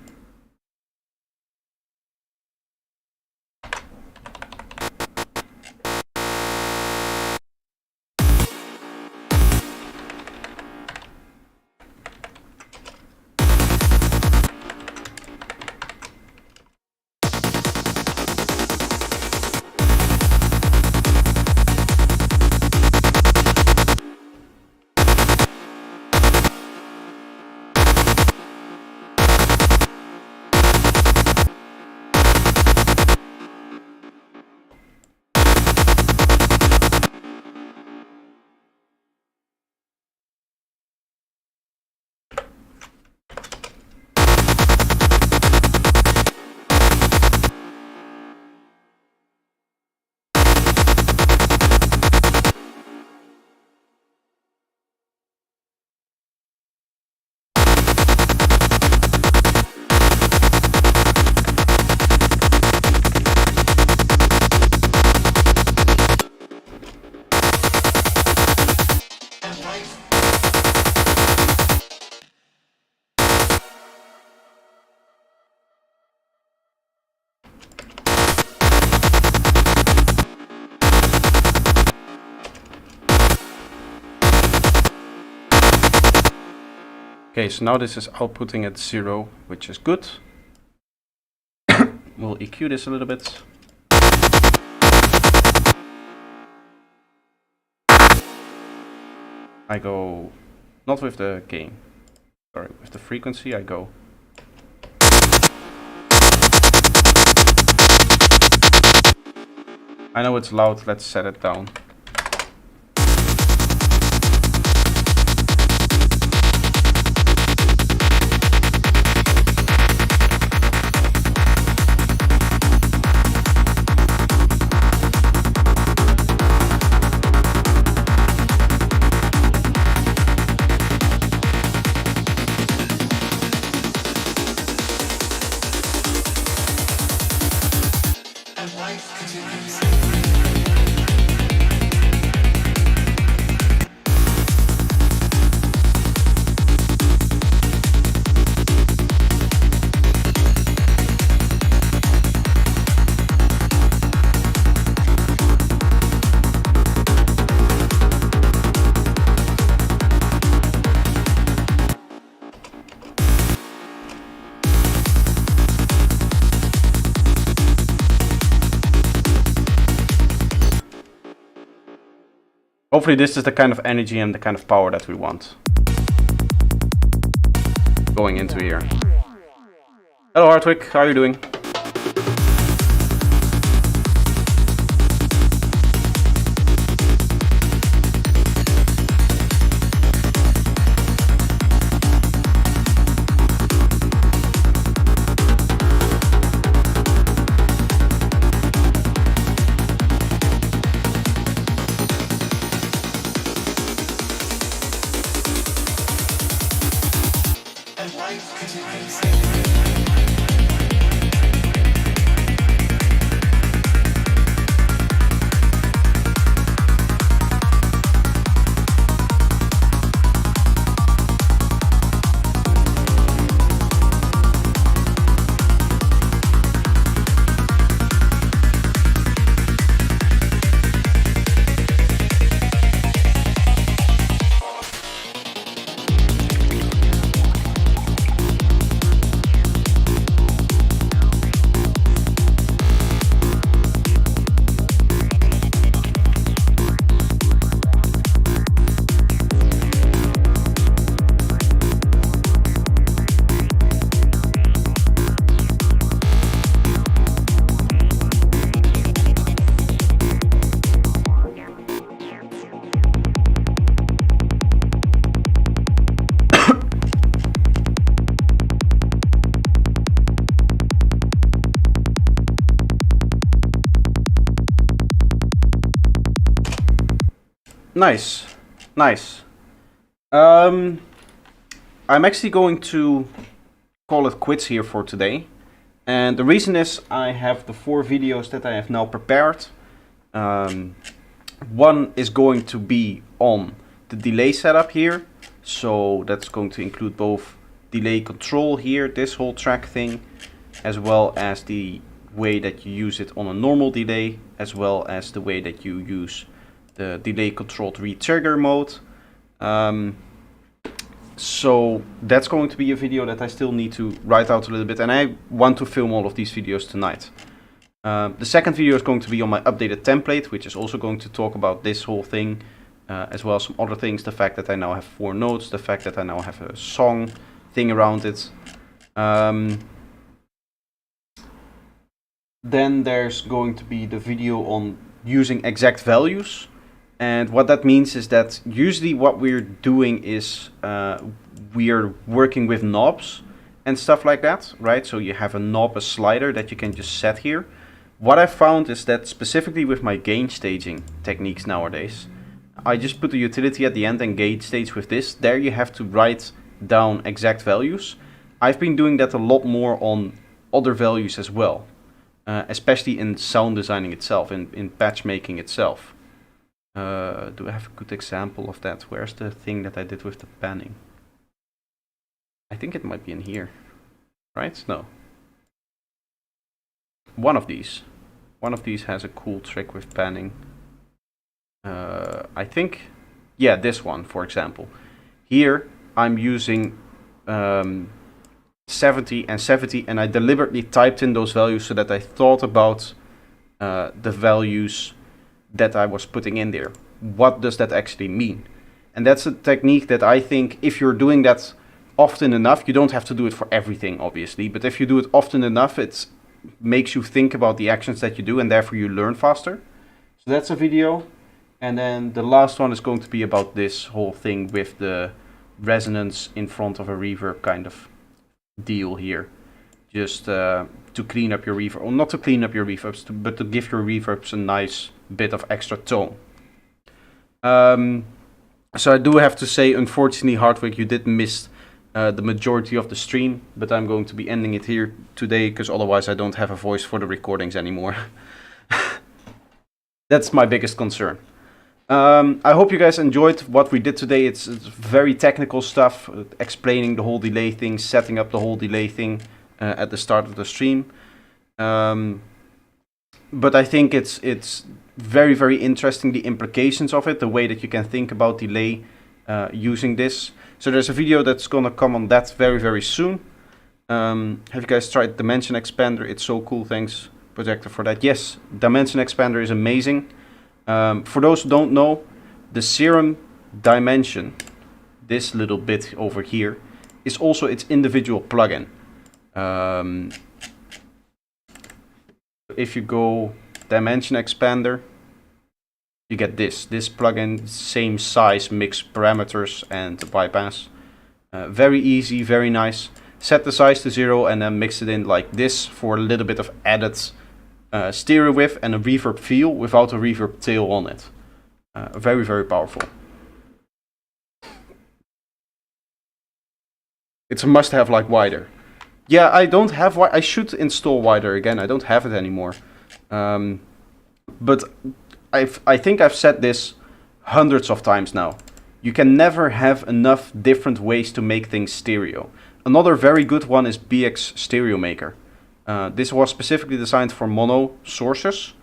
Okay, so now this is outputting at 0, which is good. We'll EQ this a little bit. I go, not with the gain, sorry, with the frequency I go. I know it's loud, let's set it down. hopefully this is the kind of energy and the kind of power that we want going into here. Hello Hartwig, how are you doing? Nice, nice. I'm actually going to call it quits here for today. And the reason is I have the 4 videos that I have now prepared. One is going to be on the delay setup here. So that's going to include both delay control here, this whole track thing, as well as the way that you use it on a normal delay, as well as the way that you use the delay controlled retrigger mode. So that's going to be a video that I still need to write out a little bit, and I want to film all of these videos tonight. The second video is going to be on my updated template, which is also going to talk about this whole thing, as well as some other things, the fact that I now have 4 notes, the fact that I now have a song thing around it. Then there's going to be the video on using exact values. And what that means is that usually what we're doing is we're working with knobs and stuff like that, right? So you have a knob, a slider that you can just set here. What I found is that specifically with my gain staging techniques nowadays, I just put the utility at the end and gain stage with this. There you have to write down exact values. I've been doing that a lot more on other values as well, especially in sound designing itself, in patch making itself. Do I have a good example of that? Where's the thing that I did with the panning? I think it might be in here, right? No. One of these has a cool trick with panning. I think, yeah, this one, for example. Here I'm using 70 and 70, and I deliberately typed in those values so that I thought about the values that I was putting in there. What does that actually mean? And that's a technique that I think if you're doing that often enough, you don't have to do it for everything, obviously, but if you do it often enough, it makes you think about the actions that you do, and therefore you learn faster. So that's a video. And then the last one is going to be about this whole thing with the resonance in front of a reverb kind of deal here. Just to clean up your reverb, or not to clean up your reverbs, but to give your reverbs a nice bit of extra tone. So I do have to say, unfortunately, Hardwick, you did miss the majority of the stream, but I'm going to be ending it here today, because otherwise I don't have a voice for the recordings anymore. That's my biggest concern. I hope you guys enjoyed what we did today. It's very technical stuff, explaining the whole delay thing, setting up the whole delay thing at the start of the stream. But I think it's very, very interesting, the implications of it, the way that you can think about delay using this. So there's a video that's gonna come on that very, very soon. Have you guys tried Dimension Expander? It's so cool. Thanks, Projector, for that. Yes, Dimension Expander is amazing. For those who don't know, The serum dimension, this little bit over here, is also its individual plugin. If you go dimension expander, you get this plugin, same size, mixed parameters and bypass. Very easy, very nice. Set the size to 0 and then mix it in like this for a little bit of added stereo width and a reverb feel without a reverb tail on it. Very, very powerful. It's a must-have like wider. Yeah, I don't have. I should install wider again. I don't have it anymore. But I think I've said this hundreds of times now. You can never have enough different ways to make things stereo. Another very good one is BX Stereo Maker. This was specifically designed for mono sources,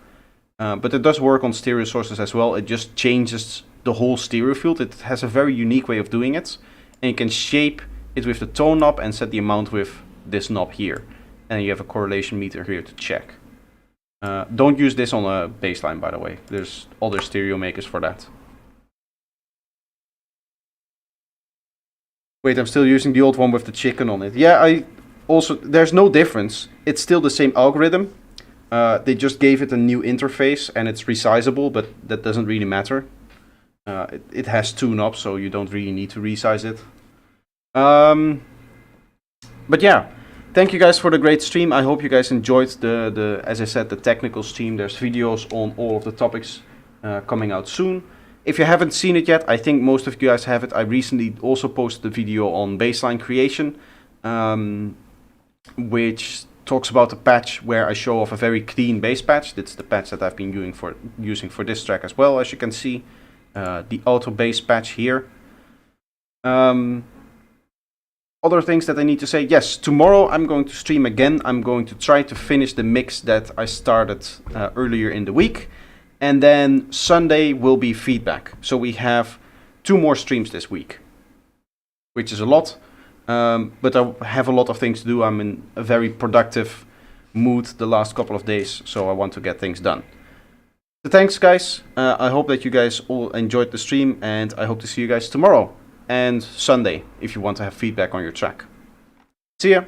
but it does work on stereo sources as well. It just changes the whole stereo field. It has a very unique way of doing it, and you can shape it with the tone knob and set the amount with this knob here. And you have a correlation meter here to check. Don't use this on a bassline, by the way. There's other stereo makers for that. Wait, I'm still using the old one with the chicken on it. Yeah, there's no difference. It's still the same algorithm. They just gave it a new interface and it's resizable, but that doesn't really matter. It has 2 knobs, so you don't really need to resize it. But yeah, thank you guys for the great stream. I hope you guys enjoyed the as I said, the technical stream. There's videos on all of the topics coming out soon. If you haven't seen it yet, I think most of you guys have it. I recently also posted a video on bassline creation, which talks about a patch where I show off a very clean bass patch. That's the patch that I've been using for this track as well, as you can see. The auto bass patch here. Other things that I need to say. Yes, tomorrow I'm going to stream again. I'm going to try to finish the mix that I started earlier in the week. And then Sunday will be feedback. So we have 2 more streams this week, which is a lot. But I have a lot of things to do. I'm in a very productive mood the last couple of days, so I want to get things done. So thanks, guys. I hope that you guys all enjoyed the stream, and I hope to see you guys tomorrow and Sunday if you want to have feedback on your track. See ya!